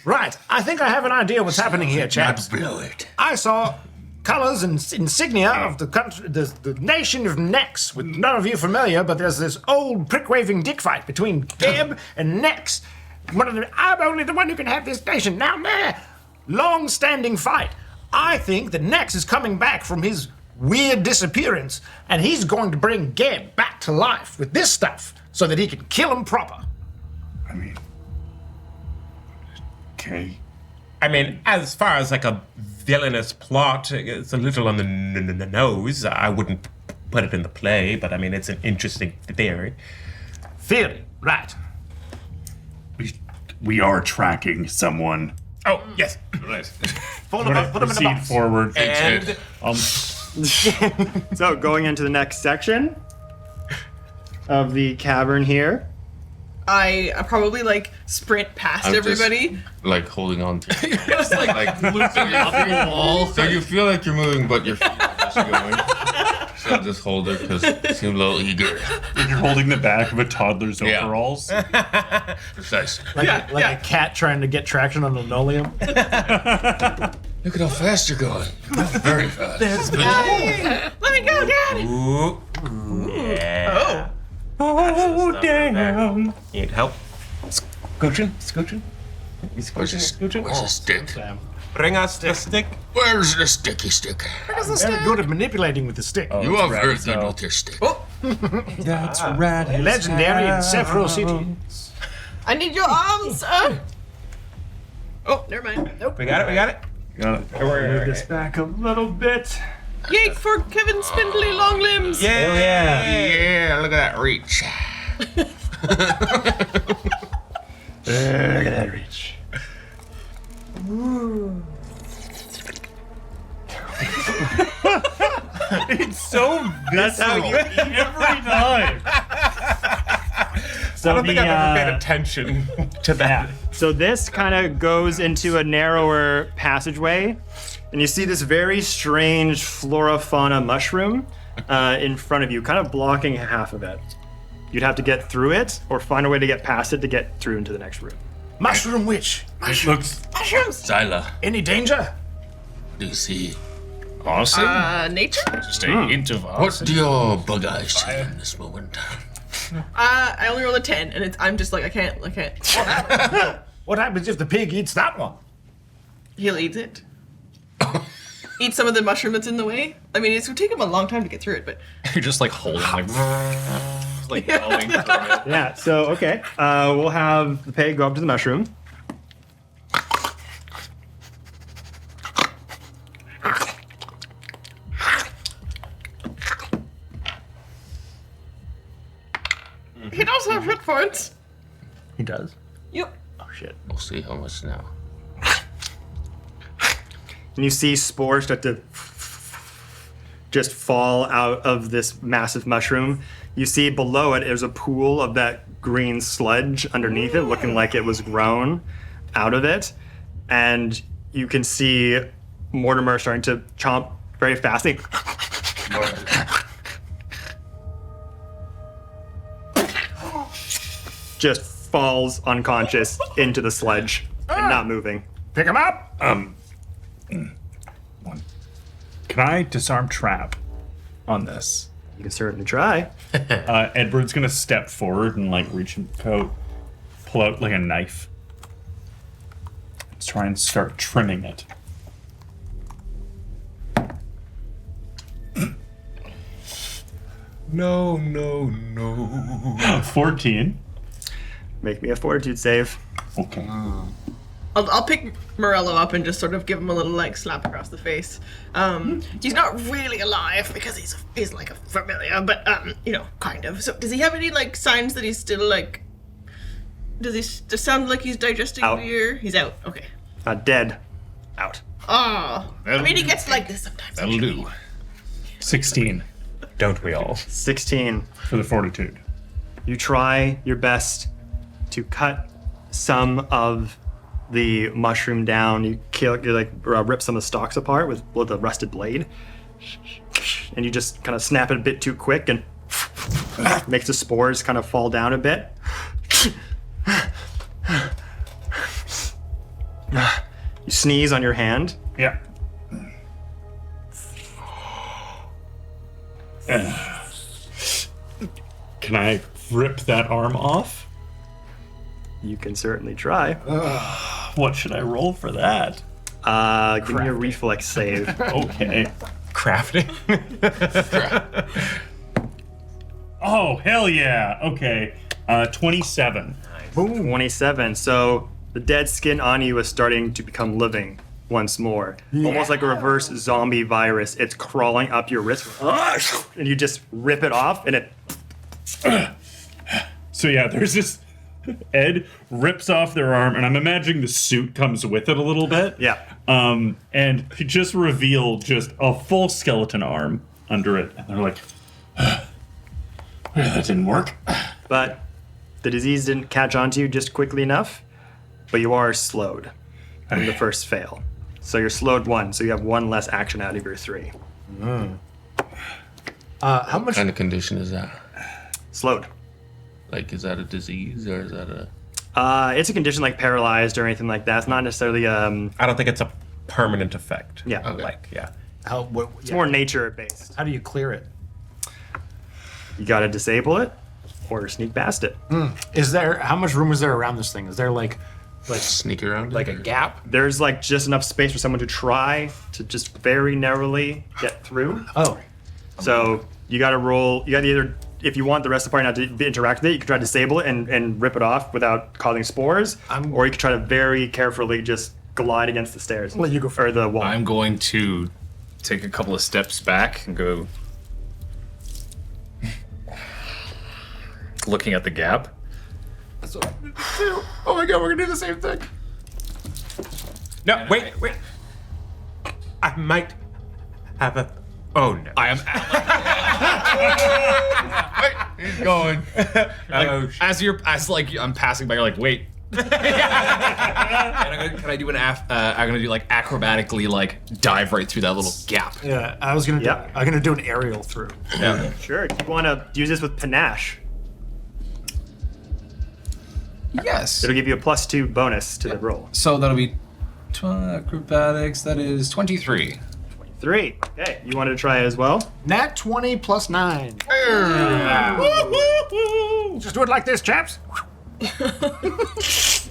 Right, I think I have an idea what's happening here, chaps. Blow it. I saw colors and insignia of the country, the nation of Nex, with none of you familiar, but there's this old prick-waving dick fight between Geb and Nex. I'm only the one who can have this nation. Now, there, long-standing fight. I think that Nex is coming back from his weird disappearance, and he's going to bring Geb back to life with this stuff so that he can kill him proper. I mean, okay. I mean, as far as like a villainous plot, it's a little on the nose. I wouldn't put it in the play, but I mean, it's an interesting theory. Theory, right. We are tracking someone. Oh, yes. Right. Put him in the Proceed box. forward. And so going into the next section of the cavern here. I probably like sprint past I'm just, everybody. like holding on to it. Just like looping up the wall. So you feel like you're moving, but your feet are just going. So I'll just hold it because you seem a little eager. You're holding the back of a toddler's Yeah. overalls. Precisely. Like a cat trying to get traction on linoleum. Look at how fast you're going. Very fast. let me go, Daddy. yeah. Oh, damn. Need help? Scooching? Where's the stick? Bring us the stick. Where's the sticky stick? Very good at manipulating with the stick. You are very good with your stick. That's right. Legendary in several cities. I need your arms, sir. Oh, never mind. Nope. We got it. Move this back a little bit. Yay for Kevin Spindly Long Limbs. Yeah, look at that reach. Look at that reach. It's so That's how you every time. I don't think I've ever paid attention to that. So this kind of goes into a narrower passageway, and you see this very strange flora fauna mushroom in front of you, kind of blocking half of it. You'd have to get through it, or find a way to get past it to get through into the next room. Mushroom witch. It looks. Mushrooms. Xyla, Any danger? do you see? Arson? Nature? Just a hint of What arson. do your bug eyes see in this moment? I only rolled a 10, and I'm just like, I can't. What happens if the pig eats that one? He'll eat it. Eat some of the mushroom that's in the way. I mean, it's gonna take him a long time to get through it, but You're just like holding, like going through it. Yeah, so, okay. We'll have the pig go up to the mushroom. he does have hit points. He does. Yep. Oh, shit. We'll see how much now. And you see spores start to just fall out of this massive mushroom. You see below it, there's a pool of that green sludge underneath it, looking like it was grown out of it. And you can see Mortimer starting to chomp very fastly. Just falls unconscious into the sludge and not moving. Pick him up. Can I disarm trap on this? You can certainly try. Edward's gonna step forward and like reach in the coat, pull out like a knife. Let's try and start trimming it. No, no, no. 14. Make me a fortitude save. Okay. I'll pick Morello up and just sort of give him a little like slap across the face. He's not really alive because he's like a familiar, but kind of. So does he have any like signs that he's still like? Does he sound like he's digesting Out. beer? He's out. Okay. Dead. Out. Oh, I mean he gets like this sometimes. That'll do. 16. Don't we all? 16. For the fortitude. You try your best to cut some of the mushroom down. You rip some of the stalks apart with a rusted blade, and you just kind of snap it a bit too quick and makes the spores kind of fall down a bit. You sneeze on your hand. Yeah. Can I rip that arm off? You can certainly try. What should I roll for that? Give me a reflex save. Okay. Crafting. Oh, hell yeah. Okay. 27. Boom. 27. So the dead skin on you is starting to become living once more. Almost like a reverse zombie virus. It's crawling up your wrist. And you just rip it off and it... So yeah, there's this... Ed rips off their arm, and I'm imagining the suit comes with it a little bit. Yeah. And he just revealed just a full skeleton arm under it. And they're like, that didn't work. But the disease didn't catch on to you just quickly enough, but you are slowed from the first fail. So you're slowed 1, so you have 1 less action out of your 3. How much? What kind of condition is that? Slowed. Like, is that a disease or is that a... It's a condition like paralyzed or anything like that. It's not necessarily, I don't think it's a permanent effect. yeah. Okay. Like, yeah. It's more nature-based. How do you clear it? You gotta disable it or sneak past it. Is there? How much room is there around this thing? Is there like Sneak around? a it, or- gap? There's like just enough space for someone to try to just very narrowly get through. Oh, So you gotta roll, you gotta either, if you want the rest of the party not to interact with it, you can try to disable it and rip it off without causing spores, or you can try to very carefully just glide against the stairs. Well, you go Or the wall. I'm going to take a couple of steps back and go looking at the gap. oh my god, we're gonna do the same thing. No, wait. I might have a Oh no. I am. He's going. I'm passing by, you're like, wait. And can I do I'm gonna do like acrobatically like dive right through that little gap. Yeah, I was gonna. Yeah. I'm gonna do an aerial through. Yeah. Sure. Do you want to use this with panache? Yes. It'll give you a +2 bonus to the roll. So that'll be acrobatics. That is 23. 3. Okay. You wanted to try it as well? Nat 20 plus 9. Just do it like this, chaps.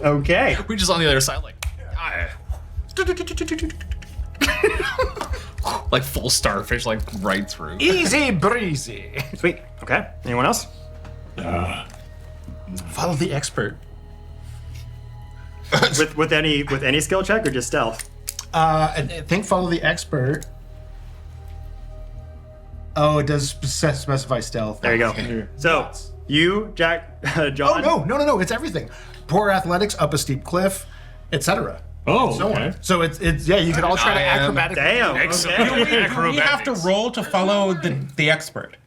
Okay. We just on the other side, like, like full starfish, like right through. Easy breezy. Sweet. Okay. Anyone else? Follow the expert. with any skill check or just stealth? I think follow the expert. Oh, it does specify stealth. There you go. So you, Jack, John. Oh no! It's everything. Poor athletics up a steep cliff, etc. Oh, So okay. on. So it's yeah. You can all try to acrobatic. Damn. Excellent. Okay. Do we have to roll to follow the expert?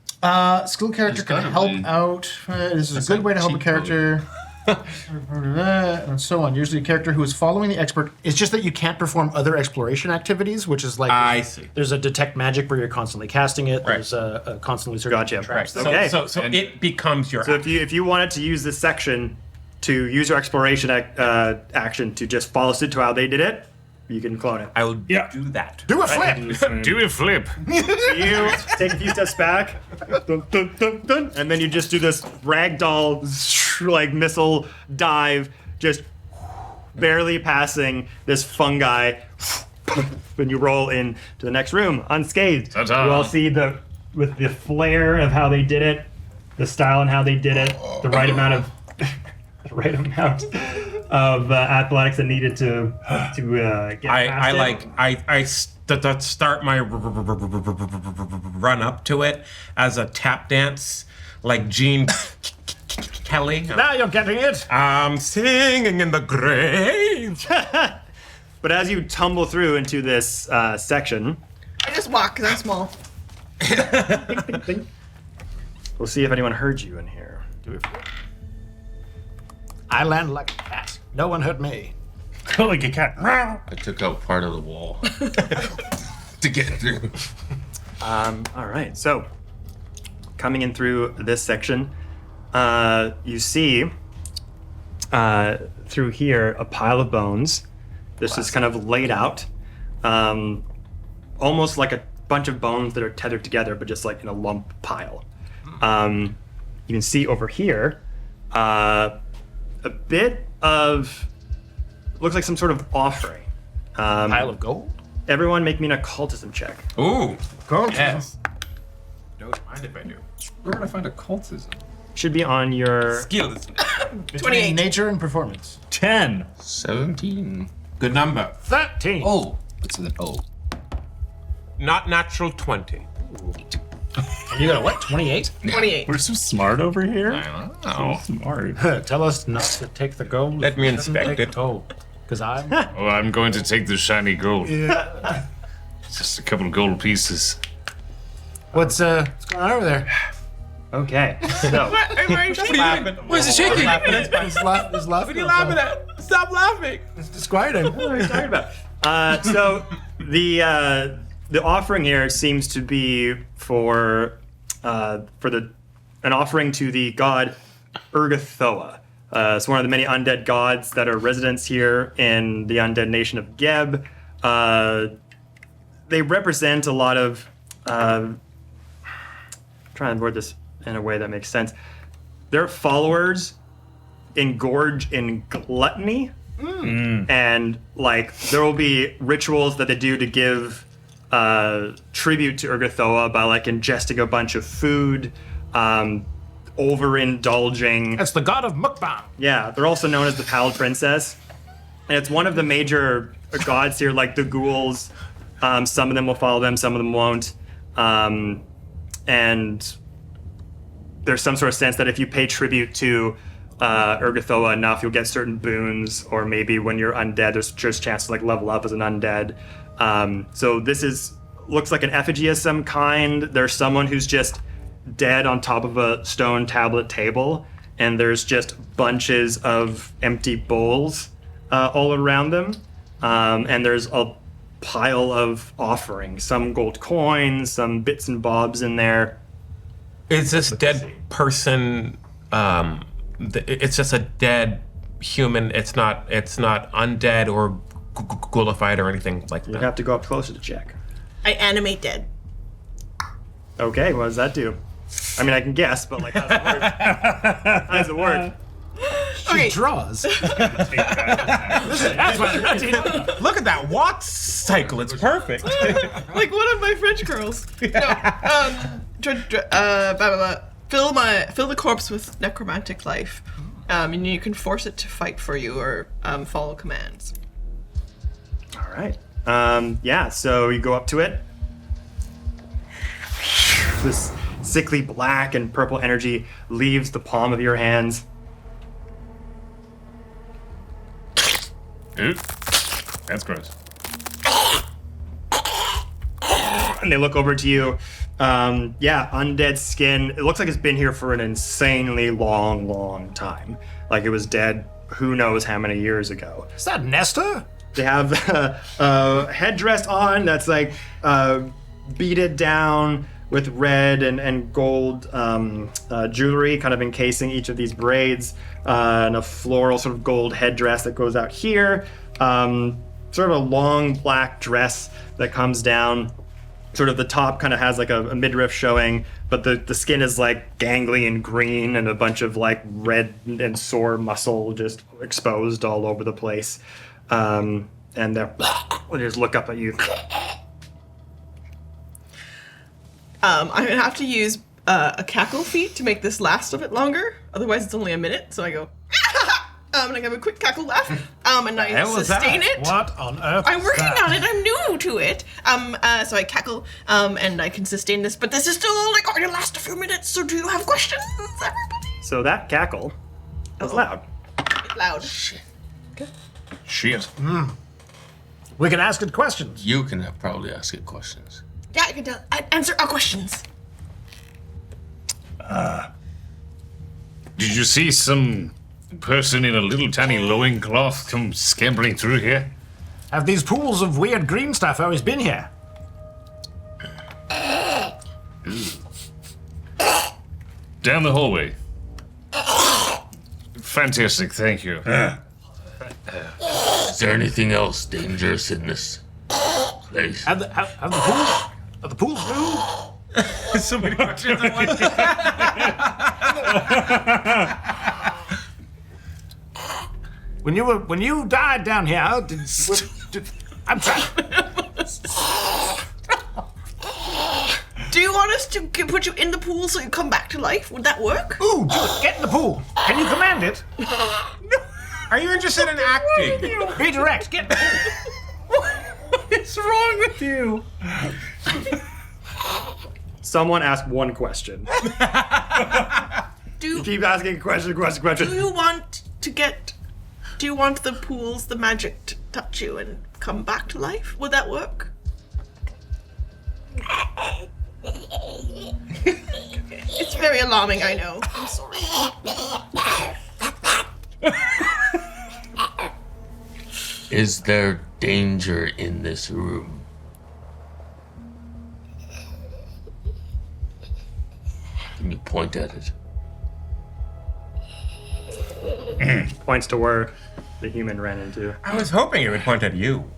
Skill character can help out. This is a good way to help a character. And so on. Usually a character who is following the expert. It's just that you can't perform other exploration activities, which is like I see. There's a detect magic where you're constantly casting it. There's a constantly searching Gotcha. traps. So, Okay. so it becomes your. So if you wanted to use this section to use your exploration action to just follow suit to how they did it, you can clone it. I will Yeah. do that. Do a flip. Do a flip. You take a few steps back, dun, dun, dun, dun, and then you just do this ragdoll like missile dive, just barely passing this fungi. When you roll into the next room unscathed, Ta-ta. you all see with the flair of how they did it, the style and how they did it, the right amount of athletics that needed to get past I start my run up to it as a tap dance, like Gene Kelly. Now you're getting it. I'm singing in the grave. But as you tumble through into this section, I just walk because I'm small. we'll see if anyone heard you in here. Do it. I land like a cat. No one hurt me. Like a cat. I took out part of the wall to get through. All right, so coming in through this section, you see through here a pile of bones. This is kind of laid out, almost like a bunch of bones that are tethered together, but just like in a lump pile. You can see over here a bit of, looks like some sort of offering. Pile of gold. Everyone make me an occultism check. Ooh. Gold. Yes. Don't mind if I do. Where would I find occultism? Should be on your... Skill, isn't it? Between 28. nature and performance. 10. 17. Good number. 13. Oh. It's an O. Not natural 20. You got a what? 28? 28. We're so smart over here. I don't know. Smart. Tell us not to take the gold. Let me inspect it. Because I'm. Oh, I'm going to take the shiny gold. Just a couple of gold pieces. What's going on over there? Okay, so... Where's the shaking? He's laughing. What are you laughing at? Stop laughing. It's disquieting. What are you talking about? So the offering here seems to be for an offering to the god Urgathoa. It's one of the many undead gods that are residents here in the undead nation of Geb. They represent a lot of. Trying to word this in a way that makes sense. Their followers engorge in gluttony. And like there will be rituals that they do to give tribute to Urgathoa by like ingesting a bunch of food, overindulging. That's the god of mukbang. Yeah, they're also known as the Pallid Princess, and it's one of the major gods here, like the ghouls. Some of them will follow them, some of them won't, and there's some sort of sense that if you pay tribute to Urgathoa enough, you'll get certain boons, or maybe when you're undead, there's just a chance to like level up as an undead. So this is looks like an effigy of some kind. There's someone who's just dead on top of a stone tablet table, and there's just bunches of empty bowls all around them. And there's a pile of offerings, some gold coins, some bits and bobs in there. Is this dead person? It's just a dead human. It's not undead or ghoulified or anything like that. You'd have to go up closer to check. I animate dead. Okay, what does that do? I mean, I can guess, but like, how does it work? How does it work? Okay. Draws. That's what Look at that walk cycle. It's perfect. Like one of my French girls. No, fill the corpse with necromantic life, and you can force it to fight for you or follow commands. All right. Yeah, so you go up to it. This sickly black and purple energy leaves the palm of your hands. Ooh, that's gross. And they look over to you. Yeah, undead skin. It looks like it's been here for an insanely long time. Like it was dead who knows how many years ago. Is that Nestor? They have a headdress on that's like beaded down with red and gold jewelry kind of encasing each of these braids, and a floral sort of gold headdress that goes out here. Sort of a long black dress that comes down. Sort of the top kind of has like a midriff showing, but the skin is like gangly and green and a bunch of like red and sore muscle just exposed all over the place. And they just look up at you. I'm gonna have to use a cackle feat to make this last a bit longer. Otherwise, it's only a minute. So I go, and I have a quick cackle laugh, and I sustain it. What on earth? I'm working on it. I'm new to it. So I cackle, and I can sustain this. But this is still only going to last a few minutes. So do you have questions, everybody? So that cackle was loud. Loud. Shit. We can ask it questions. You can probably ask it questions. Yeah, I can answer our questions. Did you see some person in a little tiny loincloth come scampering through here? Have these pools of weird green stuff always been here? Down the hallway. Fantastic, thank you. Is there anything else dangerous in this place? Have the pools moved? So many questions at once. When you died down here, I'm sorry. Do you want us to put you in the pool so you come back to life? Would that work? Ooh, do it. Get in the pool. Can you command it? Are you interested in acting? Be direct. Get in the pool. What's wrong with you? Someone ask one question. You keep asking question. Do you want the pools, the magic to touch you and come back to life? Would that work? It's very alarming, I know. I'm sorry. Is there danger in this room? Can you point at it? Points to where the human ran into. I was hoping it would point at you.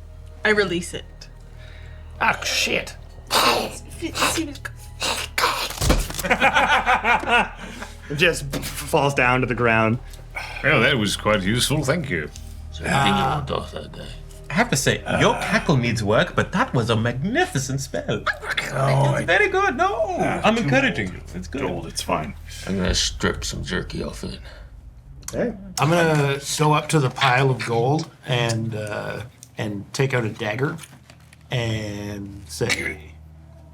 I release it. Ah, shit. It just falls down to the ground. Well, that was quite useful, thank you. Is there anything you want off that day? I have to say, your cackle needs work, but that was a magnificent spell. It's very good. No, I'm encouraging you. It's good. Gold, it's fine. I'm gonna strip some jerky off it. Okay. I'm gonna go up to the pile of gold and take out a dagger and say,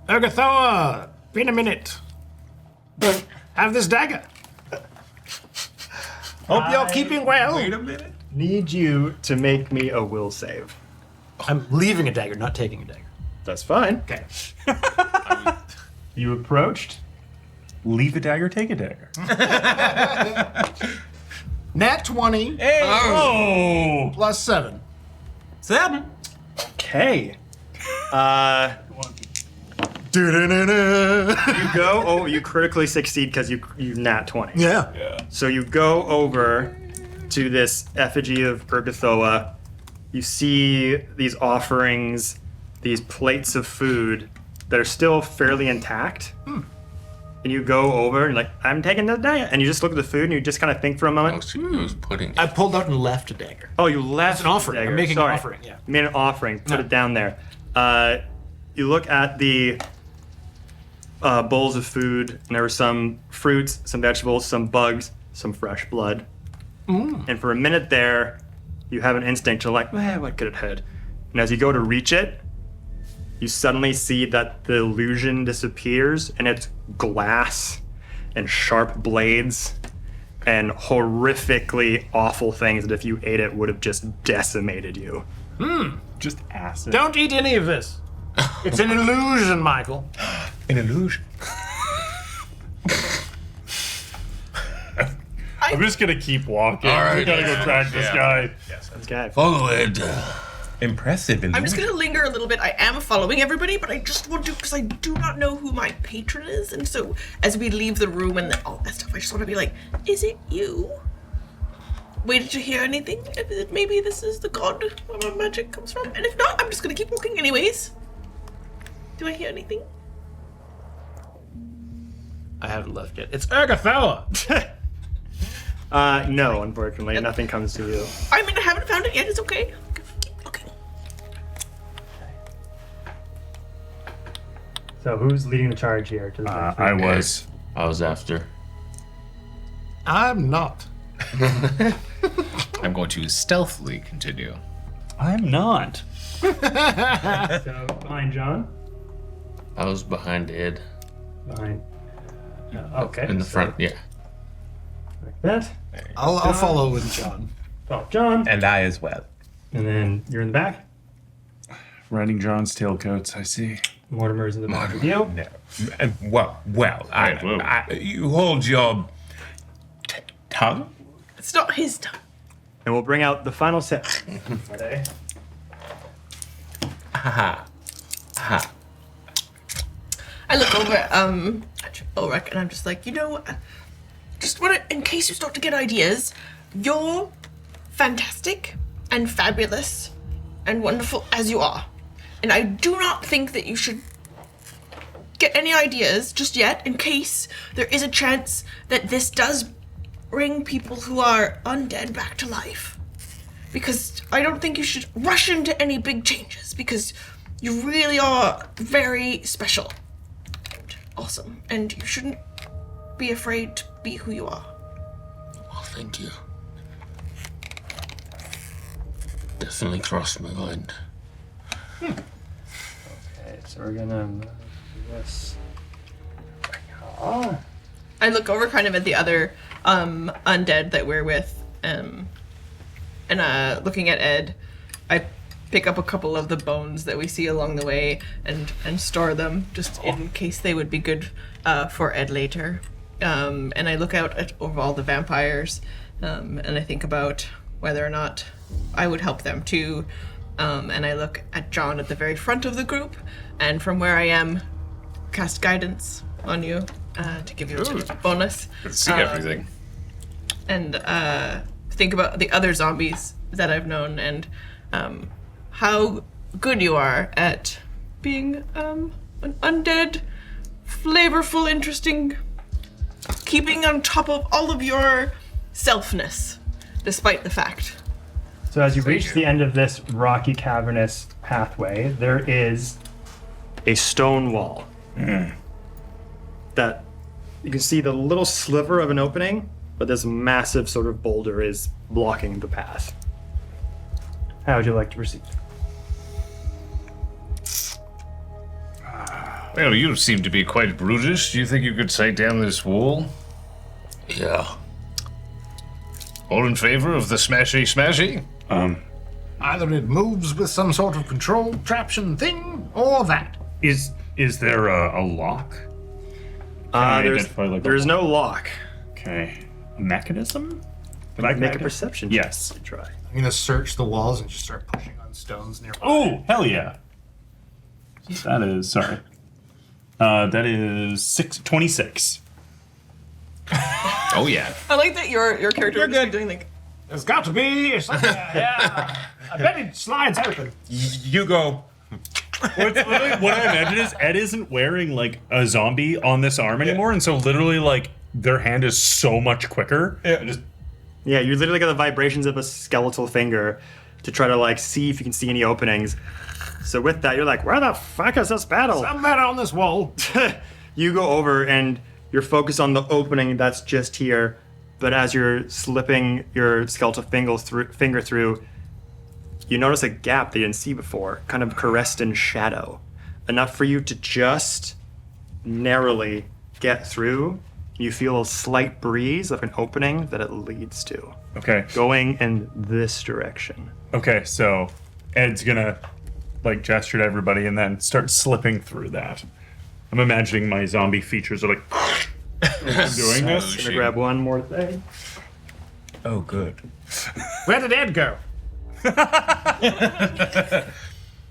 Urgathoa, been a minute. Have this dagger. Hope you're keeping well. Wait a minute. Need you to make me a will save. I'm leaving a dagger, not taking a dagger. That's fine. Okay. You approached. Leave a dagger, take a dagger. Nat 20 Oh! plus 7. 7. Okay. Du-du-du-du. You go. Oh, you critically succeed because you nat 20. Yeah. So you go over to this effigy of Urgathoa. You see these offerings, these plates of food that are still fairly intact. And you go over and you're like, I'm taking the dagger. And you just look at the food and you just kind of think for a moment. I was putting I pulled out and left a dagger. Oh, you left It's an offering. the dagger. I'm making Sorry. an offering, yeah. You made an offering. Put Yeah. it down there. You look at the bowls of food, and there were some fruits, some vegetables, some bugs, some fresh blood. And for a minute there, you have an instinct to like, what could it had? And as you go to reach it, you suddenly see that the illusion disappears, and it's glass and sharp blades and horrifically awful things that if you ate it would have just decimated you. Just acid. Don't eat any of this. It's an illusion, Michael. An illusion. I'm just gonna keep walking. All right. We gotta go track this guy. Okay. Follow it. Impressive illusion. I'm just gonna linger a little bit. I am following everybody, but I just want to, because I do not know who my patron is, and so as we leave the room and all that stuff, I just want to be like, is it you? Waited to hear anything? Maybe this is the god where my magic comes from, and if not, I'm just gonna keep walking anyways. Do I hear anything? I haven't left yet. It's Urgathoa. No, unfortunately, nothing comes to you. I mean, I haven't found it yet. It's okay. Keep looking. So who's leading the charge here? To the I was. I was after. I'm not. I'm going to stealthily continue. I'm not. So behind John. I was behind Ed. Behind. Okay. In the front, yeah. Like that. I'll follow with John. Oh, John. And I as well. And then you're in the back. Riding John's tailcoats, I see. Mortimer's in the back with you. No. Well, Right, whoa. you hold your tongue. It's not his time. And we'll bring out the final set. Okay. I look over at Ulric and I'm just like, just want to, in case you start to get ideas, you're fantastic and fabulous and wonderful as you are. And I do not think that you should get any ideas just yet, in case there is a chance that this does bring people who are undead back to life. Because I don't think you should rush into any big changes, because you really are very special and awesome, and you shouldn't be afraid to be who you are. Well, thank you. Definitely crossed my mind. Okay, so we're gonna move this. I look over kind of at the other undead that we're with, and looking at Ed, I pick up a couple of the bones that we see along the way and store them just in case they would be good for Ed later. And I look out at over all the vampires, and I think about whether or not I would help them too. And I look at John at the very front of the group, and from where I am, cast guidance on you to give you a bonus. Can see everything. And think about the other zombies that I've known and how good you are at being an undead, flavorful, interesting, keeping on top of all of your selfness, despite the fact. So as you reach the end of this rocky, cavernous pathway, there is a stone wall. That you can see the little sliver of an opening, but this massive sort of boulder is blocking the path. How would you like to proceed? Well, you seem to be quite brutish. Do you think you could take down this wall? Yeah. All in favor of the smashy smashy? Either it moves with some sort of control traption thing, or that. Is there a lock? I identify, like, a there's no lock. Okay. A mechanism? Make a perception check. Yes. Try. I'm gonna search the walls and just start pushing on stones nearby. Oh, hell yeah. That is, sorry. That is 26. Oh yeah. I like that your character is doing like. There's got to be something. Yeah. I bet it slides open. You go. What I imagine is Ed isn't wearing like a zombie on this arm anymore, and so literally like their hand is so much quicker. Yeah, you literally got the vibrations of a skeletal finger to try to like see if you can see any openings. So with that, you're like, where the fuck is this battle? Some matter on this wall. You go over and you're focused on the opening that's just here, but as you're slipping your skeletal finger through, you notice a gap that you didn't see before, kind of caressed in shadow. Enough for you to just narrowly get through. You feel a slight breeze of an opening that it leads to. Okay. Going in this direction. Okay, so Ed's gonna like gesture to everybody and then start slipping through that. I'm imagining my zombie features are like doing this. Gonna grab one more thing. Oh, good. Where did Ed go?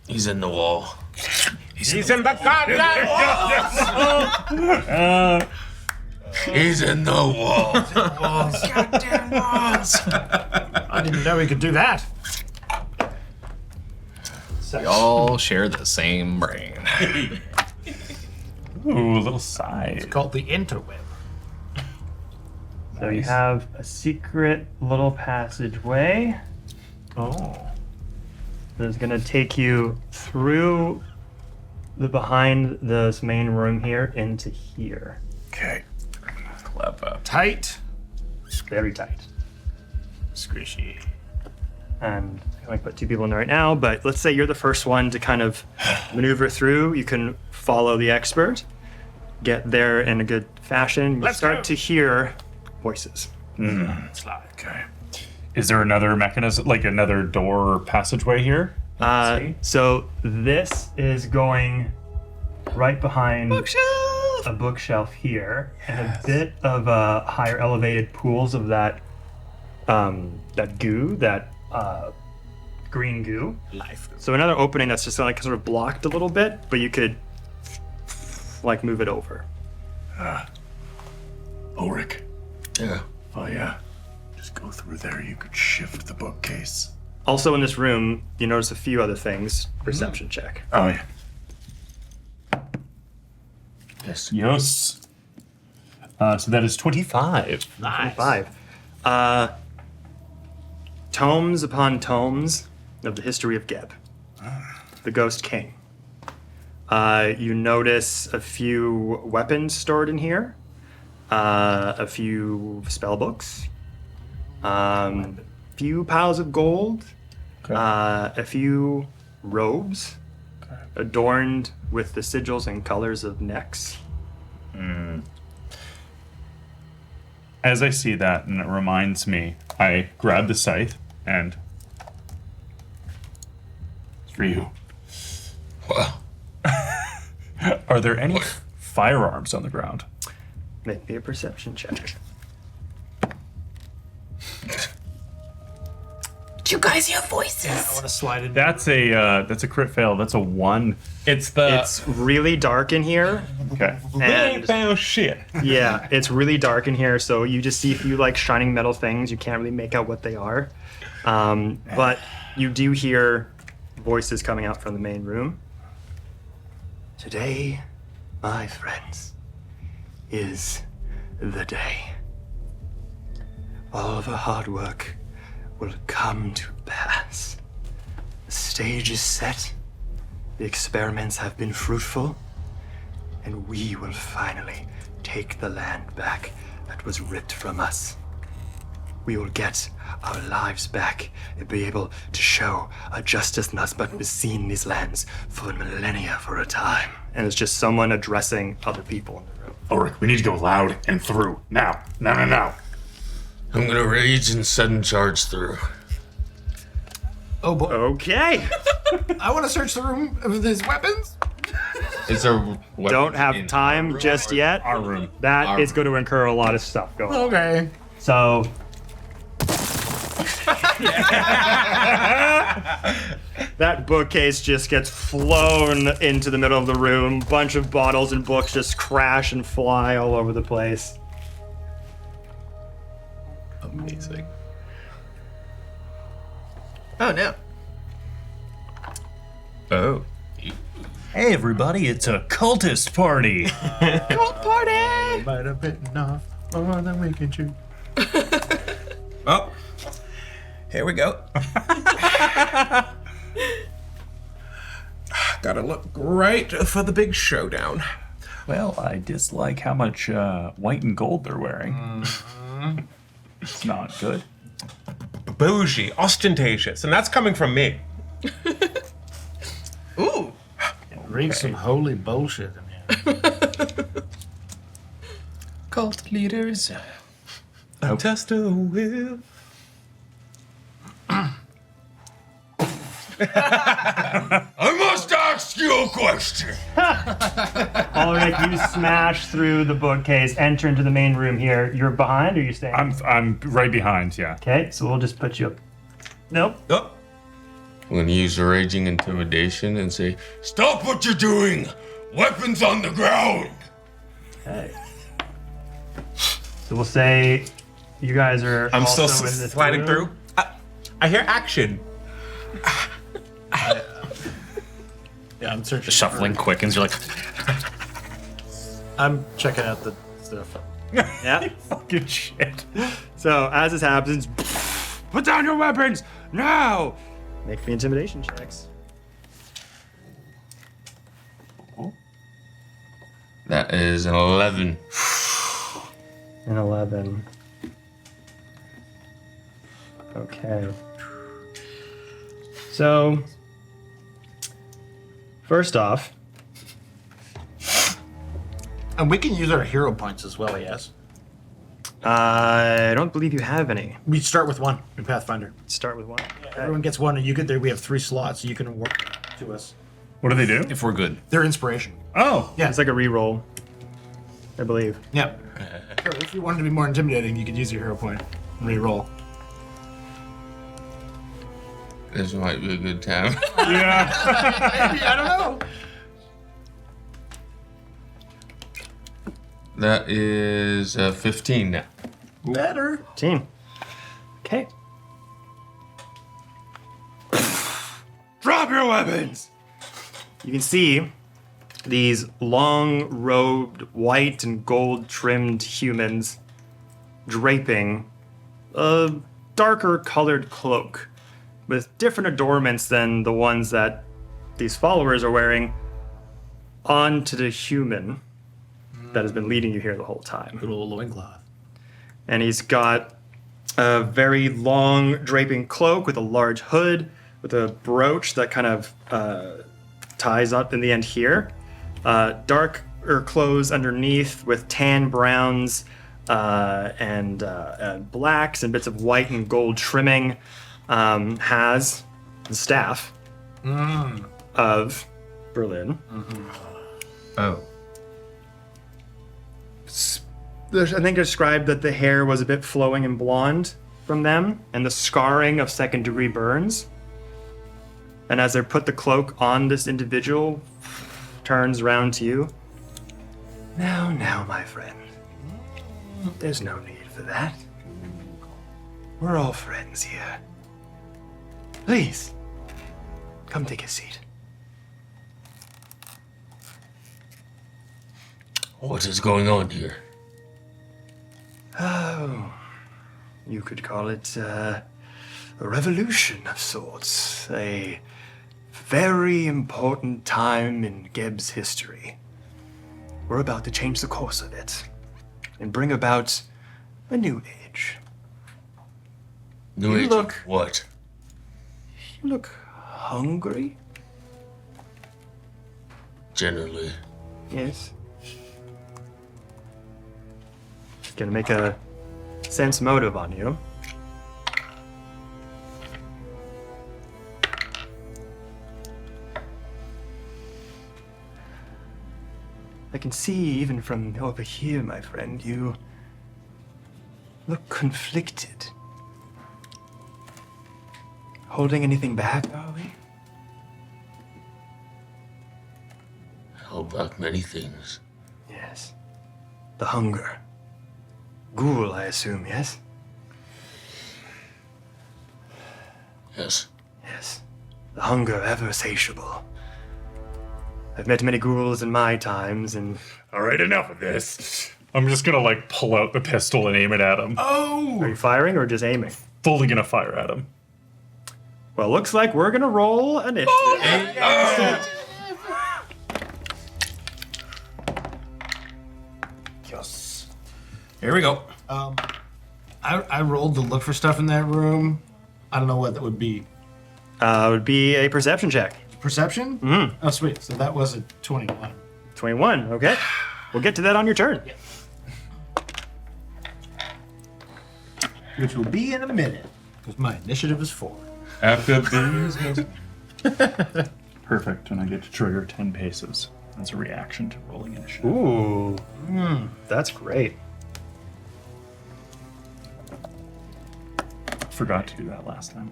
He's in the wall. He's in the goddamn wall. He's in the wall. Goddamn walls. I didn't know he could do that. We all share the same brain. Ooh, a little side. It's called the interweb. So you have a secret little passageway. Oh. That's gonna take you through the behind this main room here into here. Okay. Clever. Tight. Very tight. Squishy. And I can only put 2 people in there right now, but let's say you're the first one to kind of maneuver through. You can follow the expert, get there in a good fashion. You Let's start go. to hear voices. Slide. Okay. Is there another mechanism, like another door or passageway here? So this is going right behind Bookshelf. a bookshelf here, and a bit of higher elevated pools of that that goo, that green goo. Life. So another opening that's just like sort of blocked a little bit, but you could like move it over. Ulric. Yeah. Oh yeah. Just go through there. You could shift the bookcase. Also in this room, you notice a few other things. Perception check. Oh yeah. Yes. Yes. So that is 25. Nice. 5. Tomes upon tomes of the history of Geb, the Ghost King. You notice a few weapons stored in here, a few spell books, few piles of gold, a few robes adorned with the sigils and colors of necks. As I see that, and it reminds me, I grab the scythe and it's for you. Well, Are there any firearms on the ground? Make me a perception check. Do you guys hear voices? I want to slide in. That's a crit fail. That's a 1. It's the It's really dark in here. Okay. They ain't And found shit. yeah, it's really dark in here, so you just see a few like shining metal things. You can't really make out what they are. But you do hear voices coming out from the main room. Today, my friends, is the day. All the hard work will come to pass. The stage is set. The experiments have been fruitful. And we will finally take the land back that was ripped from us. We will get our lives back and be able to show a justice that has not been seen in these lands for millennia for a time. And it's just someone addressing other people in the room. Ulric, we need to go loud and through. Now. Now. I'm gonna rage and sudden charge through. Oh boy. Okay. I want to search the room of his weapons. Is there Don't have time just yet. Our room. That is going to incur a lot of stuff going on. Okay. So. That bookcase just gets flown into the middle of the room. Bunch of bottles and books just crash and fly all over the place. Amazing. Oh no. Oh. Hey everybody, it's a cultist party. Cult party! Might have bitten off more than we can chew. Oh, here we go. Gotta look great for the big showdown. Well, I dislike how much white and gold they're wearing. It's not good. Bougie, ostentatious, and that's coming from me. Ooh. Read some holy bullshit in here. Cult leaders. A test of will. I must ask you a question. Ulric, you smash through the bookcase, enter into the main room here. You're behind or you staying? I'm right behind, yeah. Okay, so we'll just put you up. Nope. Oh, I'm gonna use raging intimidation and say, Stop what you're doing. Weapons on the ground. Okay. So we'll say you guys are I'm also still in this sliding room. through. I hear action. Yeah, I'm searching. The shuffling quickens. You're like, I'm checking out the stuff. Yeah. Fucking shit. So as this happens, put down your weapons now. Make me intimidation checks. that is an 11. An 11. Okay. So, first off, And we can use our hero points as well, yes? I don't believe you have any. We start with one in Pathfinder. Start with one. Everyone gets one, and you get there. We have 3 slots, so you can work to us. What do they do? if we're good. They're inspiration. Oh, Yeah. It's like a reroll, I believe. Yeah. Sure, if you wanted to be more intimidating, you could use your hero point and re-roll. This might be a good time. yeah. I don't know. That is 15 now. Better. Team. Okay. Drop your weapons. You can see these long-robed, white and gold-trimmed humans draping a darker-colored cloak with different adornments than the ones that these followers are wearing onto the human that has been leading you here the whole time. Little loincloth. And he's got a very long draping cloak with a large hood with a brooch that kind of ties up in the end here. Darker clothes underneath with tan browns and blacks and bits of white and gold trimming. Has the staff of Berlin. Oh. I think described that the hair was a bit flowing and blonde from them, and the scarring of second-degree burns. And as they put the cloak on this individual, turns around to you. Now, my friend. There's no need for that. We're all friends here. Please, come take a seat. What is going on here? Oh, you could call it a revolution of sorts. A very important time in Geb's history. We're about to change the course of it and bring about a new age. New You age look- of what? You look hungry? Generally. Yes. Gonna make a sense motive on you. I can see even from over here, my friend, you look conflicted. Holding anything back, are we? Hold back many things. Yes. The hunger. Ghoul, I assume, yes? Yes. Yes. The hunger ever satiable. I've met many ghouls in my times, and All right, enough of this. I'm just gonna like pull out the pistol and aim it at him. are you firing or just aiming? Fully gonna fire at him. Well, looks like we're gonna roll initiative. Yes. Here we go. I rolled to look for stuff in that room. I don't know what that would be. It would be a perception check. Perception? Mm. Oh, sweet. So that was a 21. 21, okay. We'll get to that on your turn. Which will be in a minute. Because my initiative is 4. After these. Perfect. And I get to trigger 10 paces. That's a reaction to rolling initiative. Ooh. That's great. Forgot to do that last time.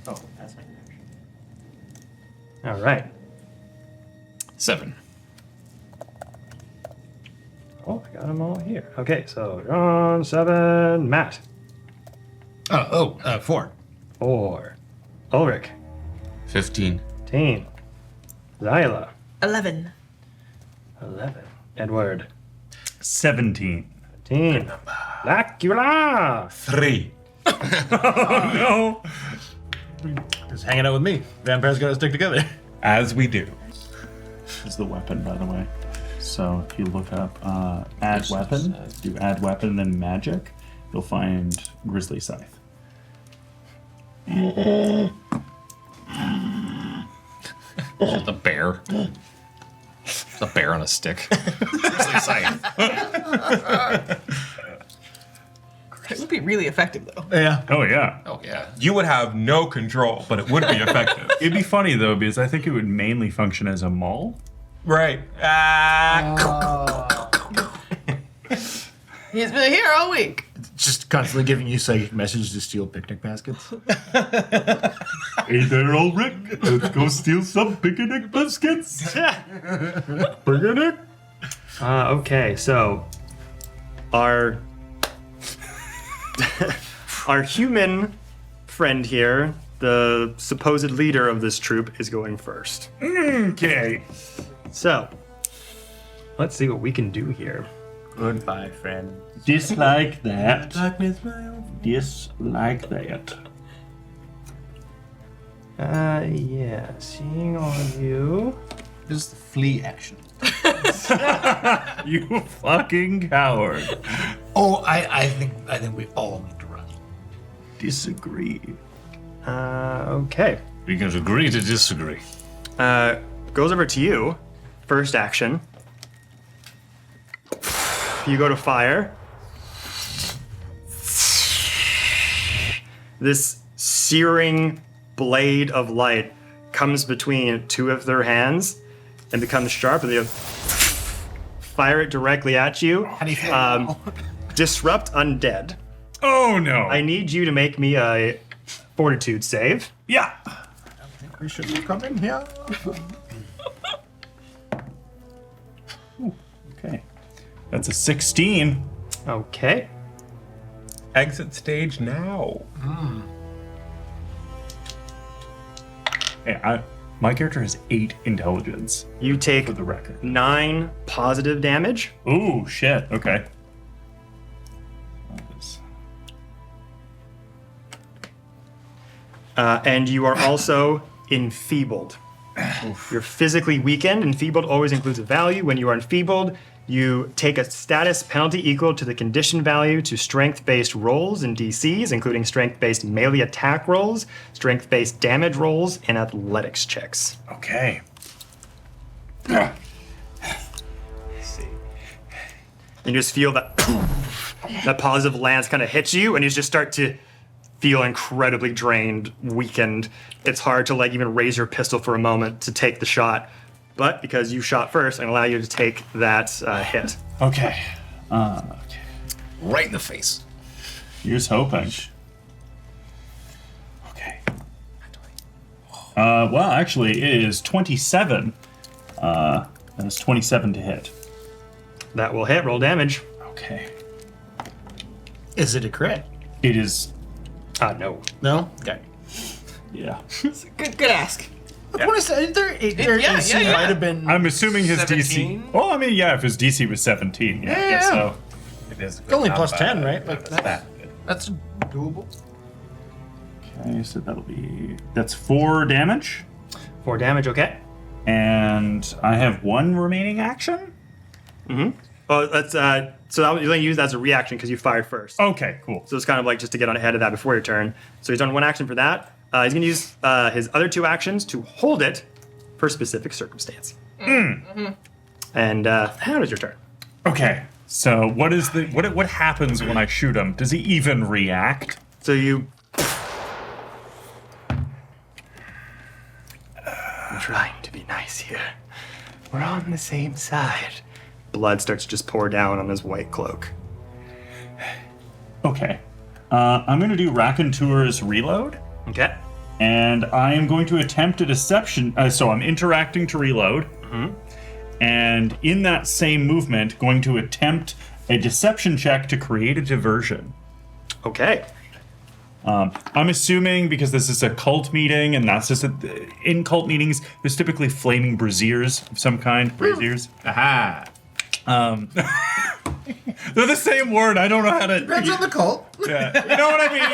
Oh, that's my reaction. All right. 7. Oh, I got them all here. Okay, so John, 7, Matt. 4. 4. Ulric. 15. 15. Xyla. 11. 11. Edward. 17. 15. Blacula. 3. No! Just hanging out with me. Vampires gotta stick together. As we do. This is the weapon, by the way. So if you look up add weapon, do add weapon, then magic, you'll find Grizzly Scythe. The bear. The bear on a stick. Grizzly scythe. It would be really effective, though. Yeah. Oh, yeah. Oh, yeah. You would have no control, but it would be effective. It'd be funny, though, because I think it would mainly function as a maul. Right. He's been here all week. Just constantly giving you psychic messages to steal picnic baskets. Hey there, Ulric. Let's go steal some picnic biscuits. Picnic? Okay, so our our human friend here, the supposed leader of this troop, is going first. Okay. So let's see what we can do here. Goodbye, friend. Dislike that. Darkness, my old Dislike that. Yeah, seeing on you. This is the flee action. You fucking coward. Oh, I think we all need to run. Disagree. Okay. We can agree to disagree. Goes over to you. First action. You go to fire. This searing blade of light comes between two of their hands and becomes sharp, and they fire it directly at you. How do you feel? Disrupt undead. Oh no. I need you to make me a fortitude save. Yeah. We should be coming here. Okay. That's a 16. Okay. Exit stage now. Hey, my character has 8 intelligence, You take for the record. 9 positive damage. Ooh, shit. Okay. And you are also enfeebled. You're physically weakened. Enfeebled always includes a value. When you are enfeebled, you take a status penalty equal to the condition value to strength-based rolls and DCs, including strength-based melee attack rolls, strength-based damage rolls, and athletics checks. Okay. And you just feel that that positive lance kind of hits you, and you just start to feel incredibly drained, weakened. It's hard to like even raise your pistol for a moment to take the shot. But because you shot first, I allow you to take that hit. Okay. Right in the face. Here's hoping. Okay. Well, actually, it is 27. That's 27 to hit. That will hit. Roll damage. Okay. Is it a crit? It is. No. No? Okay. Yeah. Good ask. I want to say, their AC might have been. I'm assuming his 17? DC. Well, I mean, yeah, if his DC was 17, yeah, I guess Yeah. so. It is Only not plus bad. 10, right? Like Bad. that's doable. Okay, so that's 4 damage, 4 damage, okay. and I have 1 remaining action. Oh, that's so that you only use that as a reaction because you fired first. Okay, cool. So it's kind of like just to get on ahead of that before your turn. So he's done 1 action for that. He's going to use his other 2 actions to hold it for specific circumstance. And now is your turn. Okay, so what happens when I shoot him? Does he even react? So you. I'm trying to be nice here. We're on the same side. Blood starts to just pour down on his white cloak. Okay, I'm going to do Raconteur's reload. Okay. And I am going to attempt a deception. So I'm interacting to reload. And in that same movement, going to attempt a deception check to create a diversion. Okay. I'm assuming because this is a cult meeting, and that's just in cult meetings, there's typically flaming braziers of some kind. Braziers. Aha. They're the same word. I don't know how to. Depends on the cult. Yeah. You know what I mean?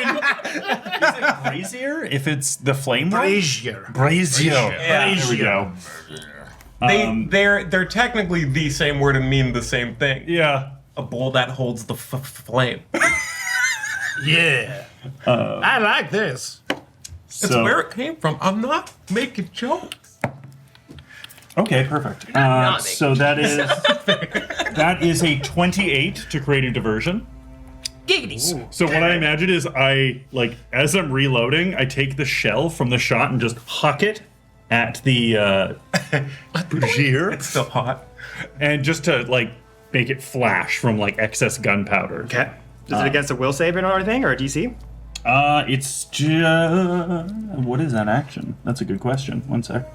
Is it brazier if it's the flame one? Brazier. Brazier. Yeah. There we go. They're technically the same word and mean the same thing. Yeah. A bowl that holds the flame. Yeah. I like this. It's where it came from. I'm not making jokes. Okay, perfect. not So that is a 28 to create a diversion. Giggity. So what I imagine is as I'm reloading, I take the shell from the shot and just huck it at the brazier. It's still hot. And just to make it flash from excess gunpowder. Okay. Is it against a will save or anything, or a DC? It's just what is that action? That's a good question. One sec.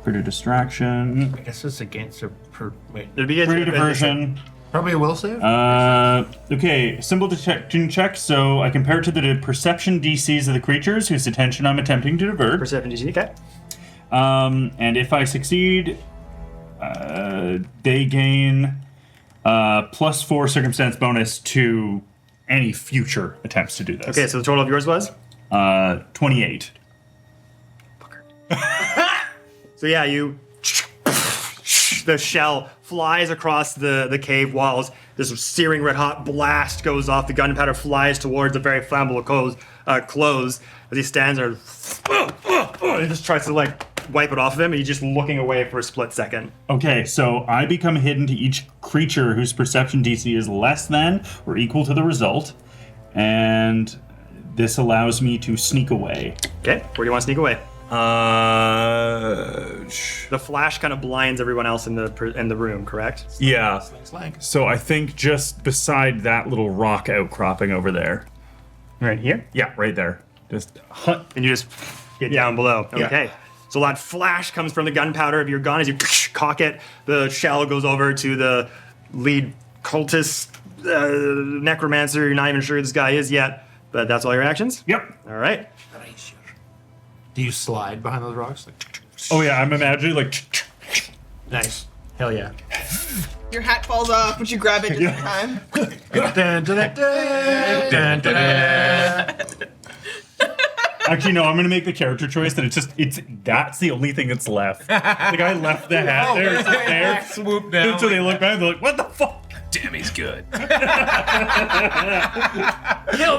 Create a distraction. I guess it's against a wait. It'd be Create a diversion. Probably a will save. Okay, symbol detection check. So I compare it to the perception DCs of the creatures whose attention I'm attempting to divert. Perception DC, okay. And if I succeed, they gain +4 circumstance bonus to any future attempts to do this. Okay, so the total of yours was? 28. So yeah, the shell flies across the cave walls. This searing red hot blast goes off. The gunpowder flies towards the very flammable clothes as he stands there. He just tries to wipe it off of him, and he's just looking away for a split second. Okay, so I become hidden to each creature whose perception DC is less than or equal to the result, and this allows me to sneak away. Okay, where do you want to sneak away? The flash kind of blinds everyone else in the room, correct? Yeah. So I think just beside that little rock outcropping over there. Right here? Yeah, right there. Just hunt. And you just get down below. Okay. So that flash comes from the gunpowder of your gun as you cock it. The shell goes over to the lead cultist, necromancer. You're not even sure who this guy is yet, but that's all your actions? Yep. All right. Do you slide behind those rocks? Oh yeah, I'm imagining Nice. Hell yeah. Your hat falls off, but you grab it just in time. Dun, dun, dun, dun, dun, dun. Actually, no, I'm gonna make the character choice that that's the only thing that's left. The guy left the hat there, it's just there. Swoop down. So they look back, they're like, what the fuck? Damn, he's good. Kill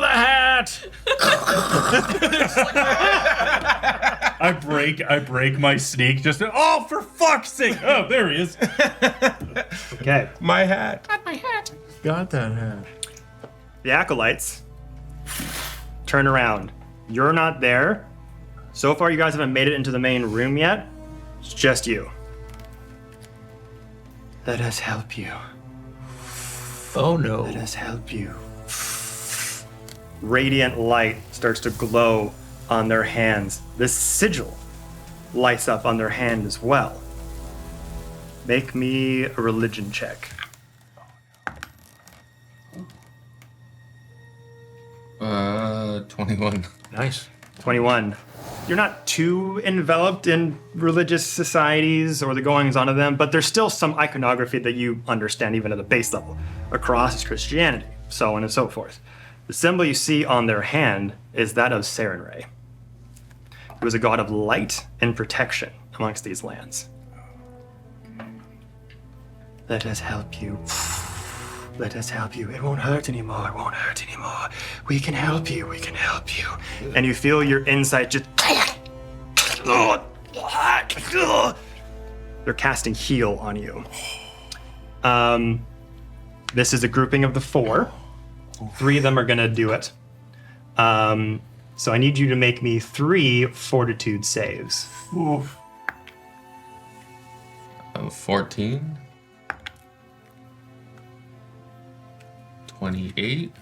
the hat! I break my sneak just for fuck's sake. Oh, there he is. Okay. My hat. Got that hat. The acolytes turn around You're not there. So far, you guys haven't made it into the main room yet. It's just you. Let us help you. Oh no. Let us help you. Radiant light starts to glow on their hands. This sigil lights up on their hand as well. Make me a religion check. 21. Nice. 21. You're not too enveloped in religious societies or the goings on of them, but there's still some iconography that you understand even at the base level. A cross is Christianity, so on and so forth. The symbol you see on their hand is that of Sarenrae, who is a god of light and protection amongst these lands. Let us help you. Let us help you. It won't hurt anymore. It won't hurt anymore. We can help you. We can help you. And you feel your inside just. They're casting heal on you. This is a grouping of the 4. 3 of them are gonna do it. So I need you to make me 3 fortitude saves. 14. 28.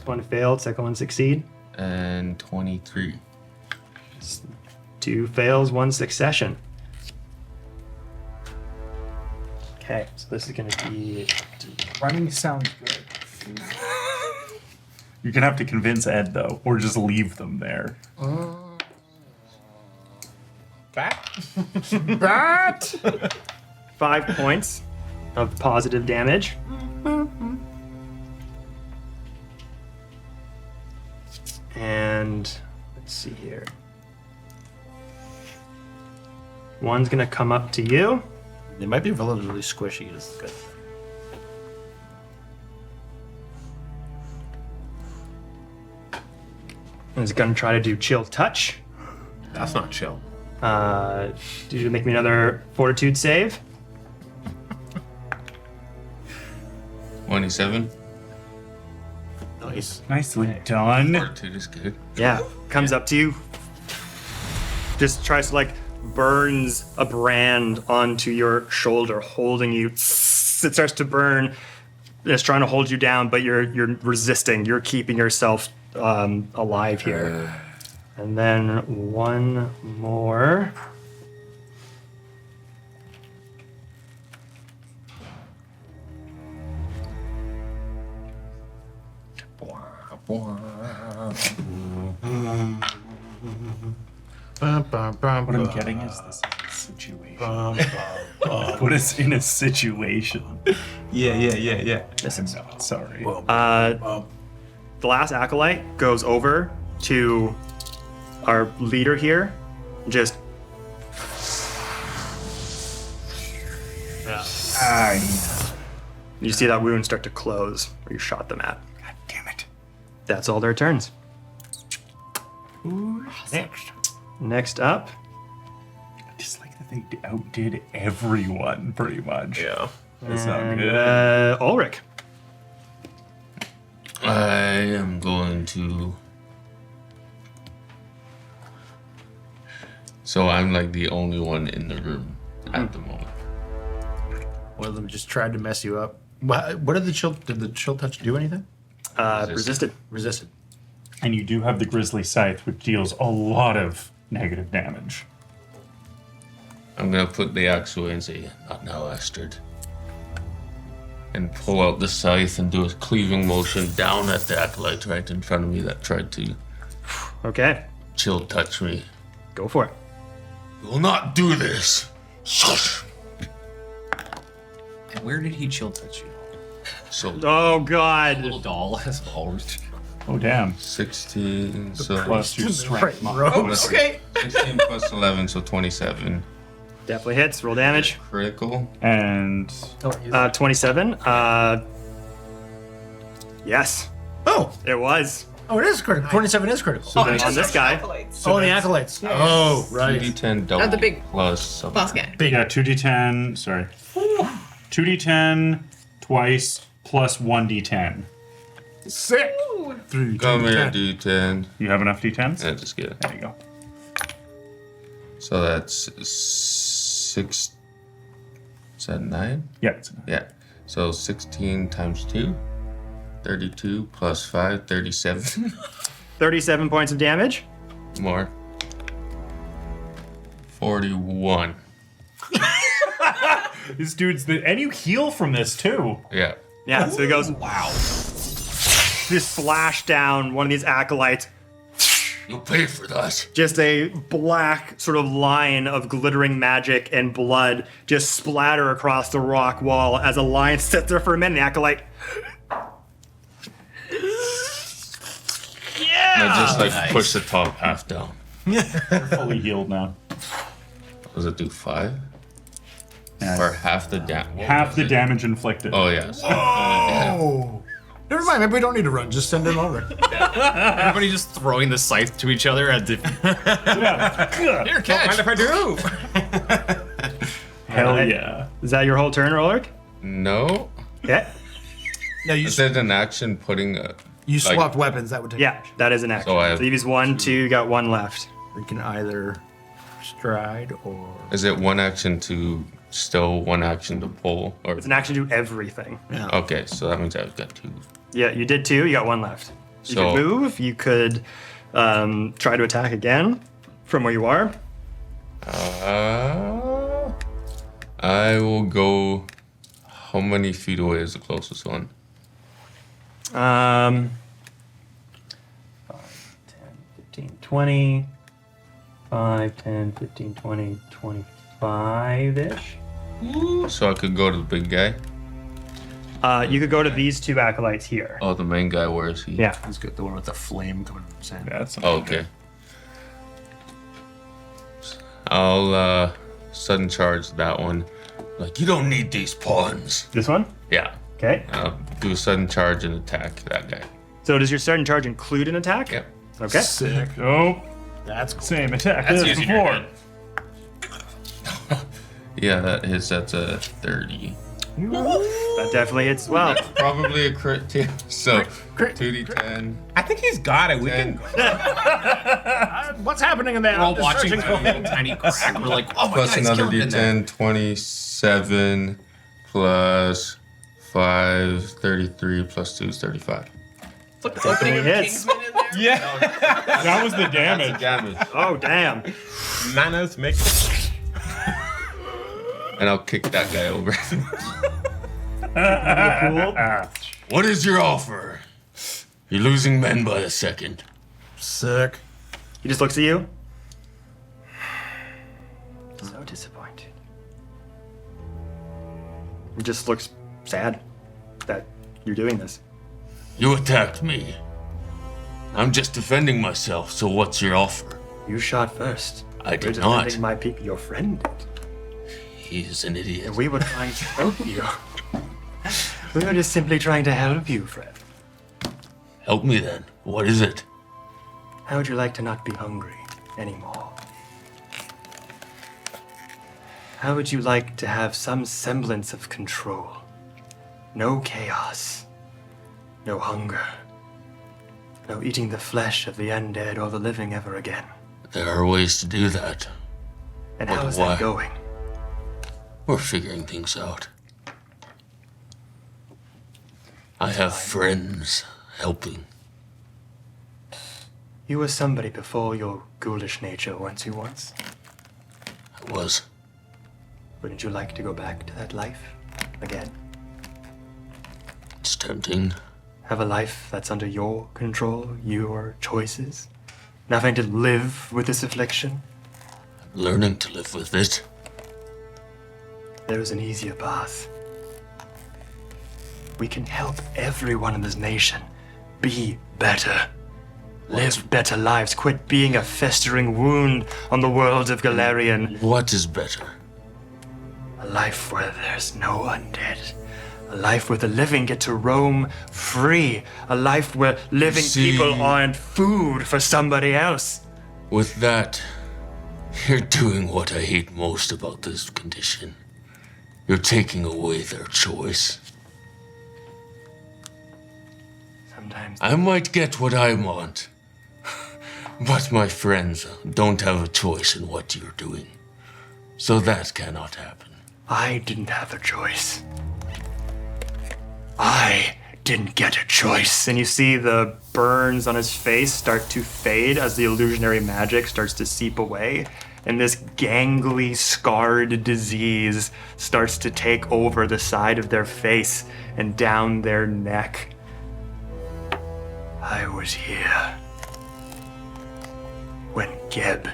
One failed, second one succeed. And 23. 2 fails, 1 succession. Okay, so this is gonna be. Running sounds good. You're gonna have to convince Ed though, or just leave them there. That 5 points of positive damage. And let's see here. One's gonna come up to you. they might be relatively squishy. Is good. And is gonna try to do chill touch. That's not chill. Did you make me another fortitude save? 27. Nice. Nicely done. Fortitude is good. Yeah, comes up to you. Just tries to like burns a brand onto your shoulder, holding you. It starts to burn. It's trying to hold you down, but you're resisting. You're keeping yourself alive here. And then one more. What I'm getting is this is a situation. Put us in a situation. Yeah. Listen, No, sorry. the last acolyte goes over to our leader here. Just you see that wound start to close where you shot them at. God damn it. That's all their turns. Next. Next up, I just like that they outdid everyone, pretty much. Yeah. That's not and, good. Ulric. I am going to. So I'm like the only one in the room at the moment. One of them just tried to mess you up. What did the chill? Did the chill touch do anything? Resisted. Resisted. And you do have the Grizzly Scythe, which deals a lot of negative damage. I'm gonna put the axe away and say, "Not now, Astrid." And pull out the scythe and do a cleaving motion down at the acolyte right in front of me that tried to Okay, chill touch me. go for it. You will not do this. Shush. And where did he chill touch you? So Oh God. Little doll has always. Oh, damn. 16, so Plus your strength mod. Okay. 16 plus 11, so 27. Definitely hits. Roll damage. Critical. And 27. Yes, Oh, it was. oh, it is critical. 27 is critical. So then on this guy, Oh, the acolytes. Oh, right. 2d10 double the big plus something. Boss guy. yeah, 2d10, sorry. 2d10 twice plus 1d10. Sick. Ooh. Come here, D10. You have enough d10s? Yeah, just get it. There you go. So that's 6. Is that 9? Yeah. It's enough. Yeah. So 16 times 2. 32 plus 5, 37. 37 points of damage. More. 41. This dude's and you heal from this too. Yeah. Yeah, so it goes, wow. Just slash down one of these acolytes. You'll pay for that. Just a black sort of line of glittering magic and blood just splatter across the rock wall as a lion sits there for a minute. The acolyte. And I just push the top half down. Fully healed now. Does it do 5? Yeah. Or half the damage? Half the damage inflicted. Oh, yes. Oh. Never mind, maybe we don't need to run. Just send in Ulric. Everybody just throwing the scythe to each other at the. Here, catch. Mind if I do? Hell yeah. Is that your whole turn, Ulric? No. Yeah. No, you, Is it an action putting a... you like- swapped weapons. That would take Yeah, that is an action. So I have So you've used 1, 2, you got 1 left. You can either stride or... Is it one action to still one action to pull? Or It's an action to do everything. Okay, so that means I've got 2. Yeah, you did 2, you got 1 left. You So- could move, you could try to attack again from where you are. I will go... How many feet away is the closest one? 5, 10, 15, 20. 5, 10, 15, 20, 25-ish. So I could go to the big guy? You could go to these 2 acolytes here. Oh, the main guy, where is he? Yeah. He's got the one with the flame coming from his hand. That's Oh, okay. I'll sudden charge that one. Like, you don't need these pawns. This one? Yeah. Okay. I'll do a sudden charge and attack that guy. So does your sudden charge include an attack? Yep. Okay. Sick. Oh, That's cool. same attack That's as using your before. head. Yeah, that hits. That's a 30. That definitely hits well. Probably a crit too. So Crit. 2d10. I think he's got it. We can. What's happening in there? We're all I'm just watching searching through for- a little tiny crack. We're like, oh my Plus god, he's another killing it in there. d10, 27 plus 5, 33 plus 2 is 35. It's like the opening of hits. Kingsman in there. Yeah. That was the damage. Damage. Oh, damn. Manners make. And I'll kick that guy over. Cool. What is your offer? You're losing men by the second. Sick. He just looks at you. So disappointed. He just looks sad that you're doing this. You attacked me. I'm just defending myself, so what's your offer? You shot first. I You're did not. defending my people. Your friend did. He's an idiot. And we were trying to help you. We were just simply trying to help you, Fred. Help me then. What is it? How would you like to not be hungry anymore? How would you like to have some semblance of control? No chaos. No hunger. No eating the flesh of the undead or the living ever again. There are ways to do that. And But how is why? that going? We're figuring things out. I have friends helping. You were somebody before your ghoulish nature, weren't you once? I was. Wouldn't you like to go back to that life again? It's tempting. Have a life that's under your control, your choices? Nothing to live with this affliction? I'm learning to live with it. There is an easier path. We can help everyone in this nation be better. Live better lives. Quit being a festering wound on the world of Galarian. What is better? A life where there's no undead. A life where the living get to roam free. A life where living See- people aren't food for somebody else. With that, you're doing what I hate most about this condition. You're taking away their choice. Sometimes. I might get what I want, but my friends don't have a choice in what you're doing. So that cannot happen. I didn't have a choice. I didn't get a choice. And you see the burns on his face start to fade as the illusionary magic starts to seep away. And this gangly, scarred disease starts to take over the side of their face and down their neck. I was here when Geb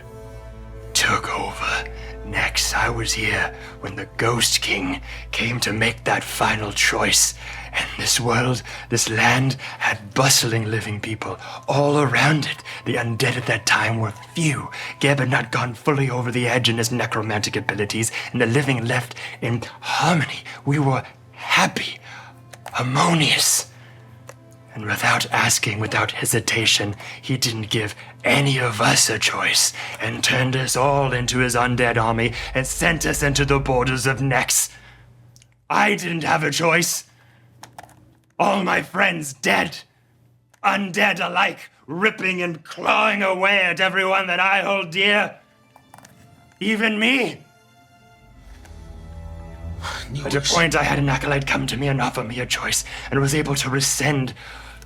took over. Next, I was here when the Ghost King came to make that final choice. And this world, this land, had bustling living people all around it. The undead at that time were few. Geb had not gone fully over the edge in his necromantic abilities, and the living left in harmony. We were happy, harmonious. And without asking, without hesitation, he didn't give any of us a choice and turned us all into his undead army and sent us into the borders of Nex. I didn't have a choice. All my friends dead, undead alike, ripping and clawing away at everyone that I hold dear. Even me. At a point, I had an acolyte come to me and offer me a choice, and was able to rescind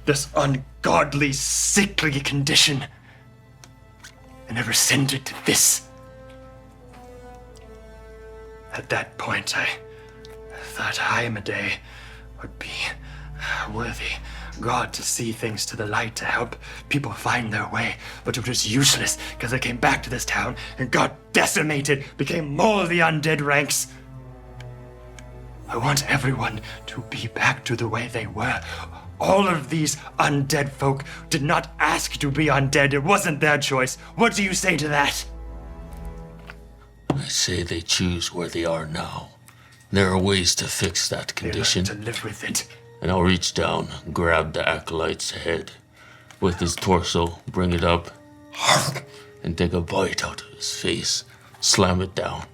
this ungodly, sickly condition. And I rescinded this. At that point, I thought Hymede would be worthy God to see things to the light, to help people find their way. But it was useless, because I came back to this town and got decimated, became more of the undead ranks. I want everyone to be back to the way they were. All of these undead folk did not ask to be undead. It wasn't their choice. What do you say to that? I say they choose where they are now. There are ways to fix that condition. They learn to live with it. And I'll reach down, grab the acolyte's head with his torso, bring it up, and take a bite out of his face, slam it down,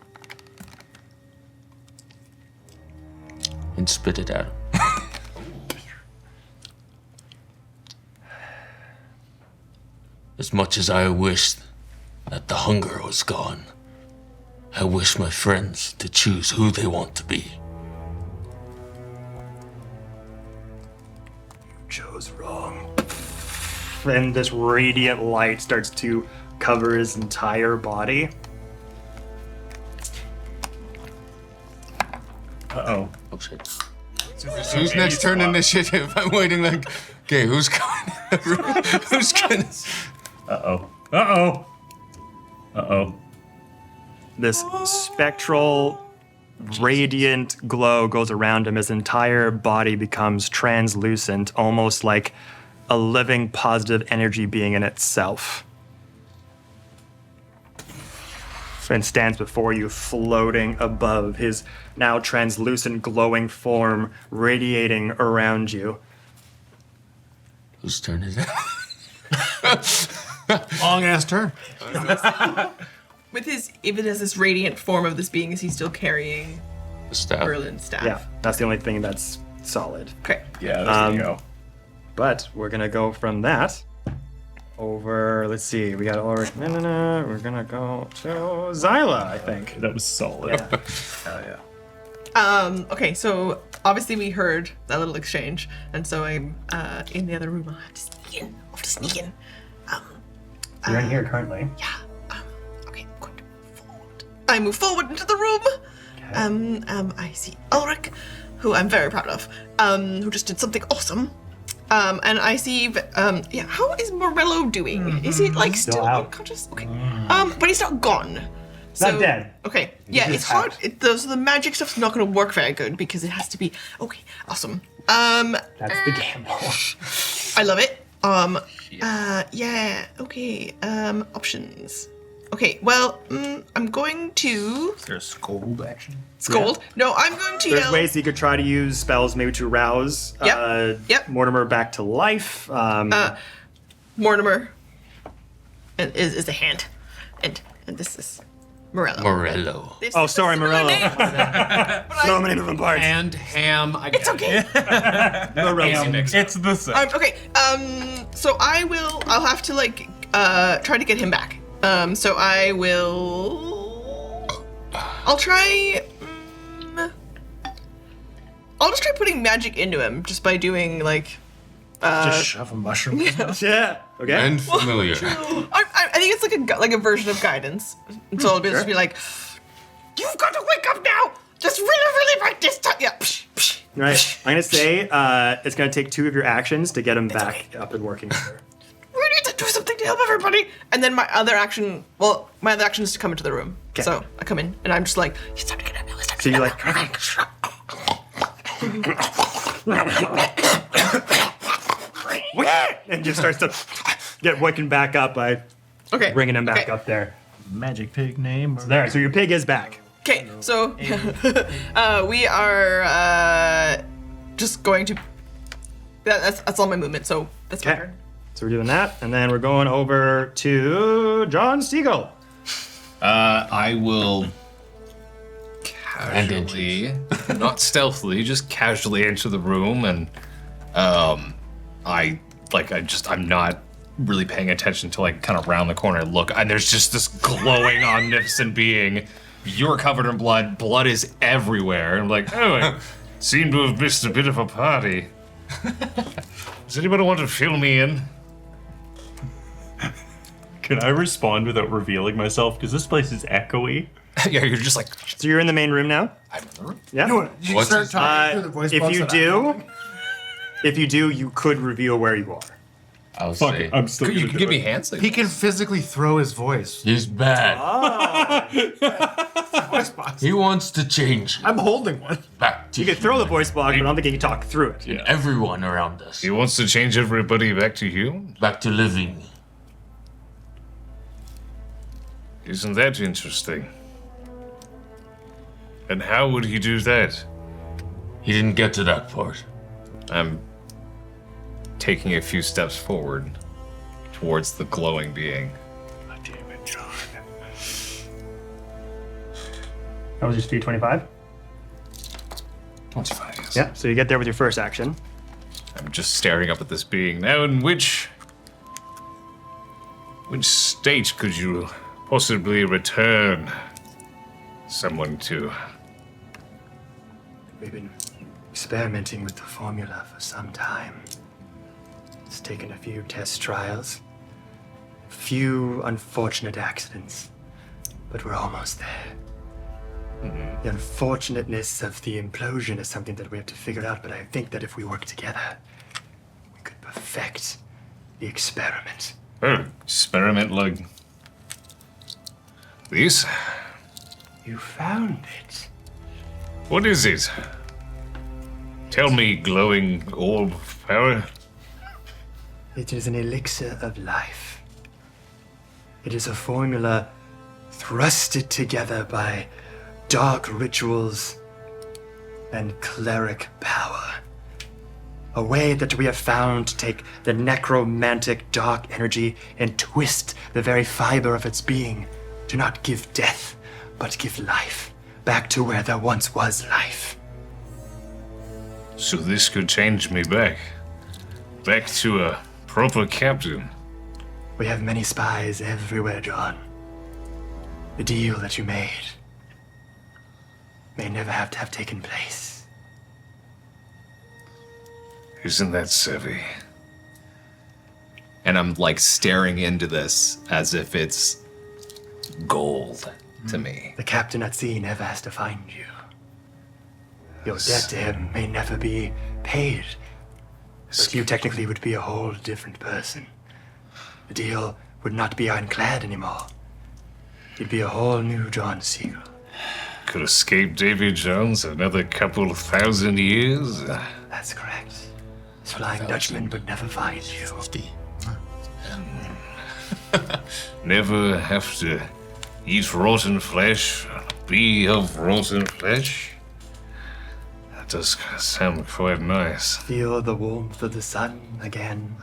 and spit it at him. As much as I wish that the hunger was gone, I wish my friends to choose who they want to be. Chose wrong. And this radiant light starts to cover his entire body. Uh-oh. Oh shit. Who's next turn initiative? I'm waiting like, okay, who's going? Who's gonna? Uh-oh. Uh-oh. Uh-oh. This spectral, radiant glow goes around him. His entire body becomes translucent, almost like a living, positive energy being in itself. And stands before you, floating above, his now translucent, glowing form radiating around you. Whose turn is it? Long ass turn. With his, even as this radiant form of this being, is he still carrying The staff. Berlin's staff? Yeah, that's the only thing that's solid. Okay. Yeah, there you go. But we're gonna go from that over. Let's see, we got Ulric. We're gonna go to Xyla, I think. That was solid. Yeah. Okay, so obviously we heard that little exchange, and so I'm in the other room. I'll have to sneak in. You're in here currently. Yeah. Okay, good. Forward. I move forward into the room. Okay. I see Ulric, who I'm very proud of, who just did something awesome. And I see, how is Morello doing? Is he like still out. unconscious? Okay. But he's not gone. Not dead. Okay. Yeah, it's hard. The magic stuff's not going to work very good because it has to be. Okay. Awesome. That's the gamble. I love it. Yeah. Okay. Options. Okay. Well, I'm going to Is there a scold action? scold. No, I'm going to There's yell. ways you could try to use spells maybe to rouse Yep. Mortimer back to life. Mortimer is a hand, and this is Morello. Oh, sorry, Similar Morello. name. So many moving parts. And ham. It's okay. Easy mix. It's the same. Okay. So I'll have to like try to get him back. So I will. I'll try. I'll just try putting magic into him just by doing like. Just shove a mushroom. Yeah. Okay. And familiar. I think it's like a version of guidance. So I'll just be like, "You've got to wake up now. Just really right this time." Yeah. Right. I'm gonna say it's gonna take 2 of your actions to get him back up and working. We need to do something to help everybody. And then my other action is to come into the room. 'Kay. So I come in and I'm just like, it's time to get up now. It's time to So get you're like, and just starts to get waking back up by Okay. bringing him back Okay. up there. Magic pig name. There. So your pig is back. Okay, so we are just going to. That's all my movement. So that's my Okay. turn. So we're doing that, and then we're going over to John Seagul. I will casually, not stealthily, just casually enter the room, and I'm not really paying attention to like kind of round the corner and look, and there's just this glowing omnipotent being. You're covered in blood. Blood is everywhere. I'm like, Oh, I seem to have missed a bit of a party. Does anybody want to fill me in? Can I respond without revealing myself? Because this place is echoey. yeah, you're just like, So you're in the main room now. I'm in the room. Yeah. You What's start his- talking through the voice If box you that do, you could reveal where you are. I'll Fuck say it, I'm still You gonna can do give it. me hands. He can physically throw his voice. he's bad. voice box. He wants to change I'm holding one. back to You could throw the voice block, but I don't think you can talk through it. everyone around us. He wants to change everybody back to human? Back to living. Isn't that interesting? And how would he do that? He didn't get to that part. I'm taking a few steps forward towards the glowing being. Damn it, John. That was your speed 25? 25. Yes. Yeah, so you get there with your first action. I'm just staring up at this being. Now, in which state could you possibly return someone to? We've been experimenting with the formula for some time. It's taken a few test trials, a few unfortunate accidents, but we're almost there. The unfortunateness of the implosion is something that we have to figure out, but I think that if we work together, we could perfect the experiment. Oh, experiment like this? You found it. What is it? Tell me, glowing orb of power. It is an elixir of life. It is a formula thrusted together by dark rituals and cleric power. A way that we have found to take the necromantic dark energy and twist the very fiber of its being to not give death, but give life back to where there once was life. So this could change me back to a proper captain. We have many spies everywhere, John. The deal that you made may never have to have taken place. Isn't that savvy? And I'm like staring into this as if it's gold to me. The captain at sea never has to find you. Your debt to him may never be paid, but you technically would be a whole different person. The deal would not be ironclad anymore. You'd be a whole new John Seagul. Could escape Davy Jones another couple of thousand years? That's correct. This Flying Dutchman would never find you. Never have to eat rotten flesh, be of rotten flesh? That does sound quite nice. Feel the warmth of the sun again.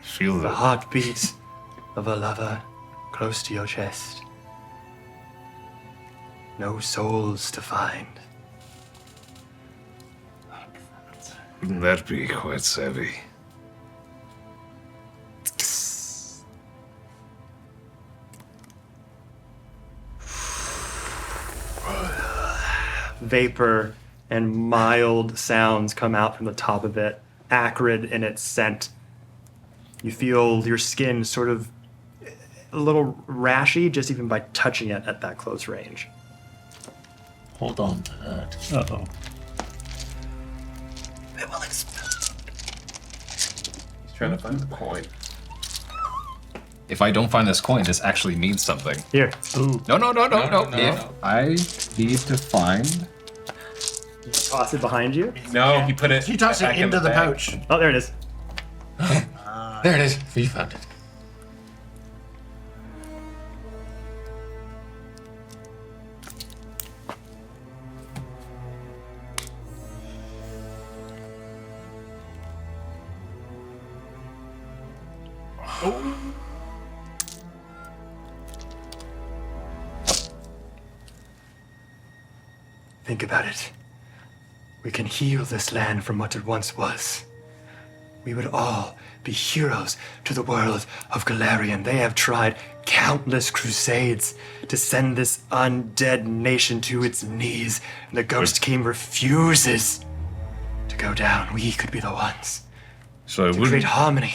Feel The the heartbeat of a lover close to your chest. no souls to find. Wouldn't that be quite savvy? Vapor and mild sounds come out from the top of it, acrid in its scent. You feel your skin sort of a little rashy just even by touching it at that close range. Hold on to that. Uh-oh. It will explode. He's trying to find the coin. If I don't find this coin, this actually means something. Here. No. If I need to find... Toss it behind you. No, he put it... He tossed it back in into the bag. pouch. Oh, there it is. There it is. We found it. Think about it. We can heal this land from what it once was. We would all be heroes to the world of Galarian. They have tried countless crusades to send this undead nation to its knees, and the Ghost King refuses to go down. We could be the ones So I to create wouldn't. harmony.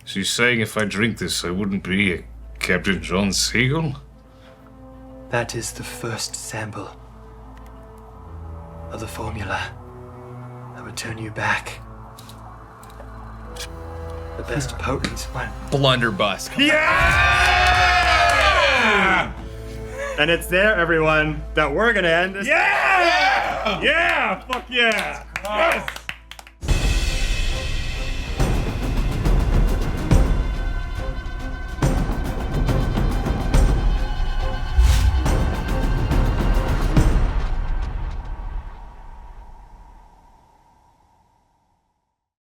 So you're saying if I drink this, I wouldn't be a Captain John Seagul? That is the first sample of the formula that would turn you back. The best potent one. Blunderbuss. And it's there, everyone, that we're gonna end this. Yeah! Yeah! Fuck yeah! Yes!